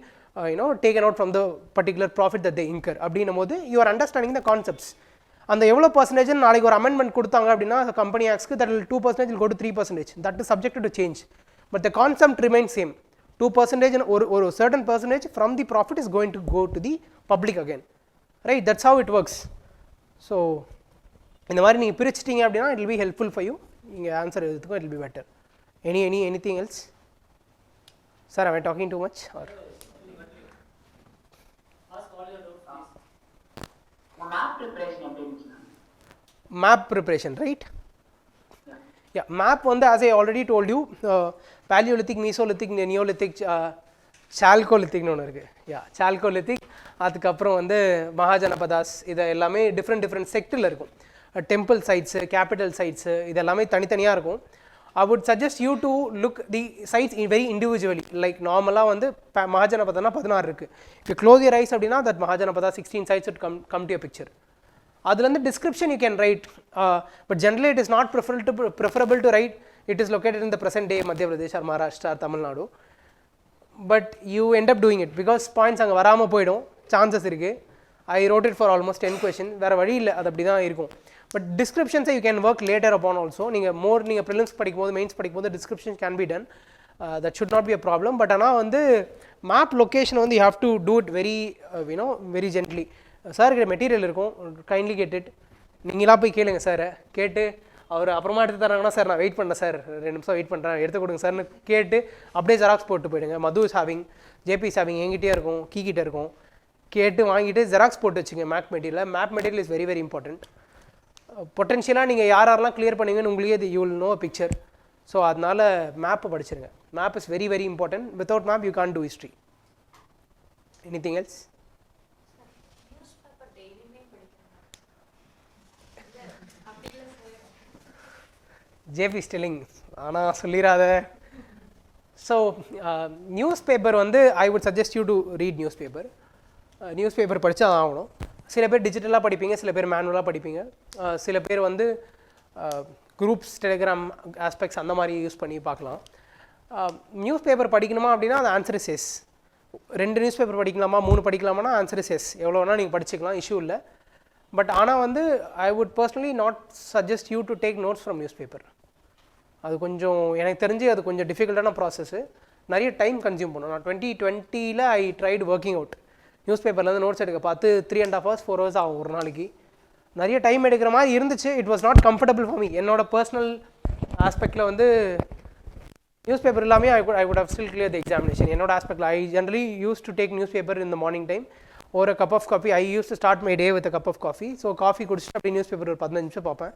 taken out from the particular profit that they incur அப்படின்னும் போது you are understanding the concepts. அந்த எவ்வளோ percentage நாளைக்கு ஒரு அமெண்ட்மெண்ட் கொடுத்தாங்க அப்படின்னா company ஆக்ஸ்க்கு that will 2% will go to 3%, that is subjected to change, but the concept remains same. 2% ஒரு certain percentage from the profit is going to go to the public again, right? That's how it works. So இந்த மாதிரி நீங்கள் பிரிச்சிட்டிங்க அப்படின்னா it will be helpful for you. நீங்கள் answer எழுதுறதுக்கும் it will be better. Anything else? Sir, am I talking too much or? Map preparation அப்படினா Map preparation, right? Yeah, map வந்து as I already told you, Paleolithic, Mesolithic, Neolithic, Chalcolithic ஒன்று இருக்குது. யா, Chalcolithic, அதுக்கப்புறம் வந்து மகாஜனபதாஸ், இது எல்லாமே different செக்டரில் இருக்கும். Temple சைட்ஸு, capital சைட்ஸு, இது எல்லாமே தனித்தனியாக இருக்கும். I would suggest you to look the sites very individually. Like நார்மலாக வந்து மகாஜனபதனா 16 இருக்குது. If you close your eyes அப்படின்னா that Mahajanapada 16 sites would come to your picture. அதுலேருந்து description you can write, but generally it is not preferable to write it is located in the present day Madhya Pradesh or Maharashtra or Tamil Nadu. But you end up doing it because points அங்கே வராமல் போயிடும், chances இருக்குது. I wrote it for almost 10 questions. வேறு வழி இல்லை, அது அப்படி தான் இருக்கும். But descriptions you can work later upon also. நீங்கள் prelims படிக்கும்போது மெயின்ஸ் படிக்கும்போது description can be done. That should not be a problem. But ஆனால் வந்து map location வந்து you have to do it very very gently. Sir கிட்ட material இருக்கும், kindly get it. நீங்களா போய் கேளுங்க சாரை, கேட்டு அவர் அப்புறமா எடுத்து தராங்கன்னா சார் நான் வெயிட் பண்ணேன் சார் 2 நிமிஷம் வெயிட் பண்ணுறேன் எடுத்து கொடுங்க சார்னு கேட்டு அப்படியே ஜெராக்ஸ் போட்டு போயிடுங்க. Madhu is having, JP is having, என்கிட்டே இருக்கும், கீக்கிட்ட இருக்கும், கேட்டு வாங்கிட்டு ஜெராக்ஸ் போட்டு வச்சுங்க. Map material is very very important. பொட்டென்ஷியலாக நீங்கள் யாரெல்லாம் கிளியர் பண்ணுவீங்கன்னு உங்களுக்கே you will know picture. So அதனால் மேப்பை படிச்சிருங்க. Map is very very important. Without map you can't do history. Anything else? JP ஸ்டில்லிங் ஆனால் சொல்லிடாத. ஸோ நியூஸ் பேப்பர் வந்து I would suggest you to read newspaper. News paper படித்தா ஆகணும். சில பேர் டிஜிட்டலாக படிப்பீங்க, சில பேர் மேனுவலாக படிப்பீங்க, சில பேர் வந்து குரூப்ஸ் டெலிகிராம் ஆஸ்பெக்ட்ஸ் அந்த மாதிரி யூஸ் பண்ணி பார்க்கலாம். நியூஸ் பேப்பர் படிக்கணுமா அப்படின்னா அது answer is yes. 2 newspaper படிக்கலாமா 3 படிக்கலாமான்னா ஆன்சர் இஸ் எஸ். எவ்வளோ வேணால் நீங்கள் படிச்சுக்கலாம், இஷ்யூ இல்லை. பட் ஆனால் வந்து I would personally not suggest you to take notes from newspaper. அது கொஞ்சம் எனக்கு தெரிஞ்சு அது கொஞ்சம் டிஃபிகல்ட்டான ப்ராசஸ்ஸு, நிறைய டைம் கன்சியூம் பண்ணும். நான் 2020 ஐ ட்ரைடு ஒர்க்கிங் அவுட். நியூஸ் பேப்பர்லேருந்து நோட்ஸ் எடுக்க பார்த்து 3.5 hours 4 hours ஆகும் ஒரு நாளைக்கு. நிறைய டைம் எடுக்கிற மாதிரி இருந்துச்சு. It was not comfortable for me. என்னோட பர்சனல் ஆஸ்பெக்டில் வந்து நியூஸ் பேப்பர் இல்லாமல் I would have still clear the examination. என்னோட ஆஸ்பெக்டில் I generally use to take newspaper in the morning time ஒரு cup of coffee. I use to start my day with cup of coffee. So coffee குடிச்சிட்டு அப்படி news paper ஒரு 15 நிமிஷம் பார்ப்பேன்,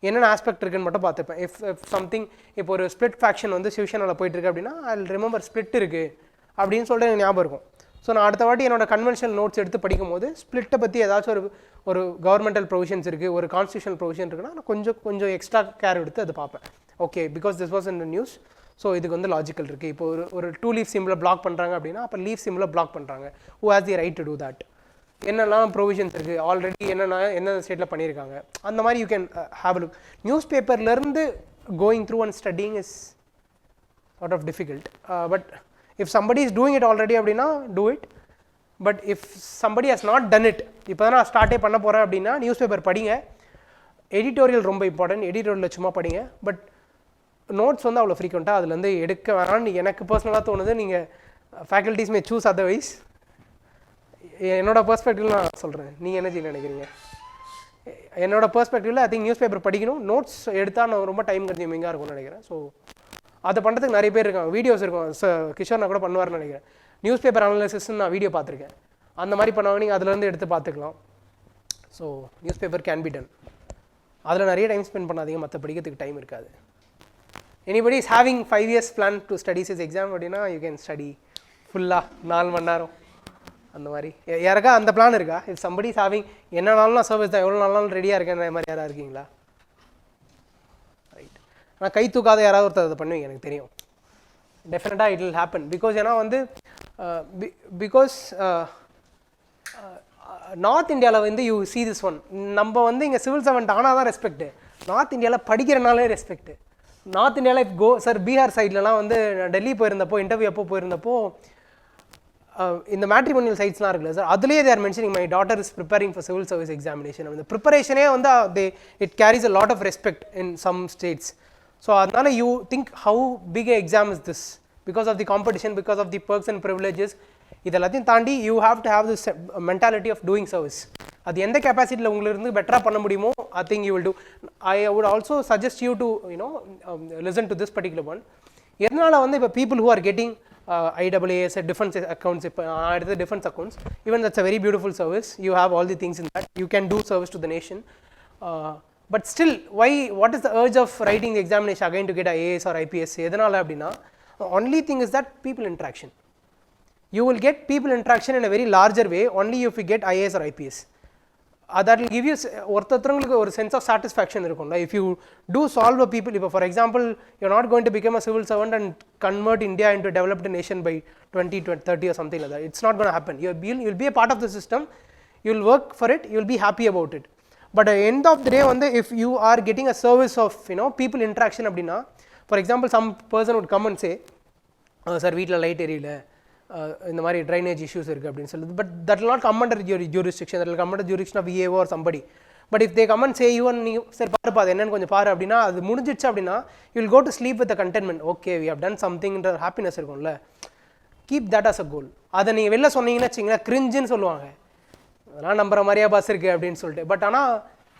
என்னென்ன aspect இருக்குன்னு மட்டும் பார்த்துப்பேன். இஃப் சம்திங் இப்போ ஒரு ஸ்பிளிட் ஃபேக்ஷன் வந்து சிவசேனாவில் போயிட்டுருக்கு அப்படின்னா ஐ ரிமெம்பர் ஸ்பிளிட் இருக்குது அப்படின்னு சொல்லிட்டு எனக்கு ஞாபகம் இருக்கும். ஸோ நான் அடுத்த வாட்டி என்னோட கன்வென்ஷனல் நோட்ஸ் எடுத்து படிக்கும்போது ஸ்பிளிட்டை பற்றி ஏதாச்சும் ஒரு கவர்மெண்டல் ப்ரொவிஷன்ஸ் இருக்குது, ஒரு கான்ஸ்டியூஷனல் ப்ரொவிஷன் இருக்குன்னா நான் கொஞ்சம் எக்ஸ்ட்ரா கேர் எடுத்து அதை பார்ப்பேன். Okay, because this was in the news, so இதுக்கு வந்து லாஜிக்கல் இருக்குது. இப்போ ஒரு 2 லீஃப் சிம்பிளை பிளாக் பண்ணுறாங்க அப்படின்னா அப்போ லீஃப் சிம்பிளை பிளாக் பண்ணுறாங்க. Who has the right to do that? என்னெல்லாம் ப்ரொவிஷன்ஸ் இருக்குது, ஆல்ரெடி என்ன ஸ்டேட்டில் பண்ணியிருக்காங்க, அந்த மாதிரி you can have a look. News பேப்பர்லேருந்து going through and studying is sort of difficult. But if somebody is doing it already அப்படின்னா do it. But if somebody has not done it, இப்போ தான் நான் ஸ்டார்ட்டே பண்ண போகிறேன் அப்படின்னா நியூஸ் பேப்பர் படிங்க. எடிட்டோரியல் ரொம்ப இம்பார்ட்டன்ட், எடிட்டோரியலில் சும்மா படிங்க. பட் நோட்ஸ் வந்து அவ்வளோ ஃப்ரீக்வெண்ட்டாக அதுலேருந்து எடுக்க வேணாம்னு எனக்கு பர்சனலாக தோணுது. நீங்கள் ஃபேக்கல்ட்டிஸ் மே சூஸ் அதர்வைஸ். என்னோட பெர்ஸ்பெக்டிவில் நான் சொல்கிறேன், நீங்கள் என்ன நினைக்கிறீங்க? என்னோட பெர்ஸ்பெக்டிவில் ஐ திங்க் நியூஸ் பேப்பர் படிக்கணும். நோட்ஸ் எடுத்தால் நான் ரொம்ப டைம் கன்சியூமிங்காக இருக்கும்னு நினைக்கிறேன். ஸோ அதை பண்ணுறதுக்கு நிறைய பேர் இருக்காங்க, வீடியோஸ் இருக்கும். கிஷோர் நான் கூட பண்ணுவார்னு நினைக்கிறேன். நியூஸ் பேப்பர் அனாலிசிஸ்ன்னு நான் வீடியோ பார்த்துருக்கேன். அந்த மாதிரி பண்ணவங்க நீங்கள் அதுலேருந்து எடுத்து பார்த்துக்கலாம். So news paper can be done. அதில் நிறைய டைம் ஸ்பெண்ட் பண்ணாதீங்க, மற்ற படிக்கிறதுக்கு டைம் இருக்காது. Anybody is having 5 years plan to studies is exam அப்படின்னா யூ கேன் ஸ்டடி ஃபுல்லாக 4 மணி நேரம் அந்த மாதிரி. யாருக்கா அந்த பிளான் இருக்கா? இஃப் சம்படி இஸ் ஹேவிங் என்ன நாளும் சர்வீஸ் தான், எவ்வளோ நாளும் ரெடியாக இருக்கேன் மாதிரி யாராக இருக்கீங்களா? ரைட். ஆனால் கை தூக்காத யாராவது ஒருத்தர் அதை பண்ணுவீங்க, எனக்கு தெரியும். டெஃபினட்டாக இட் வில் ஹேப்பன். பிகாஸ் ஏன்னா வந்து பிகாஸ் நார்த் இந்தியாவில் வந்து யூ சி திஸ் ஒன். நம்ம வந்து இங்கே சிவில் சர்வெண்ட் ஆனால் தான் ரெஸ்பெக்ட்டு. நார்த் இந்தியாவில் படிக்கிறனாலே ரெஸ்பெக்ட்டு. நார்த் இந்தியாவில் இப்போ சார் பீகார் சைட்லலாம் வந்து டெல்லி போயிருந்தப்போ இன்டர்வியூ அப்போ போயிருந்தப்போ இந்த மேட்ரிமோனியல் சைட்ஸ்லாம் இருக்குல்ல சார், அதுலேயே there mentioning my daughter is preparing for civil service examination. அந்த ப்ரிப்பரேஷனே வந்து it carries a lot of respect in some states. So அதனால you think how big exam is this because of the competition, because of the perks and privileges. இதெல்லாத்தையும் தாண்டி you have to have this mentality of doing service. அது எந்த கெப்பாசிட்டியில் உங்களுக்கு பெட்டராக பண்ண முடியுமோ I think you will do. I would also suggest you to listen to this particular one. எதனால் வந்து இப்போ people who are getting IAAS defense accounts, defense accounts, even that's a very beautiful service. You have all the things in that. You can do service to the nation. But still, what is the urge of writing the examination again to get IAS or IPS? எதனால அப்படின்னா only thing is that people interaction. You will get people interaction in a very larger way only if you get IAS or IPS. that will give you ஒருத்தருக்கு ஒரு sense of satisfaction இருக்கும்ல. If you do solve a people, இப்போ for example you not going to become a civil servant and convert India into developed nation by 2030 or something like that. It's not going to happen. You'll be a part of the system, you'll work for it, you'll be happy about it. But at the end of the day வந்து if you are getting a service of people interaction அப்படின்னா, for example some person would come and say sir வீட்டில் light எரியல, இந்த மாதிரி drainage issues இருக்குது அப்படின்னு சொல்லுது. But that will not come under your jurisdiction, that will come under jurisdiction of VAO or somebody. But if they come and say நீ சரி பாருப்பா அது என்னன்னு கொஞ்சம் பாரு அப்படின்னா, அது முடிஞ்சிடுச்சு அப்படின்னா you will go to sleep with the contentment. Okay, we have done something ன்ற ஹாப்பினஸ் இருக்கும்ல. Keep that as a goal. அதை நீங்கள் வெளில சொன்னீங்கன்னா வச்சிங்களேன் கிரிஞ்சுன்னு சொல்லுவாங்க, அதெல்லாம் நம்புற மாதிரியா பாஸ் இருக்குது அப்படின்னு சொல்லிட்டு. பட் ஆனால்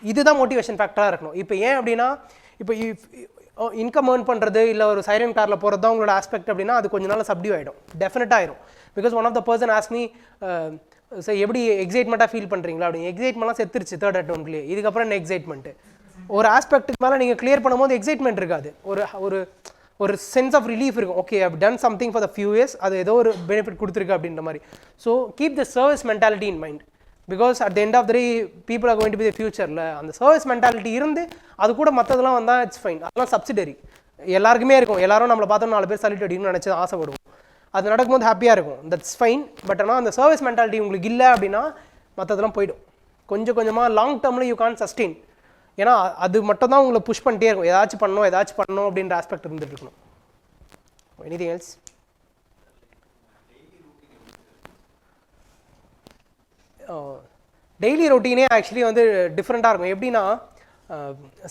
இதுதான் மோட்டிவேஷன் ஃபேக்டராக இருக்கணும். இப்போ ஏன் அப்படின்னா, இப்போ இன்கம் ஏர்ன் பண்ணுறது இல்லை ஒரு சைலண்ட் காரில் போகிறது தான் உங்களோட ஆஸ்பெக்ட் அப்படின்னா, அது கொஞ்ச நாள் சப்டியூ ஆகிடும், டெஃபினட்டாக ஆயிடும். Because one of the person ask me sir எப்படி எக்ஸைட்மெண்ட்டாக ஃபீல் பண்ணுறீங்களா அப்படின்னு. எக்ஸைட்மெண்ட்லாம் செத்துருச்சு தேர்ட் அட்டம்ப்ட்லேயே, இதுக்கப்புறம் என்ன எக்ஸைட்மெண்ட்டு. ஒரு ஆஸ்பெக்ட்டுக்கு மேலே நீங்கள் கிளியர் பண்ணும்போது எக்ஸைட்மெண்ட் இருக்காது, ஒரு சென்ஸ் ஆஃப் ரிலீஃப் இருக்கும். Okay I have done something for the few years, அது ஏதோ ஒரு பெனிஃபிட் கொடுத்துருக்கு அப்படின்ற மாதிரி. So keep the service mentality in mind, because at the end of the day people are going to be the ஃபியூச்சரில். அந்த service mentality இருந்து அது கூட மற்றதெல்லாம் வந்தால் இட்ஸ் ஃபைன். அதெல்லாம் சப்சிடரி, எல்லாருக்குமே இருக்கும். எல்லாரும் நம்மளை பார்த்தோம் 4 பேர் சல்யூட் அடிக்கணும்னு நினச்சி ஆசைப்படுவோம், அது நடக்கும்போது ஹாப்பியாக இருக்கும், தட்ஸ் ஃபைன். பட் ஆனால் அந்த சர்வீஸ் மென்டாலிட்டி உங்களுக்கு இல்லை அப்படின்னா மற்றதெல்லாம் போயிடும். கொஞ்சம் கொஞ்சமாக லாங் டேர்மில் யூ கான் சஸ்டெயின். ஏன்னா அது மட்டும் தான் உங்களை புஷ் பண்ணிட்டே இருக்கும், ஏதாச்சும் பண்ணணும் அப்படின்ற ஆஸ்பெக்ட் இருந்துட்டு இருக்கணும். Anything else? டெய்லி ரொட்டீனே ஆக்சுவலி வந்து டிஃப்ரெண்ட்டாக இருக்கும். எப்படின்னா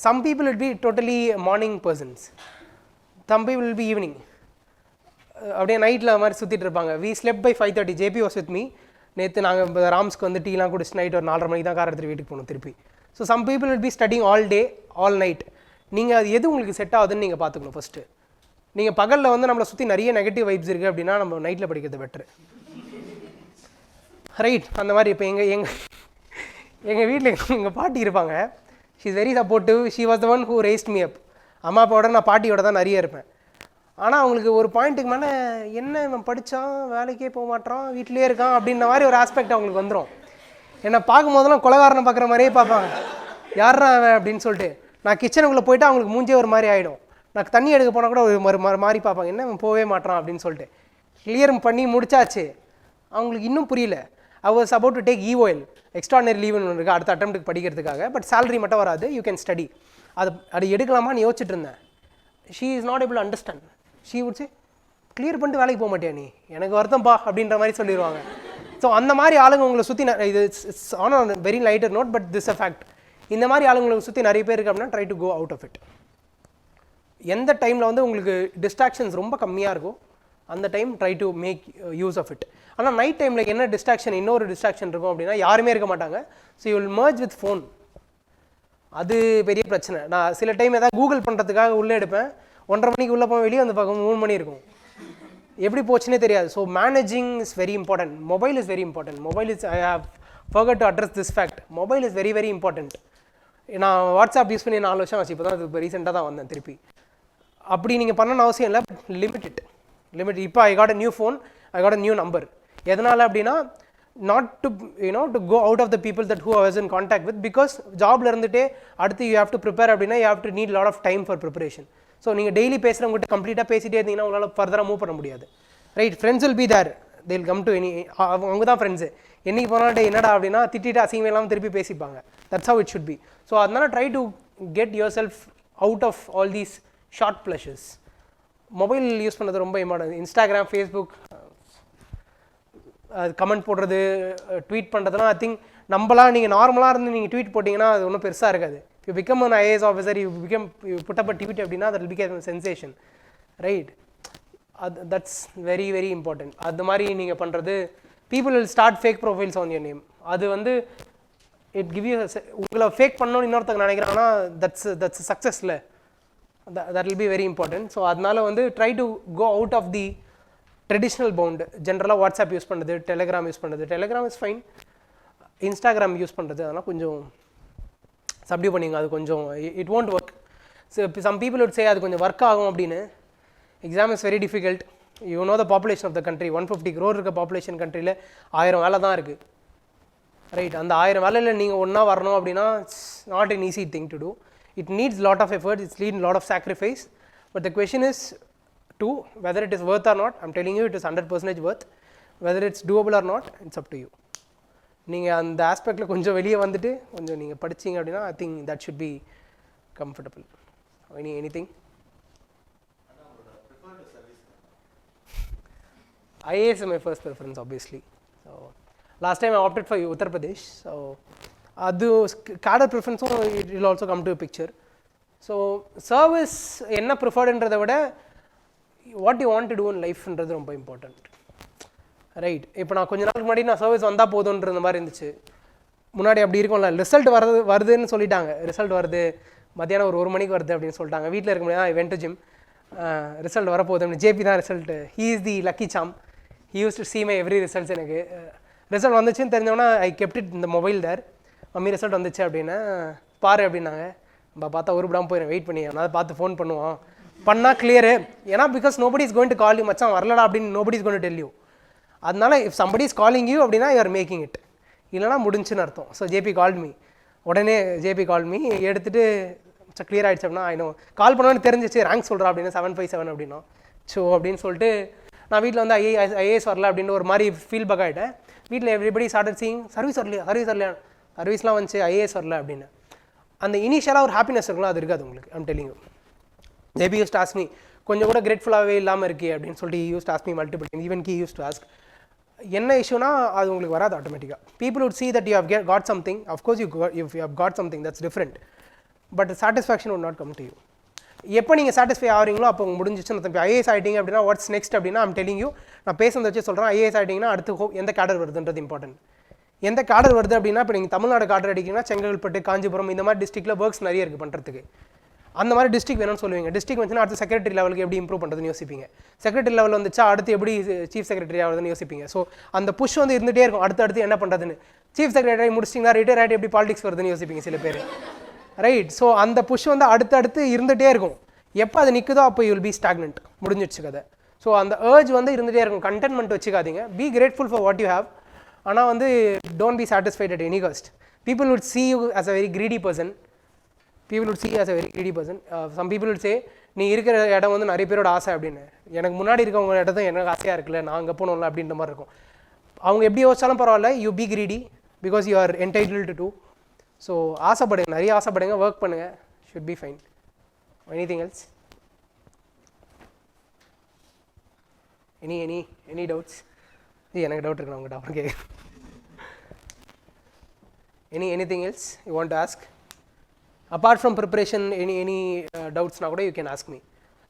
some people will be totally morning persons, some people will be evening. அப்படியே நைட்டில் மாதிரி சுற்றிட்டு இருப்பாங்க. We slept by 5:30. JP was with me. நேற்று நாங்கள் ராம்ஸ்க்கு வந்து டீலாம் குடிச்சு நைட் ஒரு 4:30 மணிக்கு தான் கார் எடுத்துகிட்டு வீட்டுக்கு போகணும் திருப்பி. So some people will be studying all day all night. நீங்கள் அது எது உங்களுக்கு செட் ஆகுதுன்னு நீங்கள் பார்த்துக்கணும் ஃபஸ்ட்டு. நீங்கள் பகலில் வந்து நம்மளை சுற்றி நிறைய நெகட்டிவ் வைப்ஸ் இருக்குது அப்படின்னா நம்ம நைட்டில் படிக்கிறது பெட்ரு, ரைட்? அந்த மாதிரி இப்போ எங்கள் வீட்டில் எங்கள் பாட்டி இருப்பாங்க. She is very supportive. She was the one who rest me அப். அம்மா அப்பாவோட நான் பாட்டியோட தான் நிறைய இருப்பேன். ஆனால் அவங்களுக்கு ஒரு பாயிண்ட்டுக்கு மேலே என்ன இவன் படித்தான், வேலைக்கே போக மாட்டான், வீட்டிலே இருக்கான் அப்படின்ற மாதிரி ஒரு ஆஸ்பெக்ட் அவங்களுக்கு வந்துடும். என்னை பார்க்கும்போதெல்லாம் கொலகாரனை பார்க்குற மாதிரியே பார்ப்பாங்க, யாரா அவன் அப்படின்னு சொல்லிட்டு. நான் கிச்சனுக்குள்ளே போய்ட்டு அவங்களுக்கு மூஞ்சே ஒரு மாதிரி ஆகிடும். நான் தண்ணி எடுக்க போனால் கூட ஒரு மாதிரி பார்ப்பாங்க, என்ன அவன் போகவே மாட்டான் அப்படின்னு சொல்லிட்டு. கிளியர் பண்ணி முடிச்சாச்சு, அவங்களுக்கு இன்னும் புரியல. I was about to take EOL, extraordinary லீவ்னு ஒன்று இருக்குது அடுத்த அட்டெம்ப்ட்டுக்கு படிக்கிறதுக்காக. பட் சேலரி மட்டும் வராது, யூ கேன் ஸ்டடி. அது எடுக்கலாமான்னு யோசிச்சுட்டு இருந்தேன். She is not able to understand. She would say clear பண்ணிட்டு வேலைக்கு போக மாட்டியா நீ, எனக்கு வருத்தம்ப்பா அப்படின்ற மாதிரி சொல்லிடுவாங்க. ஸோ அந்த மாதிரி ஆளுங்க உங்களை சுற்றி, இது it's on very lighter note but this a fact. இந்த மாதிரி ஆளுங்களை சுற்றி நிறைய பேர் இருக்குது அப்படின்னா try to go out of it. எந்த டைமில் வந்து உங்களுக்கு டிஸ்ட்ராக்ஷன்ஸ் ரொம்ப கம்மியாக இருக்கும் அந்த time try to make use of it. ஆனால் நைட் டைமில் என்ன டிஸ்ட்ராக்ஷன், இன்னொரு டிஸ்ட்ராக்ஷன் இருக்கும் அப்படின்னா யாருமே இருக்க மாட்டாங்க. So you will merge with phone. அது பெரிய பிரச்சனை. நான் சில டைம் ஏதாவது கூகுள் பண்ணுறதுக்காக உள்ளே எடுப்பேன், 1:30 மணிக்கு உள்ளே போய் வெளியே வந்து பார்க்கும் 3 மணி இருக்கும், எப்படி போச்சுன்னே தெரியாது. So managing is very important. Mobile is very important. Mobile is, I have forgot to address this fact. Mobile is very very important. நான் வாட்ஸ்அப் யூஸ் பண்ணி 4 வருஷம் ஆச்சு, இப்போ தான் அது ரீசெண்டாக தான் வந்தேன் திருப்பி. அப்படி நீங்கள் பண்ணணும்னு அவசியம் இல்லை, லிமிட். இப்போ I got a new phone, I got a new number. எதனால் அப்படின்னா not to to go out of the people that who I was in contact with, because ஜாப்ல இருந்துட்டே அடுத்து you have to prepare அப்படின்னா you have to need lot of time for preparation. So நீங்கள் daily பேசுகிறவங்ககிட்ட கம்ப்ளீட்டாக பேசிட்டே இருந்தீங்கன்னா உங்களால் ஃபர்தராக மூவ் பண்ண முடியாது, right? Friends will be there, they will come to any, அவங்க தான் ஃப்ரெண்ட்ஸு. என்னைக்கு போனாலே என்னடா அப்படின்னா திட்டிட்டு அசிங்கம் இல்லாமல் திருப்பி பேசிப்பாங்க. That's how it should be. So அதனால try to get yourself out of all these short pleasures. Mobile use பண்ணுறது ரொம்ப இம்பார்ட்டன்ட். இன்ஸ்டாகிராம், ஃபேஸ்புக், கமெண்ட் போடுறது, ட்வீட் பண்ணுறதுலாம் ஐ திங்க் நம்மளாம் நீங்கள் நார்மலாக இருந்து நீங்கள் ட்வீட் போட்டிங்கன்னா அது ஒன்றும் பெருசாக இருக்காது. You become an IAS officer, you put up a tweet அப்படின்னா that will become sensation, right? That's very very important. அது மாதிரி நீங்கள் பண்ணுறது, people will start fake profiles on your name. அது வந்து இட் கிவ் யூ, உங்களை ஃபேக் பண்ணணும்னு இன்னொருத்தங்க நினைக்கிறாங்கன்னா தட்ஸ் சக்ஸஸில், that will be very important. So அதனால வந்து try to go out of the traditional bound. ஜென்ரலாக வாட்ஸ்அப் யூஸ் பண்ணுறது, டெலிகிராம் யூஸ் பண்ணுறது, Telegram is fine. Instagram use பண்ணுறது அதெல்லாம் கொஞ்சம் சப்டியூ பண்ணிங்க, அது கொஞ்சம் இட் won't ஒர்க். ஸோ இப்போ சம் பீப்புள் would say அது கொஞ்சம் ஒர்க் ஆகும் அப்படின்னு. Exam is very difficult. You know the population of the country, 150 crore இருக்க பாப்புலேஷன் கண்ட்ரியில் 1000 வேலை தான் இருக்குது. ரைட். அந்த 1000 வேலையில் நீங்கள் ஒன்றா வரணும் அப்படின்னா it's not an easy thing to do. It needs lot of effort, it's need lot of sacrifice, but the question is to whether it is worth or not. I'm telling you it is 100% worth. Whether it's doable or not, it's up to you. நீங்கள் அந்த ஆஸ்பெக்டில் கொஞ்சம் வெளியே வந்துட்டு கொஞ்சம் நீங்கள் படிச்சிங்க அப்படின்னா ஐ think that should be comfortable. Anything IAS is my first preference obviously. So last time I opted for Uttar Pradesh, so adu cadre preference it will also come to a picture. So service enna preferred endradha vida what you want to do in life endradhu romba important, right? இப்போ நான் கொஞ்ச நாளுக்கு முன்னாடி நான் service வந்தால் போதுன்ற மாதிரி இருந்துச்சு. முன்னாடி அப்படி இருக்கும்ல, ரிசல்ட் வருதுன்னு சொல்லிட்டாங்க, ரிசல்ட் வருது மத்தியானம் ஒரு மணிக்கு வருது அப்படின்னு சொல்லிட்டாங்க. வீட்டில் இருக்க முடியாது, I went to gym, result வரப்போகுது, ஜேபி தான் result, he is the lucky charm, he use to see my every results. எனக்கு ரிசல்ட் வந்துச்சுன்னு தெரிஞ்சோன்னா ஐ கெப்ட் இட் இந்த மொபைல் தேர். மம்மி ரிசல்ட் வந்துச்சு அப்படின்னா பாரு அப்படின்னாங்க. நம்ம பார்த்தா உருப்படாமல் போயிடும், வெயிட் பண்ணி அதை பார்த்து ஃபோன் பண்ணுவோம், பண்ணால் கிளியரு. ஏன்னா because nobody is going to call you, மச்சான் வரலடா அப்படின்னு nobody is going to tell you. அதனால if somebody is calling you அப்படின்னா யூ ஆர் மேக்கிங் இட், இல்லைனா முடிஞ்சுன்னு அர்த்தம். ஸோ ஜேபி கால் மீ, உடனே ஜேபி கால் மீ எடுத்துகிட்டு கிளியர் ஆகிடுச்சு அப்படின்னா ஐ நோ கால் பண்ணோன்னு தெரிஞ்சிச்சு, ரேங்க் சொல்கிறா அப்படின்னா 757 அப்படின்னா ஸோ அப்படின்னு சொல்லிட்டு நான் வீட்டில் வந்து ஐஏஎஸ் வரல அப்படின்னு ஒரு மாதிரி ஃபீல் பேக் ஆகிட்டேன். வீட்டில் எவ்ரிபடி ஸ்டார்டட் சீயிங் சர்வீஸ் வரலையா சர்வீஸ்லாம் வந்துச்சு, ஐஏஎஸ் வரல அப்படின்னு. அந்த இனிஷியலாக ஒரு ஹாப்பினஸ் இருக்குங்களா, அது இருக்காது உங்களுக்கு. I'm telling you. JP use to ask me, கொஞ்சம் கூட கிரேட்ஃபுல்லாகவே இல்லாமல் இருக்கே அப்படின்னு சொல்லிட்டு use to ask me multiple time. Even he use to ask. என்ன இஷ்யூனா அது உங்களுக்கு வராது ஆட்டோமேட்டிக்காக. People would see that you have got something. Of course if you have got something that's different, but the satisfaction would not come to you. எப்போ நீங்கள் satisfy ஆகிறீங்களோ அப்போ முடிஞ்சிச்சுன்னு தம்பி. ஐஏஎஸ் ஆகிட்டீங்க அப்படின்னா வாட்ஸ் நெக்ஸ்ட் அப்படின்னா ஐம் டெல்லிங் யூ, நான் பேசுறதை வச்சு சொல்கிறேன். ஐஏஎஸ் ஆகிட்டிங்கன்னா அடுத்து எந்த கேடர் வருதுன்றது இம்பார்ட்டன்ட். எந்த கேடர் வருது அப்படின்னா இப்போ நீங்கள் தமிழ்நாடு கேடர் அடிக்கிறீங்கன்னா செங்கல்பட்டு, காஞ்சிபுரம் இந்த மாதிரி டிஸ்ட்ரிக்ட்டில் ஒர்க்ஸ் நிறைய இருக்குது பண்ணுறதுக்கு. அந்த மாதிரி டிஸ்ட்ரிக் வேணும்னு சொல்லுவீங்க. டிஸ்ட்ரிக் வந்துச்சுன்னா அடுத்து செக்ரட்டரி லெவலுக்கு எப்படி இம்ப்ரூவ் பண்ணுறதுன்னு யோசிப்பீங்க. செக்ரட்டரி லெவல் வந்துச்சா அடுத்து எப்படி சீஃப் செக்ரட்டரி ஆகுதுன்னு யோசிப்பீங்க. ஸோ அந்த புஷ் வந்து இருந்துகிட்டே இருக்கும், அடுத்து என்ன பண்ணுறதுன்னு. சீஃப் செக்ரட்டரி முடிச்சிட்டிங்கன்னா ரிட்டையர் ஆகிட்டு எப்படி பாலிடிக்ஸ் வருதுன்னு யோசிப்பீங்க சில பேர், ரைட்? ஸோ அந்த புஷ் வந்து அடுத்து இருந்துகிட்டே இருக்கும். எப்போ அது நிற்குதோ அப்போ யூ வில் பி ஸ்டாக்னன்ட், முடிஞ்சிடுச்சு கதை. ஸோ அந்த ஏர்ஜ் வந்து இருந்துகிட்டே இருக்கும். கண்டென்ட்மெண்ட் வச்சுக்காதீங்க, be grateful for what you have. ஆனால் வந்து don't be satisfied at any cost. People would see you as a very greedy person. Some people would say நீ இருக்கிற இடம் வந்து நிறைய பேரோட ஆசை அப்படின்னு. எனக்கு முன்னாடி இருக்கவங்க இடத்த எனக்கு ஆசையாக இருக்குல்ல, நான் அங்கே போகணும்ல அப்படின்ற மாதிரி இருக்கும். அவங்க எப்படி யோசிச்சாலும் பரவாயில்ல, you be greedy because you are entitled to. So ஆசைப்படுங்க, நிறைய ஆசைப்படுங்க, ஒர்க் பண்ணுங்கள், should be fine. Anything else? Any doubts? எனக்கு டவுட் இருக்கு, உங்கள்கிட்ட அப்புறம் கேட்குறேன். anything else you want to ask apart from preparation? Any doubts now you can ask me,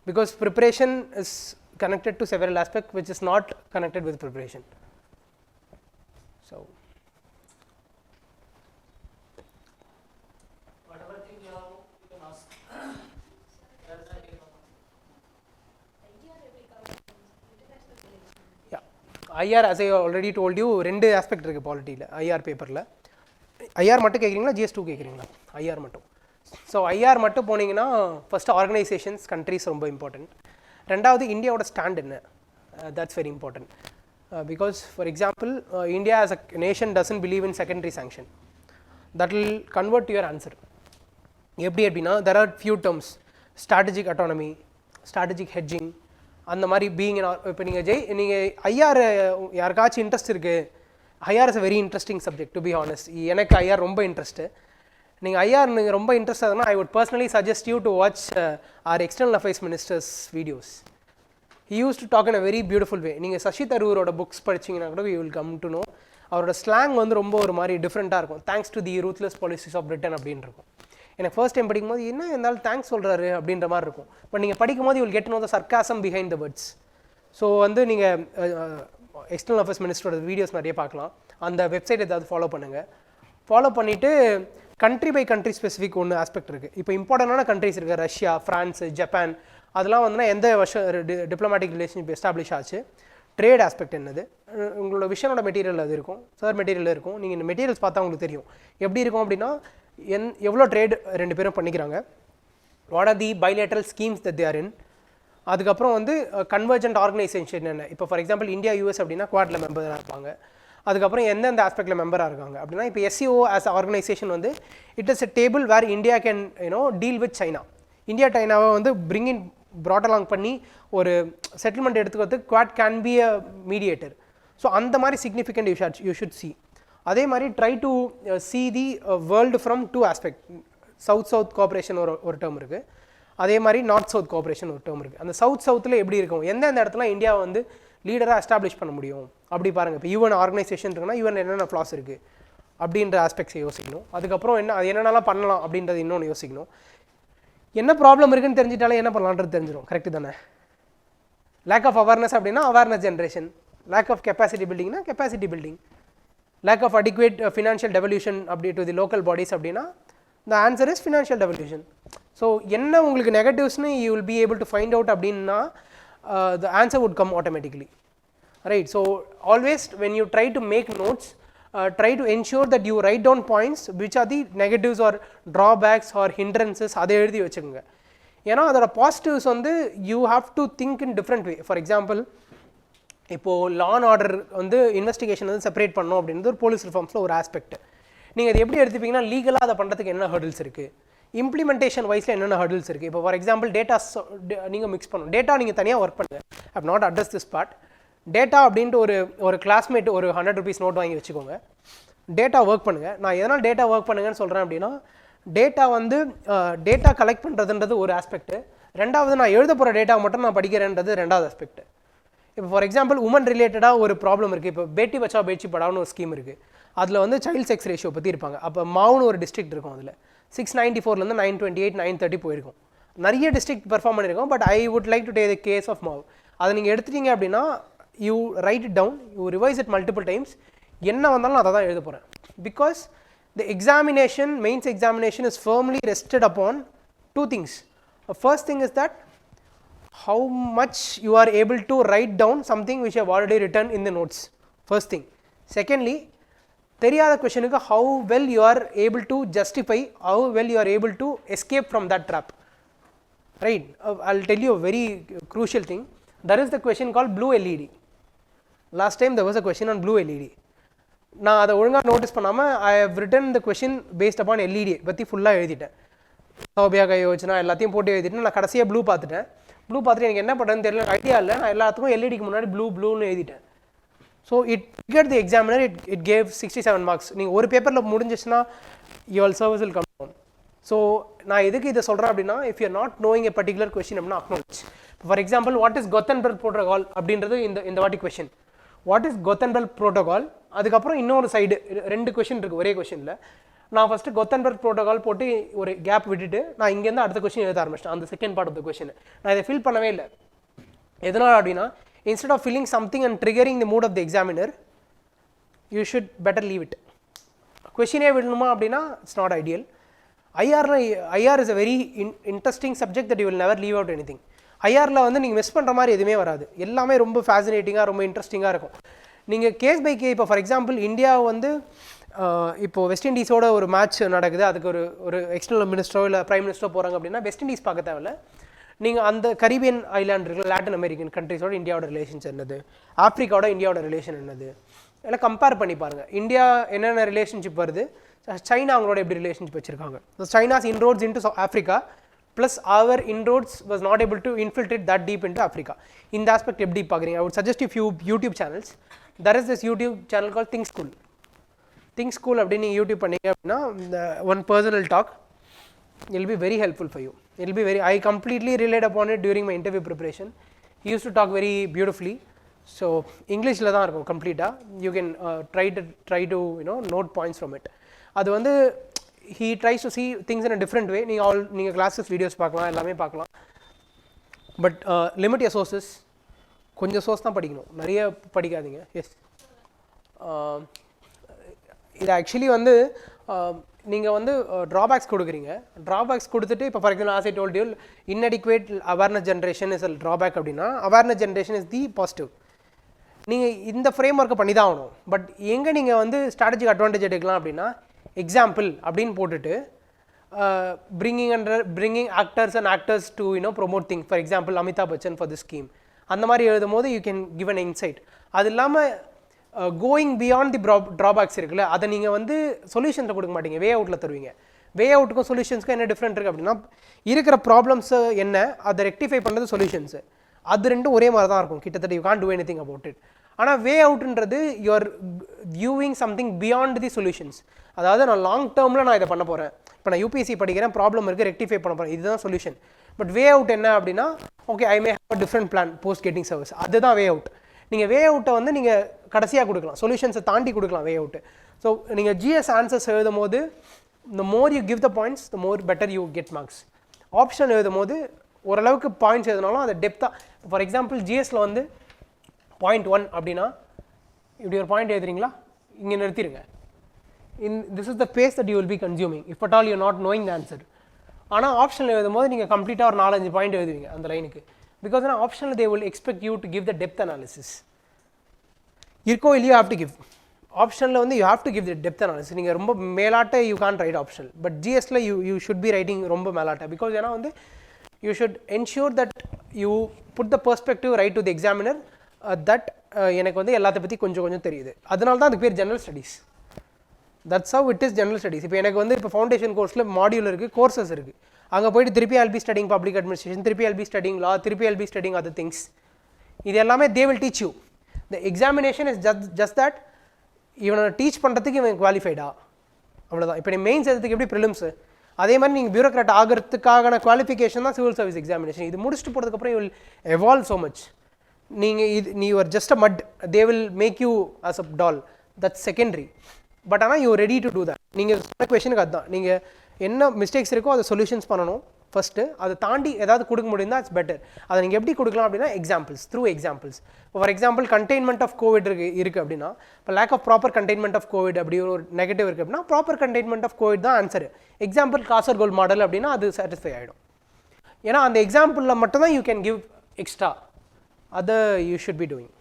because preparation is connected to several aspects which is not connected with preparation. So whatever thing you have, you can ask. IR as I already told you, ரெண்டு aspect இருக்குது பாலிட்டியில். IR பேப்பரில் IR மட்டும் கேட்குறீங்களா, GS2 கேட்குறீங்களா? IR மட்டும். So IR மட்டும் போனீங்கன்னா first organisations, countries ரொம்ப இம்பார்ட்டன்ட். ரெண்டாவது இந்தியாவோட ஸ்டாண்ட் என்ன, that's very important. Because for example India as a nation doesn't believe in secondary sanction. That will convert to your answer. எப்படி அப்படின்னா there are few terms, strategic autonomy, strategic hedging, அந்த மாதிரி being. இப்போ நீங்கள் IR யாருக்காச்சும் interest இருக்குது, IR is a very interesting subject to be honest. எனக்கு IR ரொம்ப இன்ட்ரெஸ்ட்டு. நீங்கள் ஐஆர் நீங்கள் ரொம்ப இன்ட்ரெஸ்ட் ஆகுதுன்னா I would personally suggest you to watch our external affairs ministers videos. He use to talk in a very beautiful way. நீங்கள் சசி தரூரோட books படிச்சிங்கன்னா கூட you will come to know. அவரோட ஸ்லாங் வந்து ரொம்ப ஒரு மாதிரி டிஃப்ரெண்ட்டாக இருக்கும். Thanks to the ruthless policies of Britain அப்படின்னு இருக்கும். எனக்கு ஃபர்ஸ்ட் டைம் படிக்கும்போது என்ன இருந்தாலும் தேங்க்ஸ் சொல்கிறாரு அப்படின்ற மாதிரி இருக்கும். பட் நீங்கள் படிக்கும்போது you will get to no the sarcasm behind the words. So வந்து நீங்கள் எக்ஸ்டர்னல் அஃபேர்ஸ் மினிஸ்டரோட வீடியோஸ் நிறைய பார்க்கலாம். அந்த வெப்சைட் ஏதாவது ஃபாலோ பண்ணுங்கள். ஃபாலோ பண்ணிவிட்டு கண்ட்ரி பை கண்ட்ரி ஸ்பெசிஃபிக் ஒன்று ஆஸ்பெக்ட் இருக்குது. இப்போ இம்பார்ட்டண்டான கண்ட்ரிஸ் இருக்குது, ரஷ்யா, ஃப்ரான்ஸு, ஜப்பான். அதெல்லாம் வந்துன்னா எந்த வருஷம் டிப்ளமேட்டிக் ரிலேஷன்ஷிப் எஸ்டாப்ளிஷ் ஆச்சு, ட்ரேட் ஆஸ்பெக்ட் என்னது, உங்களோட விஷனோட மெட்டீரியல் அது இருக்கும், சார் மெட்டீரியல் இருக்கும். நீங்கள் இந்த மெட்டீரியல்ஸ் பார்த்தா உங்களுக்கு தெரியும் எப்படி இருக்கும் அப்படின்னா எவ்வளோ ட்ரேட் ரெண்டு பேரும் பண்ணிக்கிறாங்க, what are the bilateral schemes that they are in. அதுக்கப்புறம் வந்து கன்வர்ஜென்ட் ஆர்கனைசேஷன் என்ன. இப்போ ஃபார் எக்ஸாம்பிள் இந்தியா யூஎஸ் அப்படின்னா குவாட்ல மெம்பராக இருப்பாங்க. அதுக்கப்புறம் எந்தெந்த ஆஸ்பெக்டில் மெம்பராக இருக்காங்க அப்படின்னா இப்போ SCO ஆஸ் ஆர்கனைசேஷன் வந்து it is a table where India can deal with China. India சைனாவை வந்து பிரிங்கின் brought along பண்ணி ஒரு செட்டில்மெண்ட் எடுத்துக்கிறதுக்கு Quad can be a mediator. So அந்த மாதிரி சிக்னிஃபிகண்ட் யூ ஷுட் சி. அதே மாதிரி try to see the world from two aspect. South cooperation ஒரு டேர்ம் இருக்குது, அதே மாதிரி நார்த் சவுத் கோஆப்ரேஷன் ஒரு டேர்ம் இருக்குது. அந்த சவுத்தில் எப்படி இருக்கும், எந்தெந்த இடத்துல இந்தியாவை வந்து லீடராக எஸ்டாப்ளிஷ் பண்ண முடியும் அப்படி பாருங்கள். இப்போ யூஎன் ஆர்கனைசேஷன் இருக்குன்னா யூஎன் என்னென்ன ஃப்ளாஸ் இருக்குது அப்படின்ற ஆஸ்பெக்ட்ஸை யோசிக்கணும். அதுக்கப்புறம் அது என்னென்னலாம் பண்ணலாம் அப்படின்றது இன்னொன்று யோசிக்கணும். என்ன ப்ராப்ளம் இருக்குன்னு தெரிஞ்சிட்டாலே என்ன பண்ணலான்றது தெரிஞ்சிடும். கரெக்டு தானே? லேக் ஆஃப் அவேர்னஸ் அப்படின்னா awareness generation, lack of capacity பில்டிங்னா capacity building, lack of adequate financial devolution அப்படி டு தி லோக்கல் பாடிஸ் அப்படின்னா the answer is financial devolution. So என்ன உங்களுக்கு நெகட்டிவ்ஸ்னு you will be able to find out அப்படின்னா the answer would come automatically, right? So always when you try to make notes, try to ensure that you write down points which are the negatives or drawbacks or hindrances. அதை எழுதி வச்சுக்கோங்க. ஏன்னா அதோட positives வந்து you have to think in different way. For example, இப்போது law and order வந்து investigation வந்து separate பண்ணோம் அப்படின்றது ஒரு போலீஸ் ரிஃபார்ம்ஸில் ஒரு ஆஸ்பெக்ட். நீங்கள் அது எப்படி எடுத்துப்பீங்கன்னா லீகலாக அதை பண்ணுறதுக்கு என்ன ஹர்டில்ஸ் இருக்குது, இம்ப்ளிமெண்டேஷன் வைஸில் என்னென்ன ஹர்டில்ஸ் இருக்குது. இப்போ ஃபார் எக்ஸாம்பிள் டேட்டாஸ் நீங்கள் மிக்ஸ் பண்ணணும், டேட்டா நீங்கள் தனியாக ஒர்க் பண்ணுங்கள். I not address this part. Data அப்படின்ட்டு ஒரு கிளாஸ்மேட் ஒரு 100 rupees நோட் வாங்கி வச்சுக்கோங்க, டேட்டா ஒர்க் பண்ணுங்கள். நான் எதனால் டேட்டா ஒர்க் பண்ணுங்கன்னு சொல்கிறேன் அப்படின்னா டேட்டா வந்து டேட்டா கலெக்ட் பண்ணுறதுன்றது ஒரு ஆஸ்பெக்ட், ரெண்டாவது நான் எழுத போகிற டேட்டா மட்டும் நான் படிக்கிறேன்றது ரெண்டாவது ஆஸ்பெக்ட். இப்போ ஃபார் எக்ஸாம்பிள் உமன் ரிலேட்டடாக ஒரு ப்ராப்ளம் இருக்குது. இப்போ பேட்டி பச்சாவ் பேட்டி படாவ்னு ஒரு ஸ்கீம் இருக்குது, அதில் வந்து சைல்டு செக்ஸ் ரேஷியோ பற்றி இருப்பாங்க. அப்போ மாவுன்னு ஒரு டிஸ்ட்ரிக்ட் இருக்கும், அதில் 694 928 930 போயிருக்கும். நிறைய டிஸ்ட்ரிக்ட் பெர்ஃபார்ம் பண்ணியிருக்கோம். But I would like to take the case of மாவ். அதை நீங்கள் எடுத்துட்டீங்க அப்படின்னா you write it down, you revise it multiple times. என்ன வந்தாலும் நான் அதை தான் எழுத போகிறேன். Because the examination, mains examination is firmly rested upon two things. First thing is that how much you are able to write down something which you have already written in the notes. First thing. Secondly, தெரியாத questionக்கு how well you are able to justify, how well you are able to escape from that trap, right? I'll tell you a very crucial thing. There is the question called blue LED. Last time there was a question on blue LED. நான் அதை ஒழுங்காக notice பண்ணாமல் I have written the question based upon LED பற்றி ஃபுல்லாக எழுதிட்டேன். சௌபியாக யோஜனா எல்லாத்தையும் போட்டு எழுதிட்டு நான் கடைசியாக ப்ளூ பார்த்துட்டேன். ப்ளூ பார்த்துட்டு எனக்கு என்ன பண்ணுறதுன்னு தெரியல, ஐடியா இல்லை. நான் எல்லாத்துக்கும் எல்இடிக்கு முன்னாடி ப்ளூன்னு எழுதிட்டேன். So it triggered the examiner, it gave 67 marks. நீங்கள் ஒரு பேப்பரில் முடிஞ்சிச்சுன்னா your service will come down. So நான் எதுக்கு இதை சொல்கிறேன் அப்படின்னா, if you're not knowing a particular question அப்படின்னா acknowledge. For example what is Gothenburg protocol அப்படின்றது இந்த வாட்டி question. What is Gothenburg protocol, அதுக்கப்புறம் இன்னொரு சைடு 2 கொஸ்டின் இருக்குது ஒரே கொஸ்டினில். நான் ஃபஸ்ட்டு கோத்தன்பர்க் ப்ரோட்டோகால் போட்டு ஒரு கேப் விட்டுட்டு நான் இங்கேருந்து அடுத்த கொஸ்டின் எழுத ஆரம்பிச்சிட்டேன். அந்த second part of the question நான் இதை ஃபில் பண்ணவே இல்லை. எதனால் அப்படின்னா instead of filling something and triggering the mood of the examiner, you should better leave it. கொஸ்டினே விடணுமா அப்படின்னா it's not ideal. IR is a very interesting subject that you will never leave out anything. ஐஆரில் வந்து நீங்கள் miss பண்ணுற மாதிரி எதுவுமே வராது, எல்லாமே ரொம்ப ஃபேசினேட்டிங்காக ரொம்ப இன்ட்ரெஸ்டிங்காக இருக்கும். நீங்கள் கேஸ் பை இப்போ ஃபார் எக்ஸாம்பிள் இந்தியா வந்து இப்போது வெஸ்ட் இண்டீஸோட ஒரு மேட்ச் நடக்குது, அதுக்கு ஒரு எக்ஸ்டர்னல் மினிஸ்டரோ இல்லை பிரைம் மினிஸ்டரோ போகிறாங்க அப்படின்னா வெஸ்ட் இண்டீஸ் பார்க்க தேவையில்ல, நீங்கள் அந்த கரீபியன் ஐலாண்ட் இருக்கிற லாட்டின் அமெரிக்கன் கண்ட்ரிஸோட இந்தியாவோட ரிலேஷன்ஸ் என்னது, ஆஃப்ரிக்காவோட இந்தியாவோட ரிலேஷன் என்னது, எல்லாம் கம்பேர் பண்ணி பாருங்கள். இந்தியா என்னென்ன ரிலேஷன்ஷிப் வருது, சைனா அவங்களோட எப்படி ரிலேஷன்ஷிப் வச்சுருக்காங்க. So China's inroads into Africa plus our inroads was not able to infiltrate that deep into Africa. இந்த ஆஸ்பெக்ட் எப்படி பார்க்குறீங்க? I would suggest you YouTube channels. There is this YouTube channel call think school அப்படின்னு நீங்கள் YouTube பண்ணீங்க அப்படின்னா இந்த one personal talk will be very helpful for you. It will be very, I completely relied upon it during my interview preparation. He used to talk very beautifully. So English la dhaan irukum complete. You can try to note points from it. Adu vandu he tries to see things in a different way. Neenga classes videos paakalam, ellame paakalam. But limit your sources. Konja source dhaan padikkanum, nariya padikadinga. Yes. இது actually வந்து நீங்கள் வந்து drawbacks கொடுக்குறீங்க. Drawbacks கொடுத்துட்டு இப்போ for example as I told you inadequate awareness generation is drawback அப்படின்னா awareness generation is the positive. நீங்கள் இந்த ஃப்ரேம் ஒர்க்கை பண்ணி தான் ஆகணும். பட் எங்கே நீங்கள் வந்து ஸ்ட்ராட்டஜிக் அட்வான்டேஜ் எடுக்கலாம் அப்படின்னா எக்ஸாம்பிள் அப்படின்னு போட்டுட்டு bringing actors and actors to promote things. For example, Amitabh Bachchan for this scheme. அந்த மாதிரி எழுதும் போது you can give an inside. அது இல்லாமல் கோயிங் பியாண்ட் தி ட்ராபேக்ஸ் இருக்குல்ல, அதை நீங்கள் வந்து சொல்யூஷன்ஸை கொடுக்க மாட்டீங்க, வே அவுட்டில் தருவீங்க. வே அவுட்டுக்கும் சொல்யூஷன்ஸ்க்கும் என்ன டிஃப்ரெண்ட் இருக்குது அப்படின்னா, இருக்கிற ப்ராப்ளம்ஸு என்ன அதை ரெக்டிஃபை பண்ணுறது சொல்யூஷன்ஸு, அது ரெண்டும் ஒரே மாதிரி தான் இருக்கும் கிட்டத்தட்ட. You can't do anything about it. ஆனால் வே அவுட்ன்றது you're viewing something beyond the solutions. அதாவது நான் லாங் டேர்மில் நான் இதை பண்ண போகிறேன், இப்போ நான் யூபிஎஸ்சி படிக்கிறேன், ப்ராப்ளம் இருக்குது, ரெக்டிஃபை பண்ண போகிறேன், இதுதான் சொல்யூஷன். பட் வே அவுட் என்ன அப்படின்னா, okay I may have a different plan post getting service, அதுதான் வே அவுட். நீங்கள் வே அவுட்டை வந்து நீங்கள் கடைசியாக கொடுக்கலாம், சொல்யூஷன்ஸை தாண்டி கொடுக்கலாம் வே அவுட்டு. ஸோ நீங்கள் ஜிஎஸ் ஆன்சர்ஸ் எழுதும் போது the more you give the points, the more better you get marks. Option எழுதும் போது ஓரளவுக்கு பாயிண்ட்ஸ் எழுதினாலும் அதை டெப்த்தாக, ஃபார் எக்ஸாம்பிள் ஜிஎஸில் வந்து 0.1 அப்படின்னா இப்படி ஒரு பாயிண்ட் எழுதுறீங்களா, இங்கே நிறுத்திடுங்க. This is the pace that you will be consuming if at all you not knowing the answer. ஆனால் ஆப்ஷனில் எழுதும் போது நீங்கள் கம்ப்ளீட்டாக ஒரு 4-5 பாயிண்ட் எழுதுவீங்க அந்த லைனுக்கு. பிகாஸ் ஆனால் ஆப்ஷனில் they will expect you to give the depth analysis. இருக்கோ இல்லையோ ஹேவ் டு கிவ். ஆப்ஷனில் வந்து you have to give the depth analysis. நீங்கள் ரொம்ப மேலாட்ட you can write option, but ஜிஎஸில் யூ ஷுட் பி ரைட்டிங் ரொம்ப மேலாட்ட. பிகாஸ் ஏன்னா வந்து you should ensure that you put the perspective right to the examiner that எனக்கு வந்து எல்லாத்தை பற்றி கொஞ்சம் கொஞ்சம் தெரியுது. அதனால தான் அதுக்கு பேர் general studies. That's how it is general studies. இப்போ எனக்கு வந்து இப்போ ஃபவுண்டேஷன் கோர்ஸில் மாடியூல் இருக்குது, கோர்சஸ் இருக்குது. அங்கே போய்ட்டு திருப்பி I'll be studying public administration, திருப்பி I'll be studying law, திருப்பி I'll be studying other things. இது எல்லாமே they will teach you. The examination is just that இவனை டீச் பண்ணுறதுக்கு இவன் குவாலிஃபைடா, அவ்வளோதான். இப்போ நீ மெயின்ஸ் எழுதுறதுக்கு எப்படி ப்ரிலிம்ஸு, அதே மாதிரி நீங்கள் பியூரோக்ராட் ஆகிறதுக்கான குவாலிஃபிகேஷன் தான் சிவில் சர்வீஸ் எக்ஸாமினேஷன். இது முடிச்சுட்டு போகிறதுக்கப்புறம் you will evolve so much. நீ you're just a mud, they will make you as a doll, that's secondary. But ஆனால் you ready to do that. நீங்கள் சொன்ன கொஷனுக்கு அதுதான், நீங்கள் என்ன மிஸ்டேக்ஸ் இருக்கோ அதை சொல்யூஷன்ஸ் பண்ணணும் ஃபஸ்ட்டு. அதை தாண்டி ஏதாவது கொடுக்க முடியும்னா இட்ஸ் பெட்டர். அதை நீங்கள் எப்படி கொடுக்கலாம் அப்படின்னா எக்ஸாம்பிள்ஸ், த்ரூ எக்ஸாம்பிள்ஸ். இப்போ for example containment of Covid இருக்குது அப்படின்னா, இப்போ lack of proper containment of Covid அப்படி ஒரு நெகட்டிவ் இருக்குது அப்படின்னா, ப்ராப்பர் கண்டெய்ன்மெண்ட் ஆஃப் கோவிட் தான் ஆன்சர். எக்ஸாம்பிள் காசர்கோல் மாடல் அப்படின்னா அது சாட்டிஸ்ஃபை ஆகிடும். ஏன்னா அந்த எக்ஸாம்பிளில் மட்டும்தான் யூ கேன் கிவ் எக்ஸ்ட்ரா, அதை you should be doing.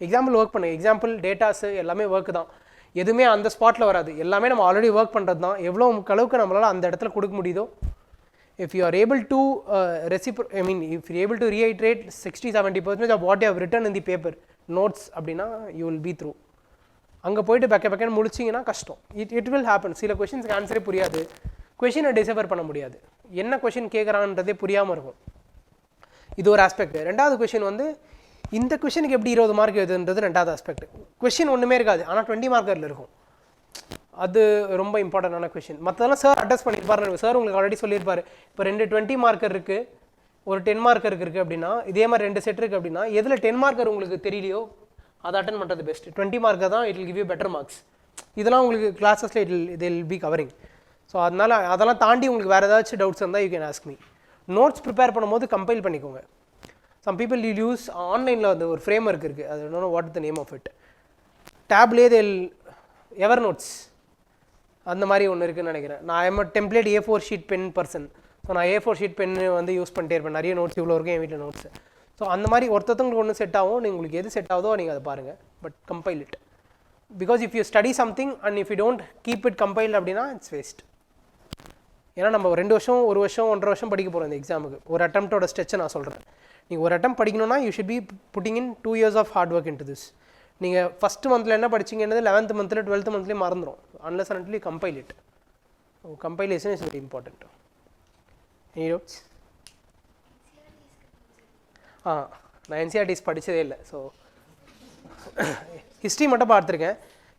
Example work பண்ணுங்க, எக்ஸாம்பிள் டேட்டாஸு எல்லாமே ஒர்க்கு தான், எதுவுமே அந்த ஸ்பாட்டில் வராது, எல்லாமே நம்ம ஆல்ரெடி ஒர்க் பண்ணுறது தான். எவ்வளோ அளவுக்கு நம்மளால் அந்த இடத்துல கொடுக்க முடியுதோ, if you are able to if you are able to reiterate 60-70% of what you have written in the paper notes அப்படின்னா you will be through. அங்கே போய்ட்டு பெக்கன்னு முடிச்சிங்கன்னா கஷ்டம். it will happen. சில கொஷின்ஸ்க்கு ஆன்சரே புரியாது, கொஷினை டிசைஃபர் பண்ண முடியாது, என்ன கொஷின் கேட்குறான்றதே புரியாமல் இருக்கும். இது ஒரு ஆஸ்பெக்ட். ரெண்டாவது கொஷின் வந்து இந்த கொஷனுக்கு எப்படி 20 மார்க் எழுதுன்றது ரெண்டாவது ஆஸ்பெக்ட். கொஷின் ஒன்றுமே இருக்காது, ஆனால் 20 மார்க்கரில் இருக்கும். அது ரொம்ப இம்பார்ட்டண்டான கொஷின். மற்றதெல்லாம் சார் அட்ரஸ் பண்ணியிருப்பாரு, சார் உங்களுக்கு ஆல்ரெடி சொல்லியிருப்பார். இப்போ 2 20 மார்க்கர் இருக்குது, ஒரு 10 மார்க்கருக்கு இருக்குது அப்படின்னா, இதே மாதிரி 2 செட் இருக்குது அப்படின்னா, எதில் 10 மார்க்கர் உங்களுக்கு தெரியலையோ அதை அட்டன் பண்ணுறது பெஸ்ட். 20 மார்க்கர் தான் it will give you better marks. இதெல்லாம் உங்களுக்கு கிளாஸஸில் it will be covering. So அதனால் அதெல்லாம் தாண்டி உங்களுக்கு வேறு ஏதாச்சும் டவுட்ஸ் இருந்தால் you can ask me. Notes prepare பண்ணும்போது கம்பைல் பண்ணிக்கோங்க. சம் பீப்புள் யூ யூஸ் ஆன்லைனில் வந்து ஒரு ஃப்ரேம் ஒர்க் இருக்குது, அது know what the name of it, டேப்லேயே எவர் நோட்ஸ் அந்த மாதிரி ஒன்று இருக்குதுன்னு நினைக்கிறேன். நான் எம் template A4 sheet pen person. So நான் A4 ஷீட் பென்னு வந்து யூஸ் பண்ணிட்டே இருப்பேன், நிறைய நோட்ஸ் இவ்வளோ இருக்கும் என் வீட்டில் நோட்ஸு. ஸோ அந்த மாதிரி ஒருத்தவங்களுக்கு ஒன்று செட் ஆகும், உங்களுக்கு எது செட் ஆகுதோ நீங்கள் அதை பாருங்கள், but compile it. Because if you study something and if you don't keep it compiled அப்படின்னா இட்ஸ் வேஸ்ட். ஏன்னா நம்ம 2 வருஷம் 1 வருஷம் 1.5 வருஷம் படிக்க போகிறோம் இந்த எக்ஸாமுக்கு. ஒரு அட்டம்ப்டோட ஸ்ட்ரெச்சை நான் சொல்கிறேன். நீங்கள் ஒரு அட்டம் படிக்கணும்னா you should be putting in 2 years of hard work into this. நீங்கள் ஃபஸ்ட்டு மந்தில் என்ன படிச்சிங்கன்றது 11th மந்தில் 12th மந்த்லேயே மறந்துடும், unless and until you compile it. Compilation is very important. Any doubts? நான் என்சிஆர்டிஸ் படித்ததே இல்லை. ஸோ ஹிஸ்ட்ரி மட்டும் பார்த்துருக்கேன்.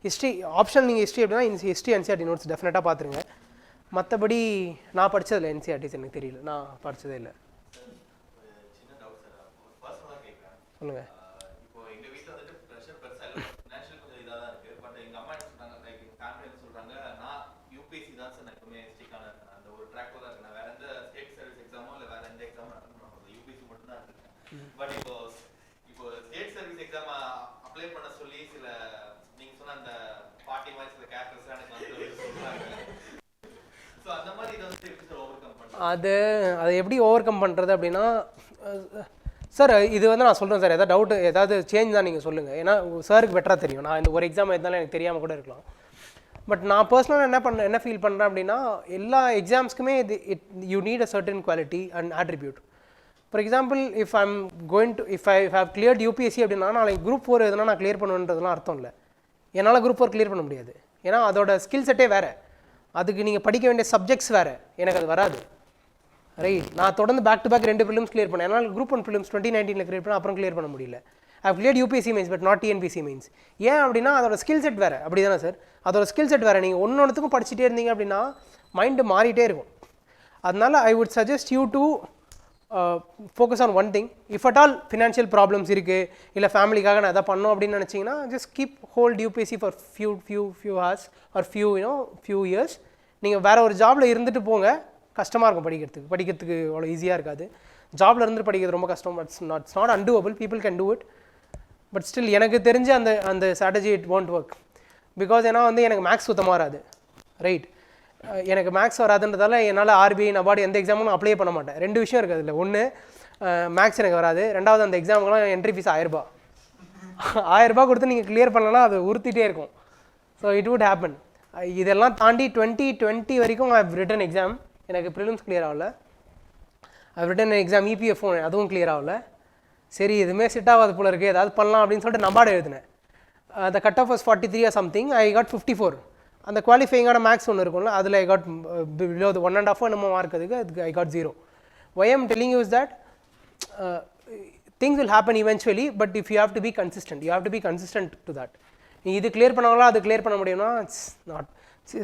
ஹிஸ்ட்ரி ஆப்ஷன், நீங்கள் ஹிஸ்ட்ரி அப்படின்னா ஹிஸ்ட்ரி என்சிஆர்டி நோட்ஸ் டெஃபினட்டாக பார்த்துருங்க. மற்றபடி நான் படித்ததில்லை என்சிஆர்டிஸ், எனக்கு தெரியல, நான் படித்ததே இல்லை. சொல்லுங்கள். இப்போ எங்கள் வீட்டில் வந்துட்டு ப்ரெஷர் பெருசாக இல்லை, நேஷனல் கொஞ்சம் இதாக தான் இருக்குது. பட் எங்கள் அம்மா என்ன சொல்கிறாங்க, லைக் எங்கள் ஃபேமிலி என்ன சொல்கிறாங்க, நான் யூபிஎஸ்சி தான் சார் நான் எப்பவுமே ஸ்டிக்கான இருக்கேன், அந்த ஒரு ட்ராக்கில் தான் இருக்கேன். நான் வேறு எந்த ஸ்டேட் சர்வீஸ் எக்ஸாமோ இல்லை வேறு எந்த எக்ஸாமோ அட்டன் பண்ண போகிறது, யூபிஎஸ்சி மட்டும் தான் இருக்கேன். பட் இப்போ ஸ்டேட் சர்வீஸ் எக்ஸாம் அப்ளை பண்ண சொல்லி சில நீங்கள் சொன்ன அந்த பார்ட்டி மாதிரி சில கேரக்டர்ஸ்லாம் எனக்கு வந்து சொல்கிறாங்க. ஸோ அந்த மாதிரி இதை வந்து எப்படி சார் ஓவர் கம் பண்ணுறது? அதை எப்படி ஓவர் கம் பண்ணுறது அப்படின்னா, சார் இது வந்து நான் சொல்கிறேன் சார், ஏதாவது டவுட்டு ஏதாவது சேஞ்ச் தான் நீங்கள் சொல்லுங்கள். ஏன்னா சாருக்கு பெட்டராக தெரியும், நான் இந்த ஒரு எக்ஸாம் இருந்தாலும் எனக்கு தெரியாமல் கூட இருக்கலாம். பட் நான் பர்சனலாக என்ன ஃபீல் பண்ணுறேன் அப்படின்னா, எல்லா எக்ஸாம்ஸ்க்குமே you need a certain quality and attribute. For example if I'm going to if I have cleared UPSC அப்படின்னா நாளைக்கு குரூப் 4 எதுனா நான் கிளியர் பண்ணுன்றதுலாம் அர்த்தம் இல்லை. என்னால் குரூப் 4 கிளியர் பண்ண முடியாது. ஏன்னா அதோட ஸ்கில் செட்டே வேறு, அதுக்கு நீங்கள் படிக்க வேண்டிய சப்ஜெக்ட்ஸ் வேறு, எனக்கு அது வராது. ரைட், நான் தொடர்ந்து back to back 2 prelims clear பண்ணேன். என்னால் குரூப் 1 ப்ரிலிம்ஸ் 2019 கிளியர் பண்ண அப்புறம் கிளியர் பண்ண முடியல. I have cleared UPSC mains but not TNPSC mains. ஏன் அப்படின்னா அதோட ஸ்கில் செட் வேறு. அப்படி தானே சார், அதோட ஸ்கில் செட் வேறு. நீங்கள் ஒன்றுத்துக்கும் படிச்சுட்டே இருந்தீங்க அப்படின்னா மைண்டு மாறிட்டே இருக்கும். அதனால் ஐ would suggest you to focus on one thing. If at all financial problems இருக்குது, இல்லை ஃபேமிலிக்காக நான் எதை பண்ணோம் அப்படின்னு நினச்சிங்கன்னா just keep hold UPSC for few hours or few years. நீங்கள் வேறு ஒரு ஜாபில் இருந்துட்டு போங்க, கஷ்டமாக இருக்கும் படிக்கிறதுக்கு அவ்வளோ ஈஸியாக இருக்காது. ஜாபில் இருந்துட்டு படிக்கிறது ரொம்ப கஷ்டம். It's not undoable, people can do it. But still எனக்கு தெரிஞ்ச அந்த strategy it won't work. Because ஏன்னா எனக்கு மேக்ஸ் சுத்தமாக வராது. ரைட், எனக்கு மேக்ஸ் வராதுன்றதால என்னால் ஆர்பிஐ நபார்டு எந்த எக்ஸாமும் அப்ளை பண்ண மாட்டேன். 2 விஷயம் இருக்குது அதில். ஒன்று, மேக்ஸ் எனக்கு வராது. 2வது, அந்த எக்ஸாமுக்குலாம் என்ட்ரி ஃபீஸ் 1000 ரூபாய். 1000 ரூபாய் கொடுத்து நீங்கள் கிளியர் பண்ணலாம், அது உறுத்திட்டே இருக்கும். So it would happen. இதெல்லாம் தாண்டி 2020 வரைக்கும் ஐ ஹவ் ரிட்டன் எக்ஸாம். எனக்கு ப்ரிலிம்ஸ் கிளியர் ஆகல. I have written exam EPFO, அதுவும் கிளியர் ஆகல. சரி, எதுவுமே செட் ஆகாது போல இருக்குது, ஏதாவது பண்ணலாம் அப்படின்னு சொல்லிட்டு நபார்டு எழுதினேன். அந்த cut off was 43 or something. I got 54. அந்த குவாலிஃபைங்கான மேக்ஸ் ஒன்று இருக்கும்ல, அதில் ஐ காட் பிலோ 1.5 என்னமோ மார்க். அதுக்கு I got 0. Why I am telling you is that things will happen eventually, but if you have to be consistent, you have to be consistent to that. இது clear பண்ணாங்களா அது clear பண்ண முடியும்னா it's not.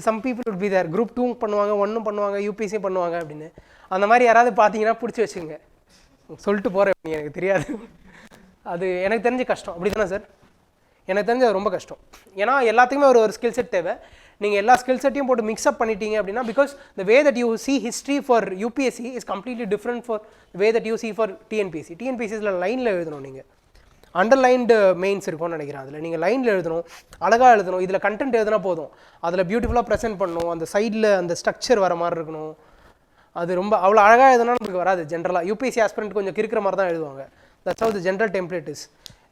Some people would be there, group 2 பண்ணுவாங்க, 1 பண்ணுவாங்க, UPSC பண்ணுவாங்க அப்படின்னு. அந்த மாதிரி யாராவது பார்த்தீங்கன்னா பிடிச்சி வச்சுங்க. சொல்லிட்டு போகிறேன், எனக்கு தெரியாது. அது எனக்கு தெரிஞ்ச கஷ்டம். அப்படி தானே சார்? எனக்கு தெரிஞ்ச அது ரொம்ப கஷ்டம். ஏன்னா எல்லாத்துக்குமே ஒரு ஸ்கில் செட் தேவை. நீங்கள் எல்லா ஸ்கில் செட்டையும் போட்டு மிக்ஸ்அப் பண்ணிட்டீங்க அப்படின்னா, because the way that you see history for UPSC is completely different for way that you see for TNPSC. டிஎன்பிஎஸ்சியில் லைனில் எழுதணும், நீங்கள் அண்டர்லைன்டு மெயின்ஸ் இருக்கும்னு நினைக்கிறேன். அதில் நீங்கள் லைனில் எழுதணும், அழகாக எழுதணும். இதில் கண்டென்ட் எழுதுனா போதும், அதில் பியூட்டிஃபுல்லாக ப்ரெசென்ட் பண்ணணும். அந்த சைடில் அந்த ஸ்ட்ரக்சர் வர மாதிரி இருக்கணும். அது ரொம்ப அவ்வளோ அழகாக எழுதுனா நமக்கு வராது. ஜென்ரலாக யூபிஎஸ்சி ஆஸ்பிரண்ட் கொஞ்சம் இருக்கிற மாதிரி தான் எழுதுவாங்க. That's how the general template is.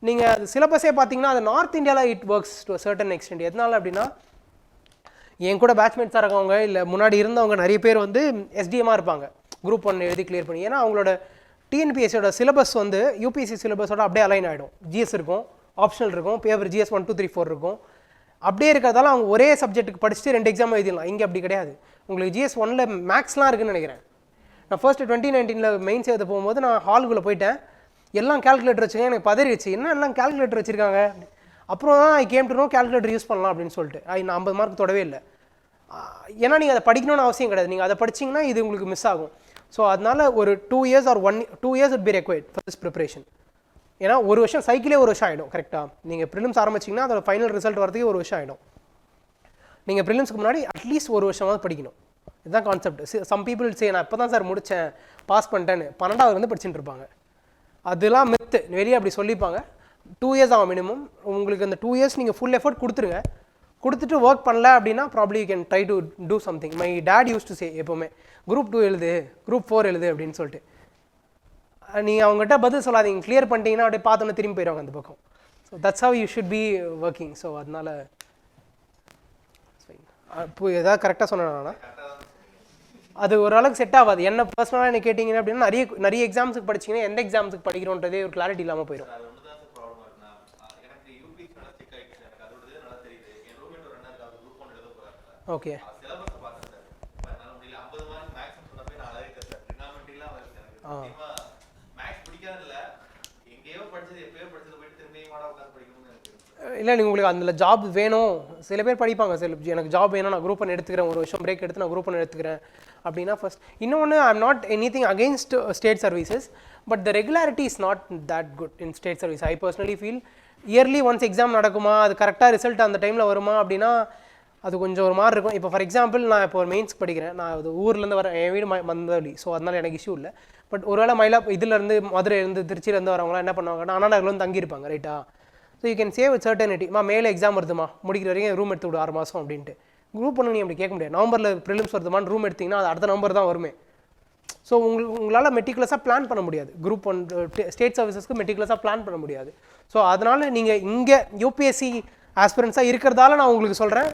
நீங்கள் அது சிலபஸே பார்த்தீங்கன்னா அது நார்த் இந்தியாவில் it works to a certain extent. எதனால அப்படின்னா, என் கூட பேட்ச்மேட்ஸாக இருக்கவங்க இல்லை முன்னாடி இருந்தவங்க நிறைய பேர் எஸ்டிஎம்மாக இருப்பாங்க, குரூப் 1 எழுதி கிளியர் பண்ணி. ஏன்னா அவங்களோட டிஎன்பிஎஸ்சியோட சிலபஸ் யூபிஎஸ்சி சிலபஸோட அப்படியே அலைன் ஆகிடும். ஜிஎஸ் இருக்கும், ஆப்ஷனல் இருக்கும், பேப்பர் ஜிஎஸ் 1 2 3 4 இருக்கும். அப்படியே இருக்கிறதால அவங்க ஒரே சப்ஜெக்ட்டுக்கு படிச்சுட்டு 2 எக்ஸாம் எழுதிடலாம். இங்கே அப்படி கிடையாது. உங்களுக்கு ஜிஎஸ் 1ல் மேக்ஸ்லாம் இருக்குதுன்னு நினைக்கிறேன். நான் ஃபர்ஸ்ட் 2019 மெயின்ஸ் எழுத போகும்போது நான் ஹாலுக்குள்ளே போயிட்டேன். எல்லாம் கேல்குலேட்டர் வச்சுருக்கேன். எனக்கு பதறிடுச்சு, என்ன எல்லாம் கேல்குலேட்டர் வச்சுருக்காங்க. அப்புறம் தான் I came to know calculator use பண்ணலாம் அப்படின்னு சொல்லிட்டு. நான் 50 மார்க் தொடவே இல்லை. ஏன்னா நீங்கள் அதை படிக்கணும்னு அவசியம் கிடையாது. நீங்கள் அதை படிச்சிங்கன்னா இது உங்களுக்கு மிஸ் ஆகும். ஸோ அதனால் ஒரு 2 years or 2 years would be required for this preparation. ஏன்னா ஒரு வருஷம் சைக்கிளே ஒரு வருஷம் ஆகிடும். கரெக்டாக நீங்கள் ப்ரிலிம்ஸ் ஆரம்பிச்சிங்கன்னா அதோட ஃபைனல் ரிசல்ட் வரதுக்கு ஒரு வருஷம் ஆகிடும். நீங்கள் ப்ரிலிம்ஸ்க்கு முன்னாடி அட்லீஸ்ட் ஒரு வருஷமாவது படிக்கணும். இதுதான் கான்செப்ட். சம் பீப்புள் சே நான் இப்போ தான் சார் முடித்தேன், பாஸ் பண்ணிட்டேன்னு 12வது படிச்சுட்டு இருப்பாங்க. அதெல்லாம் மித்து, வெளியே அப்படி சொல்லிப்பாங்க. 2 years ஆகும் மினிமம். உங்களுக்கு அந்த 2 years நீங்கள் ஃபுல் எஃபர்ட் கொடுத்துருங்க. கொடுத்துட்டு ஒர்க் பண்ணல அப்படின்னா probably you can try to do something. My dad use to say எப்போவுமே, குரூப் 2 எழுது, குரூப் 4 எழுது அப்படின்னு சொல்லிட்டு. நீங்கள் அவங்ககிட்ட பதில் சொல்லாதீங்க. கிளியர் பண்ணிட்டீங்கன்னா அப்படியே பார்த்தோன்னே திரும்பி போயிடுவாங்க அந்த பக்கம். So that's how you should be working. So அதனால் இப்போ எதாவது கரெக்டாக சொன்னேன்னா அது ஓரளவுக்கு செட் ஆகாது. என்ன பர்சனலாக என்ன கேட்டிங்கன்னா அப்படின்னா நிறைய எக்ஸாம்ஸுக்கு படிச்சிங்கன்னா எந்த எக்ஸாம்ஸுக்கு படிக்கிறோன்றதே ஒரு கிளாரிட்டி இல்லாமல் போயிடும். ஓகே, இல்லை நீங்கள் உங்களுக்கு அதில் ஜாப் வேணும். சில பேர் படிப்பாங்க, எனக்கு ஜாப் வேணும், நான் குரூப் 1 எடுத்துக்கிறேன், ஒரு வருஷம் பிரேக் எடுத்து நான் குரூப் 1 எடுத்துக்கிறேன் அப்படின்னா ஃபர்ஸ்ட். இன்னொன்று, I am not anything against state services, but the regularity is not that good in state service. I personally feel yearly once exam நடக்குமா, அது கரெக்டாக ரிசல்ட் அந்த டைமில் வருமா அப்படின்னா அது கொஞ்சம் ஒரு மாதிரி இருக்கும். இப்போ ஃபார் எக்ஸாம்பிள் நான் இப்போ ஒரு மெயின்ஸ்க்கு படிக்கிறேன். நான் அது ஊர்லேருந்து வரேன், என் வீடு மந்தவெளி. ஸோ அதனால் எனக்கு இஷ்யூ இல்லை. பட் ஒருவேளை இதுலேருந்து மதுரையிலேருந்து திருச்சியிலேருந்து வரவங்களாம் என்ன பண்ணுவாங்கன்னா அண்ணா நகரில் வந்து தங்கியிருப்பாங்க. ரைட்டா? So you can save certainty. மேலே எக்ஸாம் வருதுமா, முடிக்கிற வரைக்கும் ரூம் எடுத்து விடு 6 மாதம் அப்படின்ட்டு. குரூப் 1 நீ அப்படி கேட்க முடியாது. நவம்பரில் ப்ரிலிம்ஸ் வருதுமான்னு ரூம் எடுத்திங்கன்னா அது அடுத்த நவம்பர் தான் வருமே. ஸோ உங்களால் மெட்டிகுலஸாக பிளான் பண்ண முடியாது. குரூப் 1 ஸ்டேட் சர்வீசஸ்க்கு மெட்டிகுலஸாக பிளான் பண்ண முடியாது. ஸோ அதனால் நீங்கள் இங்கே யூபிஎஸ்சி ஆஸ்பிரன்ஸாக இருக்கிறதால நான் உங்களுக்கு சொல்கிறேன்,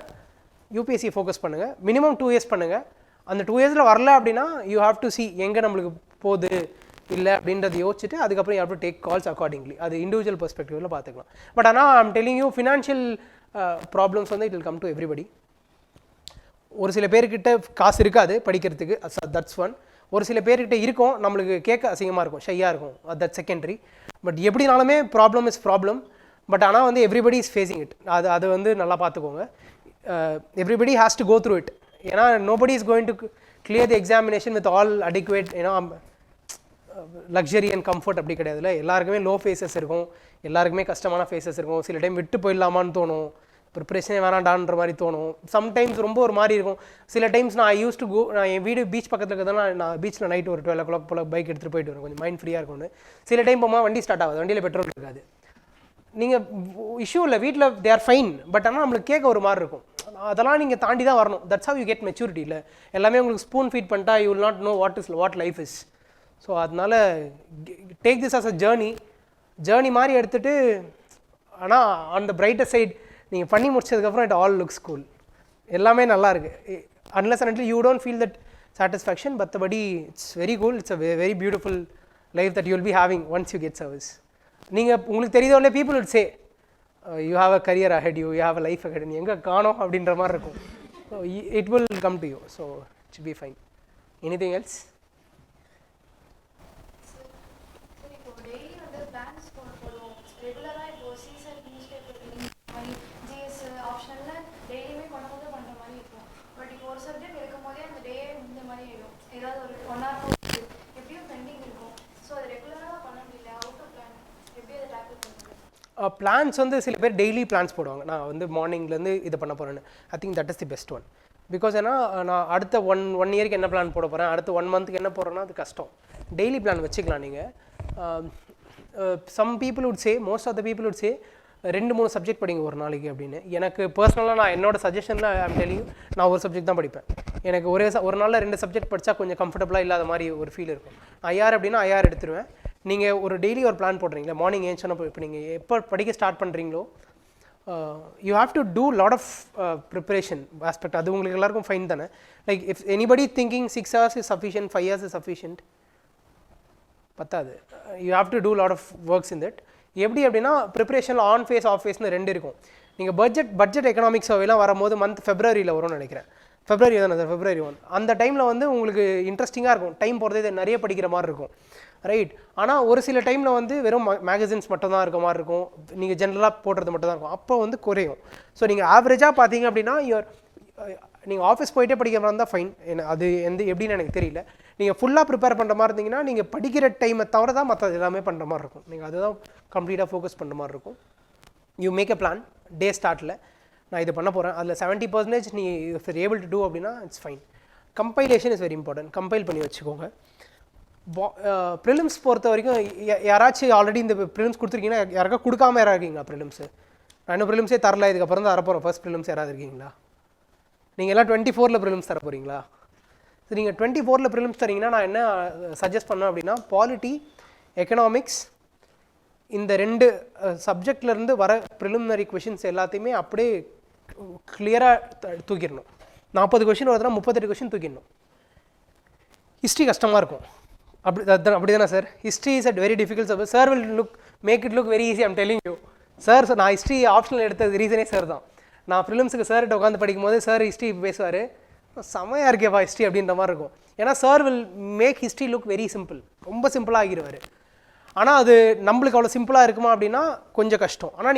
யூபிஎஸ்சி ஃபோக்கஸ் பண்ணுங்கள். மினிமம் 2 years பண்ணுங்கள். அந்த 2 yearsல வரல அப்படின்னா யூ ஹாவ் டு சி எங்கே நம்மளுக்கு போகுது, இல்லை அப்படின்றத யோசிச்சுட்டு அதுக்கப்புறம் you have to take calls accordingly. அது இண்டிவிஜுவல் பெர்ஸ்பெக்டிவில் பார்த்துக்கலாம். பட் ஆனால் I am telling you financial problems வந்து it will come to everybody. ஒரு சில பேர்கிட்ட காசு இருக்காது படிக்கிறதுக்கு, தட்ஸ் ஒன். ஒரு சில பேர்கிட்ட இருக்கும், நம்மளுக்கு கேட்க அசிங்கமாக இருக்கும், ஷையாக இருக்கும், தட் செகண்டரி. பட் எப்படினாலுமே ப்ராப்ளம் இஸ் ப்ராப்ளம். பட் ஆனால் வந்து எவ்ரிபடி இஸ் ஃபேஸிங் இட். அது வந்து நல்லா பார்த்துக்கோங்க. Everybody has to go through it. ஏன்னா nobody is going to clear the examination with all adequate luxury and comfort. அப்படி கிடையாதுல்ல. எல்லாருக்குமே லோ ஃபேஸஸ் இருக்கும், எல்லாருக்குமே கஷ்டமான ஃபேஸஸ் இருக்கும். சில டைம் விட்டு போயிடலாமான்னு தோணும், ப்ரிப்ரேஷனே வேணாண்டான்ற மாதிரி தோணும். சம்டைம்ஸ் ரொம்ப ஒரு மாதிரி இருக்கும். சில டைம்ஸ் நான் யூஸ் டு கோ, நான் என் வீடு பீச் பக்கத்தில் இருக்கிறதுனால நான் பீச்சில் நைட்டு ஒரு 12 o'clock போல் பைக் எடுத்துகிட்டு போயிட்டு வரேன், கொஞ்சம் மைண்ட் ஃப்ரீயாக இருக்கும்னு. சில டைம் போகும்போது வண்டி ஸ்டார்ட் ஆகாது, வண்டியில் பெட்ரோல் இருக்காது. நீங்கள் இஷ்யூ இல்லை, வீட்டில் தே ஆர் ஃபைன். பட் ஆனால் நம்மளுக்கு கேட்க ஒரு மாதிரி இருக்கும். அதெல்லாம் நீங்கள் தாண்டி தான் வரணும். That's how you get maturity. இல்லை எல்லாமே உங்களுக்கு ஸ்பூன் ஃபீட் பண்ணிட்டா you will not know what life is. So அதனால் take this as a journey மாதிரி எடுத்துகிட்டு. ஆனால் ஆன் த பிரைட்டர் சைட் நீங்கள் பண்ணி முடிச்சதுக்கப்புறம் இட் ஆல் லுக்ஸ் கூல், எல்லாமே நல்லா இருக்குது. Unless and until you don't feel that satisfaction. மற்றபடி it's very cool. It's a very beautiful life that you will be having once you get service. நீங்கள் உங்களுக்கு தெரியாதவங்களே people would say you have a career ahead, you have a life ahead. நீ எங்கே காணோம் அப்படின்ற மாதிரி இருக்கும். So it will come to you. So it will be fine. Anything else? Plans வந்து சில பேர் டெய்லி பிளான்ஸ் போடுவாங்க. நான் வந்து மார்னிங்லேருந்து இதை பண்ண போகிறேன்னு. ஐ think that is the best one. Because ஏன்னா நான் அடுத்த ஒன் இயருக்கு என்ன பிளான் போட போகிறேன், அடுத்த 1 monthக்கு என்ன போடுறேன்னா அது கஷ்டம். டெய்லி பிளான் வச்சுக்கலாம் நீங்கள். Some people would say, most of the people would say 2-3 subject படிங்க ஒரு நாளைக்கு அப்படின்னு. எனக்கு பர்சனலாக நான் என்னோட சஜஷனில் ஐம் டெல்லிங் யூ, நான் ஒரு சப்ஜெக்ட் தான் படிப்பேன். எனக்கு ஒரு நாளில் 2 சப்ஜெக்ட் படித்தா கொஞ்சம் கம்ஃபர்டபுளாக இல்லாத மாதிரி ஒரு ஃபீல் இருக்கும். ஐஆர் அப்படின்னா ஐஆர் எடுத்துருவேன். நீங்கள் ஒரு டெய்லி ஒரு பிளான் போடுறீங்களா, மார்னிங் ஏஞ்சோன்னா இப்போ நீங்கள் எப்போ படிக்க ஸ்டார்ட் பண்ணுறீங்களோ you have to do lot of preparation aspect. அது உங்களுக்கு எல்லாருக்கும் ஃபைன் தானே. Like if anybody thinking 6 hours is sufficient, 5 years is sufficient, பத்தாது. You have to do lot of works in that. எப்படி அப்படின்னா ப்ரிப்பரேஷனில் ஆன் ஃபேஸ் ஆஃப் ஃபேஸ்னு 2 இருக்கும். நீங்கள் பட்ஜெட் எக்கனாமிக்ஸ் சர்வேலாம் வரும்போது மந்த் ஃபெப்ரவரியில் வரும்னு நினைக்கிறேன். ஃபெப்ரவரி தானே சார், ஃபெப்ரவரி 1. அந்த டைமில் வந்து உங்களுக்கு இன்ட்ரெஸ்டிங்காக இருக்கும், டைம் போகிறதே நிறைய படிக்கிற மாதிரி இருக்கும், ரைட். ஆனால் ஒரு சில டைமில் வந்து வெறும் மேகசின்ஸ் மட்டும் தான் இருக்க மாதிரி இருக்கும், நீங்கள் ஜென்ரலாக போடுறது மட்டும் தான் இருக்கும், அப்போ வந்து குறையும். ஸோ நீங்கள் ஆவரேஜாக பார்த்தீங்க அப்படின்னா நீங்கள் ஆஃபீஸ் போயிட்டே படிக்கிற மாதிரி இருந்தால் ஃபைன். அது எப்படின்னு எனக்கு தெரியல. நீங்கள் ஃபுல்லாக ப்ரிப்பேர் பண்ணுற மாதிரி இருந்தீங்கன்னா நீங்கள் படிக்கிற டைமை தவிர தான் மற்றது எல்லாமே பண்ணுற மாதிரி இருக்கும். நீங்கள் அதுதான் கம்ப்ளீட்டாக ஃபோக்கஸ் பண்ணுற மாதிரி இருக்கும். You make a plan day ஸ்டார்ட்டில், நான் இது பண்ண போகிறேன், அதில் 70% நீ if you're able to do அப்படின்னா it's fine. Compilation is very important. Compile பண்ணி வச்சுக்கோங்க. ப்ரிலிம்ஸ் பொறுத்த வரைக்கும் யாராச்சும் ஆல்ரெடி இந்த ப்ரிலிம்ஸ் கொடுத்துருக்கீங்கன்னா யாருக்கா கொடுக்காம யாராக இருக்கீங்களா ப்ரிலிம்ஸு? நான் இன்னும் ப்ரிலிம்ஸே தரல, இதுக்கப்புறம் தான் தரப்போகிறேன். ஃபர்ஸ்ட் ப்ரிலிம்ஸ் யாராவது இருக்கீங்களா? நீங்கள் எல்லாம் 24ல் ப்ரிலிம்ஸ் தர போகிறீங்களா? ஸோ நீங்கள் 24ல் ப்ரிலிம்ஸ் தரீங்கன்னா நான் என்ன சஜஸ்ட் பண்ணேன் அப்படின்னா, பாலிட்டி, எக்கனாமிக்ஸ், இந்த 2 சப்ஜெக்ட்லேருந்து வர ப்ரிலிமினரி கொஷின்ஸ் எல்லாத்தையுமே அப்படியே கிளியராக தூக்கிடணும். 40 கொஷின் வருதுன்னா 38 கொஷின் தூக்கிடணும். ஹிஸ்ட்ரி கஷ்டமாக இருக்கும். அப்படி தானே sir? History is at very difficult subject. Sir will make it look very easy. I'm telling you sir. நான் ஹிஸ்ட்ரி ஆப்ஷனல் எடுத்தது ரீசனே சார் தான். நான் ப்ரிலிம்ஸுக்கு சார்கிட்ட உட்காந்து படிக்கும்போது சார் ஹிஸ்ட்ரி பேசுவார், செமையாக இருக்கேப்பா ஹிஸ்ட்ரி அப்படின்ற மாதிரி இருக்கும். ஏன்னா sir will make history look very simple, ரொம்ப சிம்பிளாக ஆகிடுவார். ஆனால் அது நம்மளுக்கு அவ்வளோ சிம்பிளாக இருக்குமா அப்படின்னா கொஞ்சம் கஷ்டம். ஆனால்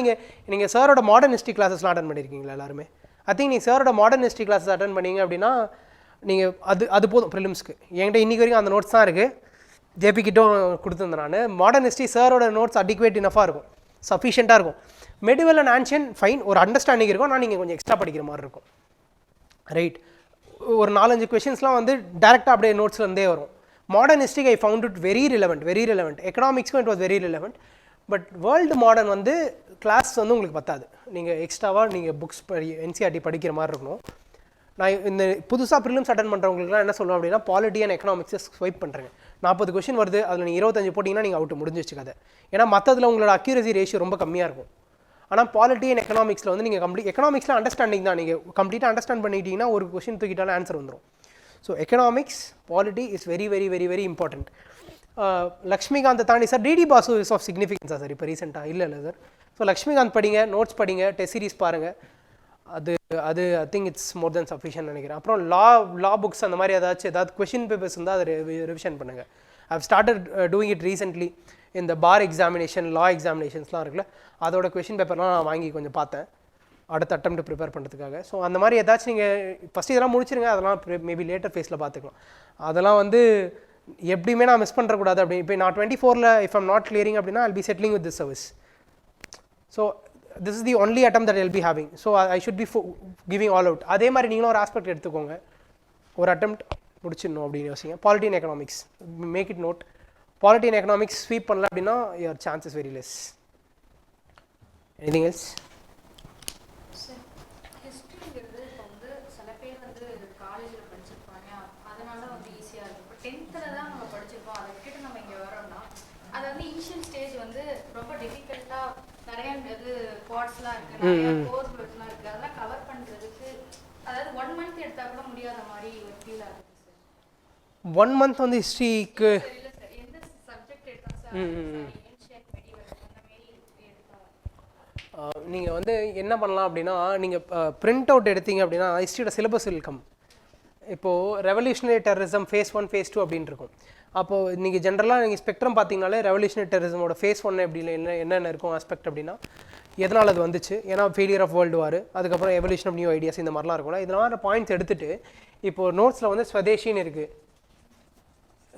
நீங்கள் சாரோட மாடர்ன் ஹிஸ்ட்ரி கிளாஸஸ்லாம் அட்டன் பண்ணியிருக்கீங்களா எல்லாருமே? ஐ திங்க் நீங்கள் சாரோட மாடர்ன் ஹிஸ்ட்ரி கிளாஸஸ் அட்டன் பண்ணீங்க அப்படின்னா நீங்கள் அது போதும் ப்ரிலிம்ஸ்க்கு. என்கிட்ட இன்றைக்கி வரைக்கும் அந்த நோட்ஸ் தான் இருக்குது, ஜேபி கிட்டும் கொடுத்துருந்தேன் நான். மாடர்ன் ஹிஸ்ட்ரி சாரோட நோட்ஸ் அடிக்குவேட் இனஃபாக இருக்கும், சஃபிஷியண்ட்டாக இருக்கும். மெடிவல் அண்ட் ஆன்ஷியன்ட் ஃபைன், ஒரு அண்டர்ஸ்டாண்டிங் இருக்கும், ஆனால் நீங்கள் கொஞ்சம் எக்ஸ்ட்ரா படிக்கிற மாதிரி இருக்கும், ரைட். ஒரு 4-5 கொஷின்ஸ்லாம் வந்து டேரெக்டாக அப்படியே நோட்ஸ்லேருந்தே வரும். மாடர்ன் ஹிஸ்ட்ரிக்கு I found it very relevant. எக்கனாமிக்ஸ்க்கும் it was very relevant. But world modern வந்து கிளாஸ் வந்து உங்களுக்கு பத்தாது. நீங்கள் எக்ஸ்ட்ராவாக நீங்கள் புக்ஸ் என்சிஆர்டி படிக்கிற மாதிரி இருக்கணும். நான் இந்த புதுசாக ப்ரிலிம்ஸ் அட்டன் பண்ணுறவங்களுக்குலாம் என்ன சொல்லுவேன் அப்படின்னா, பாலிட்டி அண்ட் எக்கனாமிக்ஸை ஸ்வைப் பண்ணுறேங்க. 40 கொஷின் வருது, அதில் நீங்கள் 25 போட்டிங்கன்னா நீங்கள் அவுட்டு முடிஞ்சு வச்சுக்காது. ஏன்னா மற்றதில் உங்களோட அக்யூரசி ரேஷியோ ரொம்ப கம்மியாக இருக்கும். ஆனால் பாலிட்டி அண்ட் எக்கனாமிக்ஸில் வந்து நீங்கள் எக்கனாமிக்ஸில் அண்டர்ஸ்டாண்டிங் தான், நீங்கள் கம்ப்ளீட்டாக அண்டர்ஸ்டாண்ட் பண்ணிட்டீங்கன்னா ஒரு கொஷின் தூக்கிட்டாலும் ஆன்சர் வந்துடும். So economics, polity is very important. Laxmikanth தாண்டி sir DD Basu is of சிக்னிஃபிகன்ஸா சார் இப்போ ரீசெண்டாக இல்லை சார். ஸோ லக்ஷ்மிகாந்த் படிங்க, நோட்ஸ் படிங்க, டெஸ்ட் சீரிஸ் பாருங்கள். அது அது I think it's more then sufficient நினைக்கிறேன். அப்புறம் லா புக்ஸ் அந்த மாதிரி ஏதாவது கொஷின் பேப்பர்ஸ் இருந்தால் அதை ரிவிஷன் பண்ணுங்கள். I started doing it recently. இந்த பார் எக்ஸாமினேஷன், லா எக்ஸாமினேஷன்ஸ்லாம் இருக்குல்ல, அதோட கொஷின் பேப்பர்லாம் நான் வாங்கி கொஞ்சம் பார்த்தேன் அடுத்த அட்டெம்ப்ட் ப்ரிப்பேர் பண்ணுறதுக்காக. ஸோ அந்த மாதிரி ஏதாச்சும் நீங்கள் ஃபஸ்ட்டு இதெல்லாம் முடிச்சிருங்க, அதெல்லாம் மேபி லேட்டர் ஃபேஸில் பார்த்துக்கலாம். அதெல்லாம் வந்து எப்படியுமே நான் மிஸ் பண்ணுறக்கூடாது. அப்படி இப்போ நான் 24ல் இஃப் ஐம் நாட் கிளியரிங் அப்படின்னா I'll be settling with this service. So this is the only attempt that I'll be having. So I should be giving all out. அதே மாதிரி நீங்களும் ஒரு ஆஸ்பெக்ட் எடுத்துக்கோங்க, ஒரு அட்டெம்ப்ட் முடிச்சிடணும் அப்படின்னு யோசிங்க. Polity and economics, make it note. Polity and economics sweep பண்ணல அப்படின்னா your chance is very less. Anything else? Sir ஹிஸ்ட்ரிங்கிறது இப்போ வந்து சில பேர் வந்து காலேஜில் படிச்சிருப்பாங்க, அதனால வந்து ஈஸியாக இருக்கும். இப்போ 10th தான் நம்ம படிச்சிருப்போம், அதை விட்டுட்டு நம்ம இங்கே வரோம்னா அது வந்து இனிஷியல் ஸ்டேஜ் வந்து ரொம்ப டிஃபிகல்ட்டாக, நிறைய இது குவாட்ஸ்லாம் இருக்குது, நிறைய கோர்ஸ் ஒர்க்லாம் இருக்குது, அதெல்லாம் கவர் பண்ணுறதுக்கு அதாவது 1 month எடுத்தால் கூட முடியாத மாதிரி ஒரு ஃபீல் ஆகுது சார். 1 month வந்து ஹிஸ்ட்ரிக்கு இல்லை சார், எந்த சப்ஜெக்ட் எடுத்தாலும் சார் ஏன்ஷியன்ட் மெடிவல் அந்த மாதிரி எடுத்தால் நீங்கள் வந்து என்ன பண்ணலாம் அப்படின்னா, நீங்கள் பிரிண்ட் அவுட் எடுத்தீங்க அப்படின்னா ஹிஸ்ட்ரியோட சிலபஸ் இருக்கும். இப்போது ரெவல்யூஷனரி டெரரிசம் ஃபேஸ் 1 ஃபேஸ் 2 அப்படின்னு இருக்கும். அப்போது நீங்கள் ஜென்ரலாக நீங்கள் ஸ்பெக்ட்ரம் பார்த்தீங்கனாலே ரெவல்யூஷனரி டெரரிசமோட ஃபேஸ் 1 எப்படி என்னென்ன இருக்கும் ஆஸ்பெக்ட் அப்படின்னா, எதனால் அது வந்துச்சு, ஏன்னா ஃபெயிலியர் ஆஃப் வேர்ல்டு வார், அதுக்கப்புறம் எவல்யூஷன் ஆஃப் நியூ ஐடியாஸ், இந்த மாதிரிலாம் இருக்கும்ல. இதனால் பாயிண்ட்ஸ் எடுத்துகிட்டு இப்போது நோட்ஸில் வந்து ஸ்வதேஷின்னு இருக்குது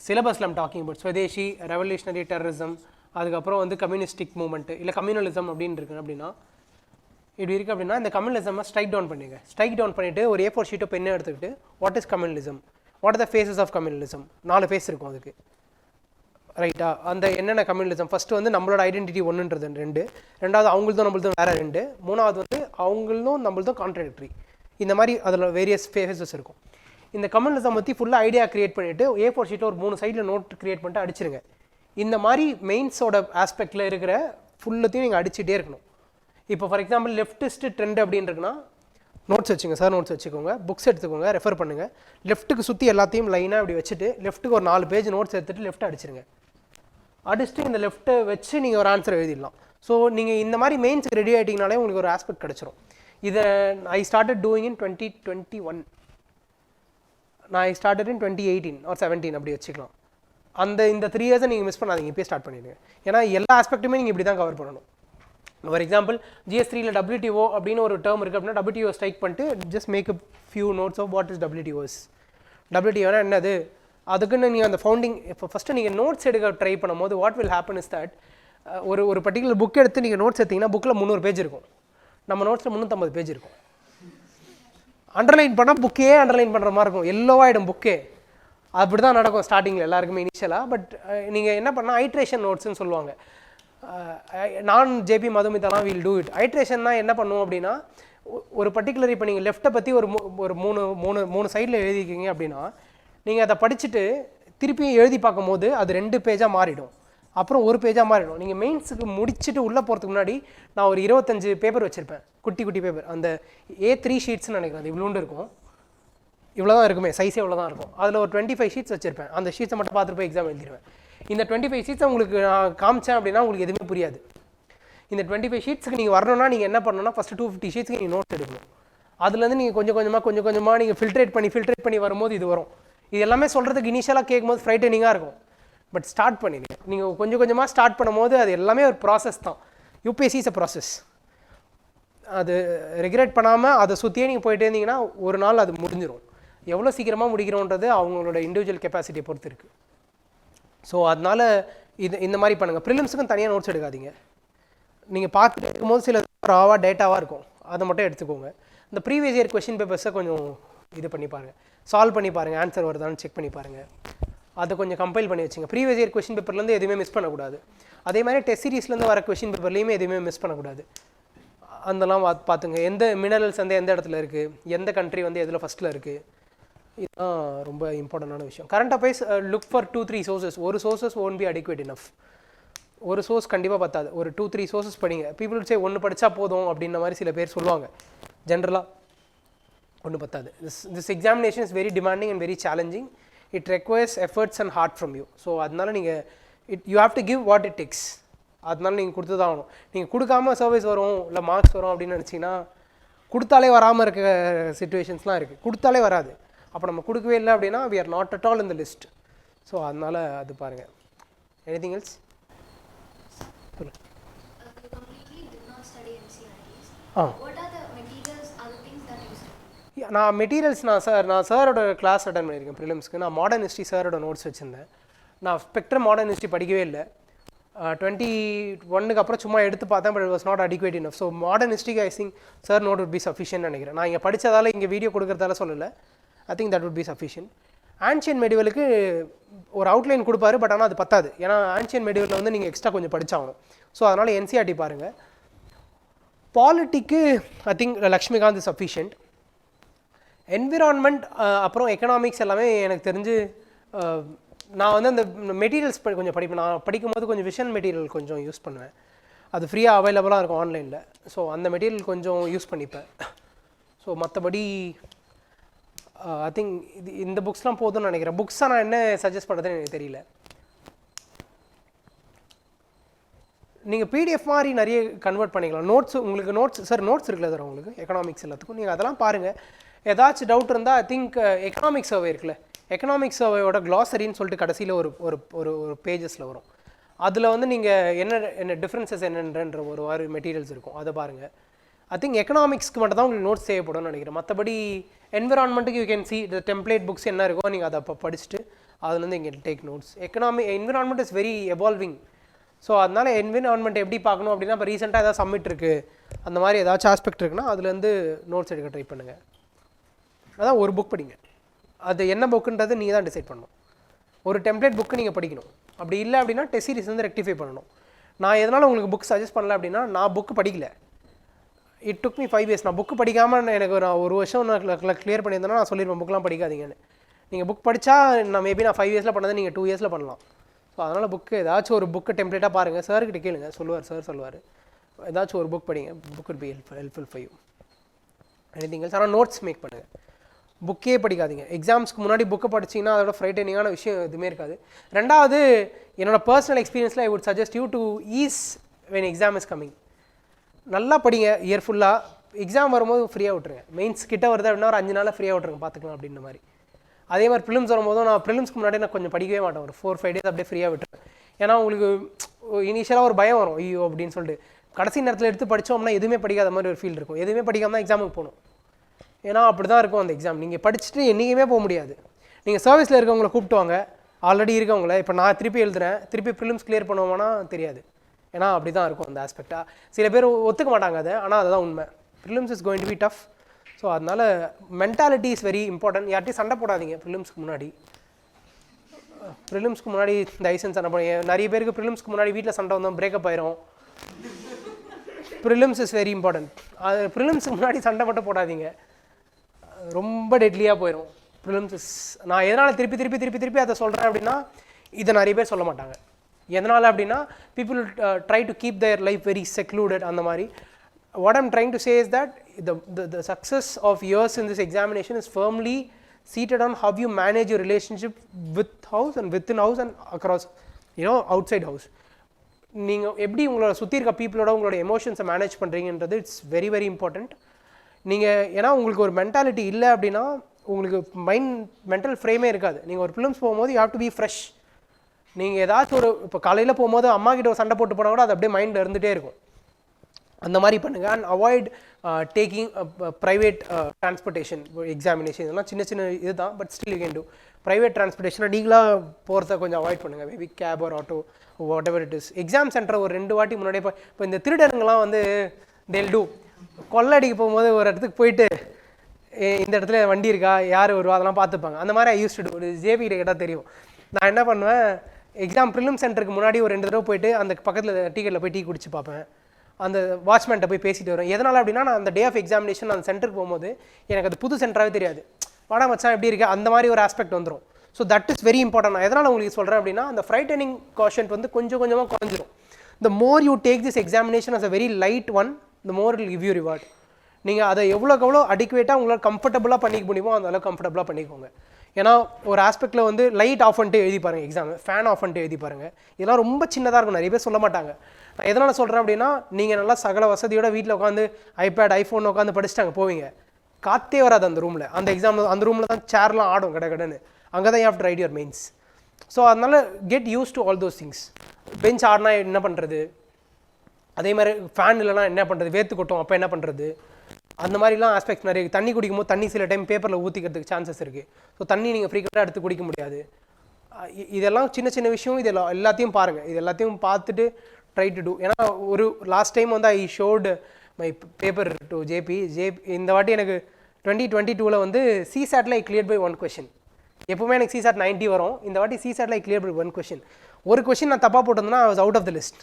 சிலபஸில் I'm talking about. Swadeshi, revolutionary terrorism, அதுக்கப்புறம் வந்து கம்யூனிஸ்டிக் மூவ்மெண்ட் இல்லை கம்யூனலிசம் அப்படின்னு இருக்குது அப்படின்னா, இப்படி இருக்குது அப்படின்னா இந்த கம்யூனலிசமை ஸ்ட்ரைக் டவுன் பண்ணுங்க. ஸ்ட்ரைக் டவுன் பண்ணிவிட்டு ஒரு A4 ஷீட்டோ பெண்ணை எடுத்துக்கிட்டு what is communalism, what are the phases of communalism, 4 phase இருக்கும் அதுக்கு, ரைட்டா? அந்த என்னென்ன கம்யூனலிசம், ஃபஸ்ட்டு வந்து நம்மளோட ஐடென்டிட்டி ஒன்றுன்றது 2, ரெண்டாவது அவங்களதும் நம்மளதும் வேறு 2, மூணாவது வந்து அவங்களதும் நம்மளதும் கான்ட்ராடிக்டரி. இந்த மாதிரி அதில் வேரியஸ் ஃபேஸஸ் இருக்கும். இந்த கம்யூனலிசம் பற்றி ஃபுல்லாக ஐடியா க்ரியேட் பண்ணிவிட்டு A4 ஷீட்டில் ஒரு 3 சைடில் நோட் க்ரியேட் பண்ணிட்டு அடிச்சிருங்க. இந்த மாதிரி மெயின்ஸோட ஆஸ்பெக்டில் இருக்கிற ஃபுல்லத்தையும் நீங்கள் அடிச்சுட்டே இருக்கணும். இப்போ ஃபார் எக்ஸாம்பிள் லெஃப்டிஸ்ட் ட்ரெண்ட் அப்படின்னு இருக்குன்னா நோட்ஸ் வச்சுங்க சார், நோட்ஸ் வச்சுக்கோங்க, புக்ஸ் எடுத்துக்கோங்க, ரெஃபர் பண்ணுங்கள். லெஃப்ட்டுக்கு சுற்றி எல்லாத்தையும் லைனாக இப்படி வச்சுட்டு லெஃப்ட்டுக்கு ஒரு 4 பேஜ் நோட்ஸ் எடுத்துகிட்டு லெஃப்ட் அடிச்சிருங்க. அடிச்சுட்டு இந்த லெஃப்ட்டை வச்சு நீங்கள் ஒரு ஆன்சர் எழுதிடலாம். ஸோ நீங்கள் இந்த மாதிரி மெயின்ஸுக்கு ரெடி ஆகிட்டிங்கனாலே உங்களுக்கு ஒரு ஆஸ்பெக்ட் கிடச்சிரும். இதை ஐ ஸ்டார்டட் டூயிங் இன் 2021, நான் ஐ ஸ்டார்டட் இன் 2018 or 17 அப்படி வச்சுக்கலாம். இந்த 3 இயர்ஸை நீங்கள் மிஸ் பண்ணாதீங்க, இப்போயே ஸ்டார்ட் பண்ணிடுங்க. ஏன்னா எல்லா ஆஸ்பெக்ட்டுமே நீங்கள் இப்படி தான் கவர் பண்ணணும். ஃபார் எக்ஸாம்பிள் GS3ல WTO அப்படின்னு ஒரு டேர்ம் இருக்குது அப்படின்னா WTO ஸ்ட்ரைக் பண்ணிட்டு just make a few notes of what is WTOs. WTOனா என்னது, அதுக்குன்னு நீங்கள் அந்த ஃபவுண்டிங் இப்போ ஃபஸ்ட்டு நீங்கள் நோட்ஸ் எடுக்க ட்ரை பண்ணும்போது what will happen is that ஒரு பர்டிகுலர் புக் எடுத்து நீங்கள் நோட்ஸ் எடுத்திங்கன்னா புக்கில் 300 பேஜ் இருக்கும், நம்ம நோட்ஸில் 350 பேஜ் இருக்கும். அண்டர்லைன் பண்ணால் புக்கே அண்டர்லைன் பண்ணுற மாதிரி இருக்கும், எல்லோவாகிடும் புக்கே. அப்படி தான் நடக்கும் ஸ்டார்டிங்கில் எல்லாருக்குமே இனிஷியலாக. பட் நீங்கள் என்ன பண்ணால் ஐட்ரேஷன் நோட்ஸ்ன்னு சொல்லுவாங்க. நான் JP மதுமிதாலாம் வில் டூ இட். ஐட்ரேஷன்னா என்ன பண்ணுவோம் அப்படின்னா, ஒரு பர்டிகுலர் இப்போ நீங்கள் லெஃப்ட்டை பற்றி ஒரு மூணு சைடில் எழுதிக்கிங்க அப்படின்னா நீங்கள் அதை படிச்சுட்டு திருப்பியும் எழுதி பார்க்கும்போது அது 2 பேஜாக மாறிடும், அப்புறம் 1 பேஜாக மாறிடும். நீங்கள் மெயின்ஸுக்கு முடிச்சுட்டு உள்ளே போகிறதுக்கு முன்னாடி நான் ஒரு 25 பேப்பர் வச்சுருப்பேன், குட்டி குட்டி பேப்பர். அந்த A3 ஷீட்ஸ்ன்னு நினைக்கிறேன், அது இவ்வளோண்டு இருக்கும், இவ்வளோ தான் இருக்குமே, சைஸே இவ்வளோ தான் இருக்கும். அதில் ஒரு 25 ஷீட்ஸ் வச்சுருப்பேன். அந்த ஷீட்ஸை மட்டும் பார்த்துட்டு போய் எக்ஸாம் எழுதிடுவேன். இந்த 25 ஷீட்ஸை உங்களுக்கு நான் காமிச்சேன் அப்படின்னா உங்களுக்கு எதுவுமே புரியாது. இந்த 25 ஷீட்ஸுக்கு நீங்கள் வரணும்னா நீங்கள் என்ன பண்ணணும்னா ஃபஸ்ட்டு 250 ஷீட்ஸ்க்கு நீங்கள் நோட் எடுக்கணும். அதுலேருந்து நீங்கள் கொஞ்சம் கொஞ்சமாக நீங்கள் ஃபில்ட்ரேட் பண்ணி வரும்போது இது வரும். இது எல்லாமே சொல்கிறதுக்கு இனிஷியலாக கேட்கும்போது ஃப்ரைட்டனிங்காக இருக்கும். பட் ஸ்டார்ட் பண்ணிடுங்க. நீங்கள் கொஞ்சம் கொஞ்சமாக ஸ்டார்ட் பண்ணும்போது அது எல்லாமே ஒரு ப்ராசஸ் தான். UPSC is a process. அது ரெகுலேட் பண்ணாமல் அதை சுற்றியே நீங்கள் போயிட்டே இருந்தீங்கன்னா ஒரு நாள் அது முடிஞ்சிடும். எவ்வளோ சீக்கிரமாக முடிக்கிறோன்றது அவங்களோட இண்டிவிஜுவல் கெப்பாசிட்டியை பொறுத்து இருக்குது. ஸோ அதனால் இந்த மாதிரி பண்ணுங்கள். ப்ரிலிம்ஸுக்கும் தனியாக நோட்ஸ் எடுக்காதீங்க. நீங்கள் பார்த்துட்டு இருக்கும்போது சில ராவாக டேட்டாவாக இருக்கும், அதை மட்டும் எடுத்துக்கோங்க. இந்த ப்ரீவியஸ் இயர் கொஷின் பேப்பர்ஸை கொஞ்சம் இது பண்ணி பாருங்கள், சால்வ் பண்ணி பாருங்கள், ஆன்சர் வருதான்னு செக் பண்ணி பாருங்கள். அதை கொஞ்சம் கம்பைல் பண்ணி வச்சுங்க. ப்ரீவியஸ் இயர் கொஷின் பேப்பர்லேருந்து எதுவுமே மிஸ் பண்ணக்கூடாது. அதே மாதிரி டெஸ்ட் சீரீஸ்லேருந்து வர கொஷின் பேப்பர்லேயுமே எதுவுமே மிஸ் பண்ணக்கூடாது. அதெல்லாம் பார்த்துங்க. எந்த மினரல்ஸ் வந்து எந்த இடத்துல இருக்குது, எந்த கண்ட்ரி வந்து எதில் ஃபஸ்ட்டில் இருக்குது, இதுதான் ரொம்ப இம்பார்ட்டண்டான விஷயம். Current affairs look for 2-3 sources. ஒரு sources won't be adequate enough. ஒரு சோர்ஸ் கண்டிப்பாக பத்தாது. ஒரு 2-3 சோர்சஸ் படிங்க. பீப்புள் சே ஒன்று படித்தா போதும் அப்படின்ற மாதிரி சில பேர் சொல்லுவாங்க. ஜென்ரலாக ஒன்று பத்தாது. This examination is very demanding and very challenging. It requires efforts and hard from you. So அதனால நீங்கள் you have to give what it takes. அதனால நீங்கள் கொடுத்து தான் ஆகணும். நீங்கள் கொடுக்காம சர்வீஸ் வரும் இல்லை மார்க்ஸ் வரும் அப்படின்னு நினச்சிங்கன்னா கொடுத்தாலே வராமல் இருக்க சிச்சுவேஷன்ஸ்லாம் இருக்குது. கொடுத்தாலே வராது. அப்போ நம்ம கொடுக்கவே இல்லை அப்படின்னா we are not at all in the list. So அதனால் அது பாருங்கள். Anything else? நான் மெட்டீரியல்ஸ் நான் சாரோட கிளாஸ் அட்டன் பண்ணியிருக்கேன் ப்ரிலிம்ஸ்க்கு. நான் மாடர்ன் ஹிஸ்ட்ரி சாரோட நோட்ஸ் வச்சுருந்தேன். நான் ஸ்பெக்ட்ரம் மாடர்ன் ஹிஸ்ட்ரி படிக்கவே இல்லை. 21க்கு அப்புறம் சும்மா எடுத்து பார்த்தேன். But it was not adequate enough. So modern ஹிஸ்ட்ரிக்கு I think sir note would be sufficient நினைக்கிறேன். நான் இங்கே படித்ததால் இங்கே வீடியோ கொடுக்குறதால சொல்லலை. I think that would be sufficient. Ancient மெடிவலுக்கு ஒரு அவுட்லைன் கொடுப்பாரு. பட் ஆனால் அது பத்தாது. ஏன்னா ஆன்ஷியன் மெடிவலில் வந்து நீங்கள் எக்ஸ்ட்ரா கொஞ்சம் படிச்சாகணும். ஸோ அதனால் என்சிஆர்டி பாருங்கள். பாலிட்டிக்கு I think Laxmikanth sufficient. Environment அப்புறம் எக்கனாமிக்ஸ் எல்லாமே எனக்கு தெரிஞ்சு நான் வந்து அந்த மெட்டீரியல்ஸ் கொஞ்சம் படிப்பேன். நான் படிக்கும்போது கொஞ்சம் விஷன் மெட்டீரியல் கொஞ்சம் யூஸ் பண்ணுவேன். அது ஃப்ரீயாக அவைலபிளாக இருக்கும் ஆன்லைனில். ஸோ அந்த மெட்டீரியல் கொஞ்சம் யூஸ் பண்ணிப்பேன். ஸோ மற்றபடி ஐ திங்க் இந்த புக்ஸ்லாம் போதும்னு நினைக்கிறேன். புக்ஸாக நான் என்ன சஜஸ்ட் பண்ணுறதுன்னு எனக்கு தெரியல. நீங்கள் பிடிஎஃப் மாதிரி நிறைய கன்வெர்ட் பண்ணிக்கலாம். நோட்ஸ் உங்களுக்கு நோட்ஸ் இருக்குல்ல சார் உங்களுக்கு எக்கனாமிக்ஸ் எல்லாத்துக்கும். நீங்கள் அதெல்லாம் பாருங்கள். ஏதாச்சும் டவுட் இருந்தால் ஐ திங்க் எக்கனாமிக்ஸ் சர்வே இருக்குல்ல, எக்கனாமிக்ஸ் சர்வேயோட க்ளாசரின்னு சொல்லிட்டு கடைசியில் ஒரு பேஜஸில் வரும். அதில் வந்து நீங்கள் என்ன டிஃப்ரென்சஸ் என்னன்ற ஒரு மெட்டீரியல்ஸ் இருக்கும். அதை பாருங்கள். ஐ திங்க் எக்கனாமிக்ஸ்க்கு மட்டும் தான் உங்களுக்கு நோட்ஸ் தேவைப்படும்னு நினைக்கிறேன். மற்றபடி என்விரான்மெண்ட்டுக்கு you can see the template books என்ன இருக்கோ நீங்கள் அதை அப்போ படிச்சுட்டு அதுலேருந்து இங்கே take notes. Environment is very evolving. So அதனால் என்விரான்மெண்ட் எப்படி பார்க்கணும் அப்படின்னா இப்போ ரீசெண்டாக ஏதாவது சப்மிட் இருக்குது அந்த மாதிரி ஏதாச்சும் ஆஸ்பெக்ட் இருக்குன்னா அதுலேருந்து நோட்ஸ் எடுக்க ட்ரை பண்ணுங்கள். அதான் ஒரு புக் படிங்க. அது என்ன புக்குன்றது நீங்கள் தான் டிசைட் பண்ணணும். ஒரு டெம்ப்ளேட் புக்கு நீங்கள் படிக்கணும். அப்படி இல்லை அப்படின்னா டெஸ்ட் சீரிஸ் வந்து ரெக்டிஃபை பண்ணணும். நான் எதனால் உங்களுக்கு புக் சஜஸ்ட் பண்ணல அப்படின்னா நான் புக்கு படிக்கல. It took me 5 years. நான் புக்கு படிக்காமல் எனக்கு ஒரு வருஷம் நான் கிளியர் பண்ணியிருந்தேன்னா நான் சொல்லியிருப்பேன் புக்கெலாம் படிக்காதீங்கன்னு. நீங்கள் புக் படித்தா மேபி நான் 5 yearsல பண்ணதை நீங்கள் 2 yearsல பண்ணலாம். ஸோ அதனால் புக்கு ஏதாச்சும் ஒரு புக்கு டெம்ப்ளேட்டாக பாருங்கள். சார்கிட்ட கேளுங்க, சார் சொல்லுவார். ஏதாச்சும் ஒரு புக் படிங்க. Book would be helpful for you. Anything else? ஆனால் நோட்ஸ் மேக் பண்ணுங்கள். புக்கே படிக்காதீங்க. எக்ஸாம்ஸ்க்கு முன்னாடி புக்கை படிச்சிங்கன்னா அதோட ஃப்ரைட்டனிங்கான விஷயம் எதுவுமே இருக்காது. ரெண்டாவது என்னோடய பர்சனல் எக்ஸ்பீரியன்ஸில் I would suggest you to ease when exam is coming. நல்லா படிங்க இயர் ஃபுல்லாக. எக்ஸாம் வரும்போது ஃப்ரீயாக விட்டுருங்க. மெயின்ஸ் கிட்ட வருது அப்படின்னா ஒரு 5 நாளில் ஃப்ரீயாக விட்டுருங்க பார்த்துக்கலாம் அப்படின்ற மாதிரி. அதே மாதிரி ப்ரிலிம்ஸ் வரும்போதும் நான் ப்ரிலிம்ஸ்க்கு முன்னாடி நான் கொஞ்சம் படிக்கவே மாட்டேன். ஒரு 4-5 days அப்படியே ஃப்ரீயாக விட்டுருவேன். ஏன்னா உங்களுக்கு இனிஷியலாக ஒரு பயம் வரும், ஐயோ அப்படின்னு சொல்லிட்டு. கடைசி நேரத்தில் எடுத்து படித்தோம்னா எதுவுமே படிக்காத மாதிரி ஒரு ஃபீல் இருக்கும். எதுவுமே படிக்காமல் தான் எக்ஸாமுக்கு போகணும். ஏன்னா அப்படி தான் இருக்கும் அந்த எக்ஸாம். நீங்கள் படிச்சுட்டு என்றைக்குமே போக முடியாது. நீங்கள் சர்வீஸில் இருக்கவங்களை கூப்பிட்டுவாங்க, ஆல்ரெடி இருக்கவங்கள. இப்போ நான் திருப்பி எழுதுறேன், திருப்பி ப்ரிலிம்ஸ் கிளியர் பண்ணுவோம்னா தெரியாது. ஏன்னா அப்படி தான் இருக்கும் அந்த ஆஸ்பெக்டாக. சில பேர் ஒத்துக்க மாட்டாங்க அதை, ஆனால் அதுதான் உண்மை. Prelims is going to B tough. So அதனால் மென்டாலிட்டி இஸ் வெரி இம்பார்ட்டன்ட். யார்ட்டையும் சண்டை போடாதீங்க ப்ரிலிம்ஸ்க்கு முன்னாடி. ப்ரிலிம்ஸ்க்கு முன்னாடி தயவுசெய்து சண்டை போட. நிறைய பேருக்கு ப்ரிலிம்ஸ்க்கு முன்னாடி வீட்டில் சண்டை வந்தோம், பிரேக்கப் ஆயிரும். Prelims is very important. அது ப்ரிலிம்ஸ்க்கு முன்னாடி சண்டை மட்டும் போடாதீங்க, ரொம்ப டெட்லியாக போயிடும். ப்ரிலிம்ஸ் இஸ் நான் எதனால் திருப்பி அதை சொல்கிறேன் அப்படின்னா இதை நிறைய பேர் சொல்ல மாட்டாங்க. எதனால் அப்படின்னா people try to keep their life very secluded அந்த மாதிரி. What I'm trying to say is that the success of yours in this examination is firmly seated on how you manage your relationship with house and within house and across, outside house. நீங்கள் எப்படி உங்களோட சுற்றி இருக்க பீப்புளோட உங்களோட எமோஷன்ஸை manage பண்ணுறீங்கன்றது it's very very important. நீங்கள் ஏன்னா உங்களுக்கு ஒரு மென்டாலிட்டி இல்லை அப்படின்னா உங்களுக்கு மென்டல் ஃப்ரேமே இருக்காது. நீங்கள் ஒரு ஃபிலிம்ஸ் போகும்போது you have to be fresh. நீங்கள் ஏதாச்சும் இப்போ காலையில் போகும்போது அம்மா கிட்ட ஒரு சண்டை போட்டு போனால் கூட அது அப்படியே மைண்டில் இருந்துகிட்டே இருக்கும். அந்த மாதிரி பண்ணுங்கள். And avoid taking private transportation examination. இதெல்லாம் சின்ன இது தான், but still you can do. Private டிரான்ஸ்போர்ட்டேஷனை நீங்களாக போகிறத கொஞ்சம் அவாய்ட் பண்ணுங்கள். Maybe cab or auto whatever it is. Exam சென்டரை ஒரு 2 வாட்டி முன்னாடியே இப்போ இந்த திருடருங்கெல்லாம் வந்து they'll do கொள்ளடிக்கு போகும்போது ஒரு இடத்துக்கு போயிட்டு இந்த இடத்துல வண்டி இருக்கா, யார் வருவா, அதெல்லாம் பார்த்துப்பாங்க. அந்த மாதிரி ஐ யூஸ் டு டூ. ஒரு ஜேபி கிட்ட கேட்டால் தெரியும். நான் என்ன பண்ணுவேன், எக்ஸாம் ப்ரிலிம் சென்டருக்கு முன்னாடி ஒரு 2 தடவை போயிட்டு அந்த பக்கத்தில் டிக்கெட்டில் போய் டீ குடிச்சு பார்ப்பேன். அந்த வாட்ச்மேன்ட்ட போய் பேசிட்டு வரும். எதனால் அப்படின்னா நான் அந்த டே ஆஃப் எக்ஸாமினேஷன் அந்த சென்டருக்கு போகும்போது எனக்கு அது புது சென்டராகவே தெரியாது. வாடா மச்சான் எப்படி இருக்குது அந்த மாதிரி ஒரு ஆஸ்பெக்ட் வந்துடும். So that is very important. நான் எதனால் உங்களுக்கு சொல்கிறேன் அப்படின்னா அந்த ஃப்ரைட்டனிங் காஷன்ட் வந்து கொஞ்சம் கொஞ்சமாக குறைஞ்சிரும். The more you take this examination as a very light one, the more I'll give you reward. நீங்கள் அதை எவ்வளோக்கு எவ்வளோ அடிக்குவேட்டாக உங்களால் கம்ஃபர்டபுளாக பண்ணிக்க முடியுமோ அந்த அளவுக்கு கம்ஃபர்டபுளாக பண்ணிக்கோங்க. ஏன்னா ஒரு ஆஸ்பெக்டில் வந்து லைட் ஆஃப் பண்ணிட்டு எழுதி பாருங்கள் எக்ஸாம், ஃபேன் ஆஃப் பண்ணிட்டு எழுதி பாருங்கள். இதெல்லாம் ரொம்ப சின்னதாக இருக்கும், நிறைய பேர் சொல்ல மாட்டாங்க. நான் எதனால் சொல்கிறேன் அப்படின்னா, நீங்கள் நல்லா சகல வசதியோட வீட்டில் உட்காந்து ஐபேட் ஐஃபோன் உட்காந்து படிச்சுட்டாங்க போவீங்க, காற்றே வராது அந்த ரூமில். அந்த எக்ஸாம் அந்த ரூமில் தான் சேர்லாம் ஆடும் கடன்னு, அங்கே தான் you have to write your mains. So அதனால் get use to all those things. Bench ஆடினா என்ன பண்ணுறது, அதே மாதிரி ஃபேன் இல்லைனா என்ன பண்ணுறது, வேர்த்து கொட்டும் அப்போ என்ன பண்ணுறது, அந்த மாதிரிலாம் ஆஸ்பெக்ட் நிறைய. தண்ணி குடிக்கும்போது தண்ணி சில டைம் பேப்பரில் ஊற்றிக்கிறதுக்கு சான்சஸ் இருக்குது. ஸோ தண்ணி நீங்கள் ஃப்ரீக்வெண்ட்டாக எடுத்து குடிக்க முடியாது. இதெல்லாம் சின்ன சின்ன விஷயம். இது எல்லாத்தையும் பாருங்கள், இது எல்லாத்தையும் பார்த்துட்டு ட்ரை டு டூ. ஏன்னா ஒரு லாஸ்ட் டைம் வந்து I showed my paper to JP. இந்த வாட்டி எனக்கு 2022 வந்து சிசாட்டில் ஐ கிளியர் பை 1 கொஷின். எப்போவுமே எனக்கு சிசாட் 90 வரும், இந்த வாட்டி சிசாட்டில் ஐ கிளியர் பை 1 கொஷின். ஒரு கொஷின் நான் தப்பாக போட்டிருந்தேன்னா I was out of the list.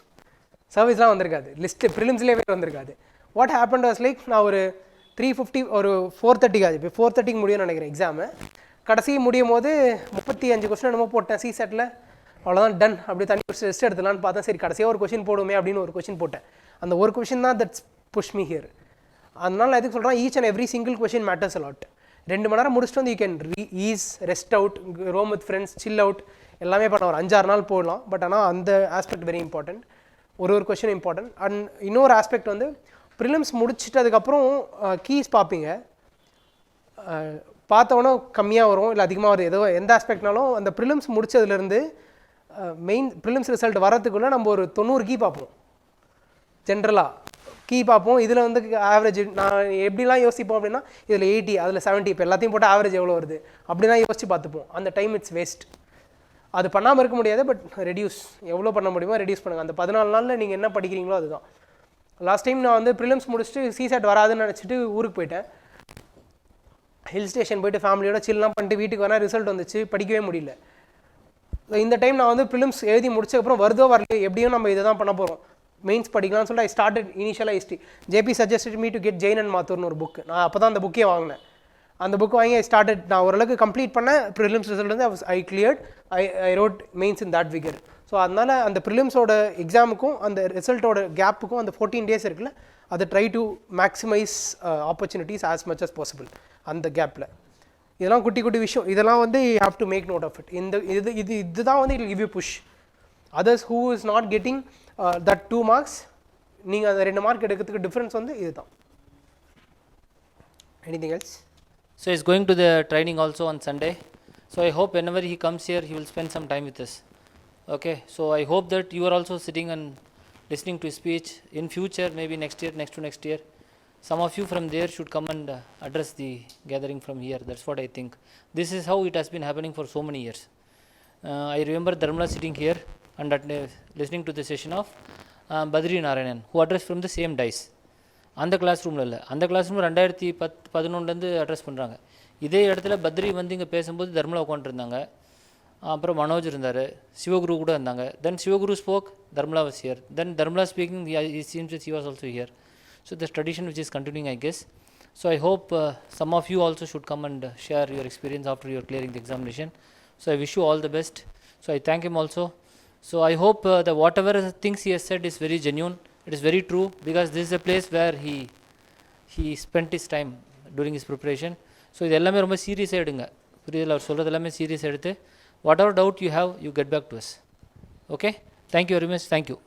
சர்வீஸ்லாம் வந்திருக்காது, லிஸ்ட்டு ப்ரிலிம்ஸ்லேயே வந்திருக்காது. வாட் ஹேப்பன் வாஸ் லைக், நான் ஒரு 350 ஒரு 4:30 ஆகுது, இப்போ 4:30 முடியும்னு நினைக்கிறேன் எக்ஸாமு. கடைசி முடியும் போது 35 கொஸ்டின் என்னமோ போட்டேன் சிசெட்டில். அவ்வளோதான், டன். அப்படியே தண்ணி குடிச்சு ரெஸ்ட் எடுத்துலான்னு பார்த்தா, சரி கடைசியாக ஒரு கொஷின் போடுமே அப்படின்னு ஒரு கொஷின் போட்டேன். அந்த ஒரு கொஷின் தான் தட்ஸ் புஷ் மீ ஹியர். அதனால நான் எதுக்கு சொல்கிறேன், each and every single question matters a lot. 2 மணி நேரம் முடிச்சுட்டு வந்து you can rest out, roam with friends, chill out எல்லாமே பண்ண ஒரு 5-6 நாள் போடலாம். பட் ஆனால் அந்த ஆஸ்பெக்ட் வெரி இம்பார்ட்டன்ட். ஒரு கொஷின் இம்பார்ட்டன்ட். அண்ட் இன்னொரு ஆஸ்பெக்ட் வந்து ப்ரிலிம்ஸ் முடிச்சுட்டு அதுக்கப்புறம் கீஸ் பார்ப்பீங்க, பார்த்தவொன்னே கம்மியாக வரும் இல்லை அதிகமாக வரும், ஏதோ எந்த ஆஸ்பெக்ட்னாலும் அந்த ப்ரிலிம்ஸ் முடிச்சதுலேருந்து மெயின் ப்ரிலிம்ஸ் ரிசல்ட் வரதுக்குள்ளே நம்ம ஒரு 90 கீ பார்ப்போம். ஜென்ரலாக கீ பார்ப்போம். இதில் வந்து ஆவரேஜ் நான் எப்படிலாம் யோசிப்போம் அப்படின்னா, இதில் 80 அதில் 70, இப்போ எல்லாத்தையும் போட்டு ஆவரேஜ் எவ்வளோ வருது அப்படிலாம் யோசிச்சு பார்த்துப்போம். அந்த டைம் இட்ஸ் வேஸ்ட். அது பண்ணாமல் இருக்க முடியாது, பட் ரெடியூஸ் எவ்வளோ பண்ண முடியுமோ ரெடியூஸ் பண்ணுங்கள். அந்த 14 நாளில் நீங்கள் என்ன படிக்கிறீங்களோ அதுதான். லாஸ்ட் டைம் நான் வந்து ப்ரிலிம்ஸ் முடிச்சுட்டு சிசெட் வராதுன்னு நினச்சிட்டு ஊருக்கு போயிட்டேன். ஹில் ஸ்டேஷன் போய்ட்டு ஃபேமிலியோட சில்லாம் பண்ணிட்டு வீட்டுக்கு வரேன், ரிசல்ட் வந்துச்சு, படிக்கவே முடியல. இந்த டைம் நான் வந்து ப்ரிலிம்ஸ் எழுதி முடிச்சதுக்கப்புறம் வருதோ வரலையோ எப்படியும் நம்ம இதை தான் பண்ண போகிறோம், மெயின்ஸ் படிக்கலாம்னு சொல்லிட்டு ஐ ஸ்டார்டட் இனிஷியலாக history. JP suggested me to get Jain and மாத்தூர்னு ஒரு புக். நான் அப்போ தான் அந்த புக்கே வாங்கினேன். அந்த புக் வாங்கி ஐ ஸ்டார்டட். நான் ஓரளவுக்கு கம்ப்ளீட் பண்ணேன். ப்ரிலிம்ஸ் ரிசல்ட் வந்து I cleared. I wrote mains in that விகர். ஸோ அதனால் அந்த ப்ரிலிம்ஸோட எக்ஸாமுக்கும் அந்த ரிசல்ட்டோட கேப்புக்கும் அந்த 14 டேஸ் இருக்குல்ல, அதை try to maximise opportunities as much as possible அந்த கேப்பில். இதெல்லாம் குட்டி குட்டி விஷயம், இதெல்லாம் வந்து you have to make note of it. இதுதான் வந்து it give you push. Others who is not getting that 2 marks, நீங்கள் அந்த 2 மார்க் எடுக்கிறதுக்கு டிஃப்ரென்ஸ் வந்து இதுதான். Anything else? So he's going to the training also on Sunday. So I hope whenever he comes here, he will spend some time with us. Okay. So I hope that you are also sitting and listening to his speech. In future, maybe next year, next to next year, some of you from there should come and address the gathering from here. That's what I think. This is how it has been happening for so many years. I remember Dharmala sitting here and listening to the session of Badri Narayanan, who addressed from the same dice. அந்த class ரூமில் இல்லை, அந்த class room 2011 address பண்ணுறாங்க. இதே இடத்துல பத்ரி வந்து இங்கே பேசும்போது தர்மலா உட்காந்துருந்தாங்க, அப்புறம் மனோஜ் இருந்தார், சிவகுரு கூட இருந்தாங்க. Then Sivaguru spoke, Dharmala was here. Then Dharmala speaking, he seems he was also here. So this tradition which is continuing, I guess. So I hope some of you also should come and share your experience after you are clearing the examination. So I wish you all the best. So I thank him also. So I hope that whatever things he has said is very genuine. It is very true, because this is a place where he spent his time during his preparation. So இது எல்லாமே ரொம்ப சீரியஸாக எடுங்க, புரியுதில்ல? அவர் சொல்கிறது எல்லாமே சீரியஸாக எடுத்து, whatever doubt you have, you get back to us. Okay? Thank you very much. Thank you.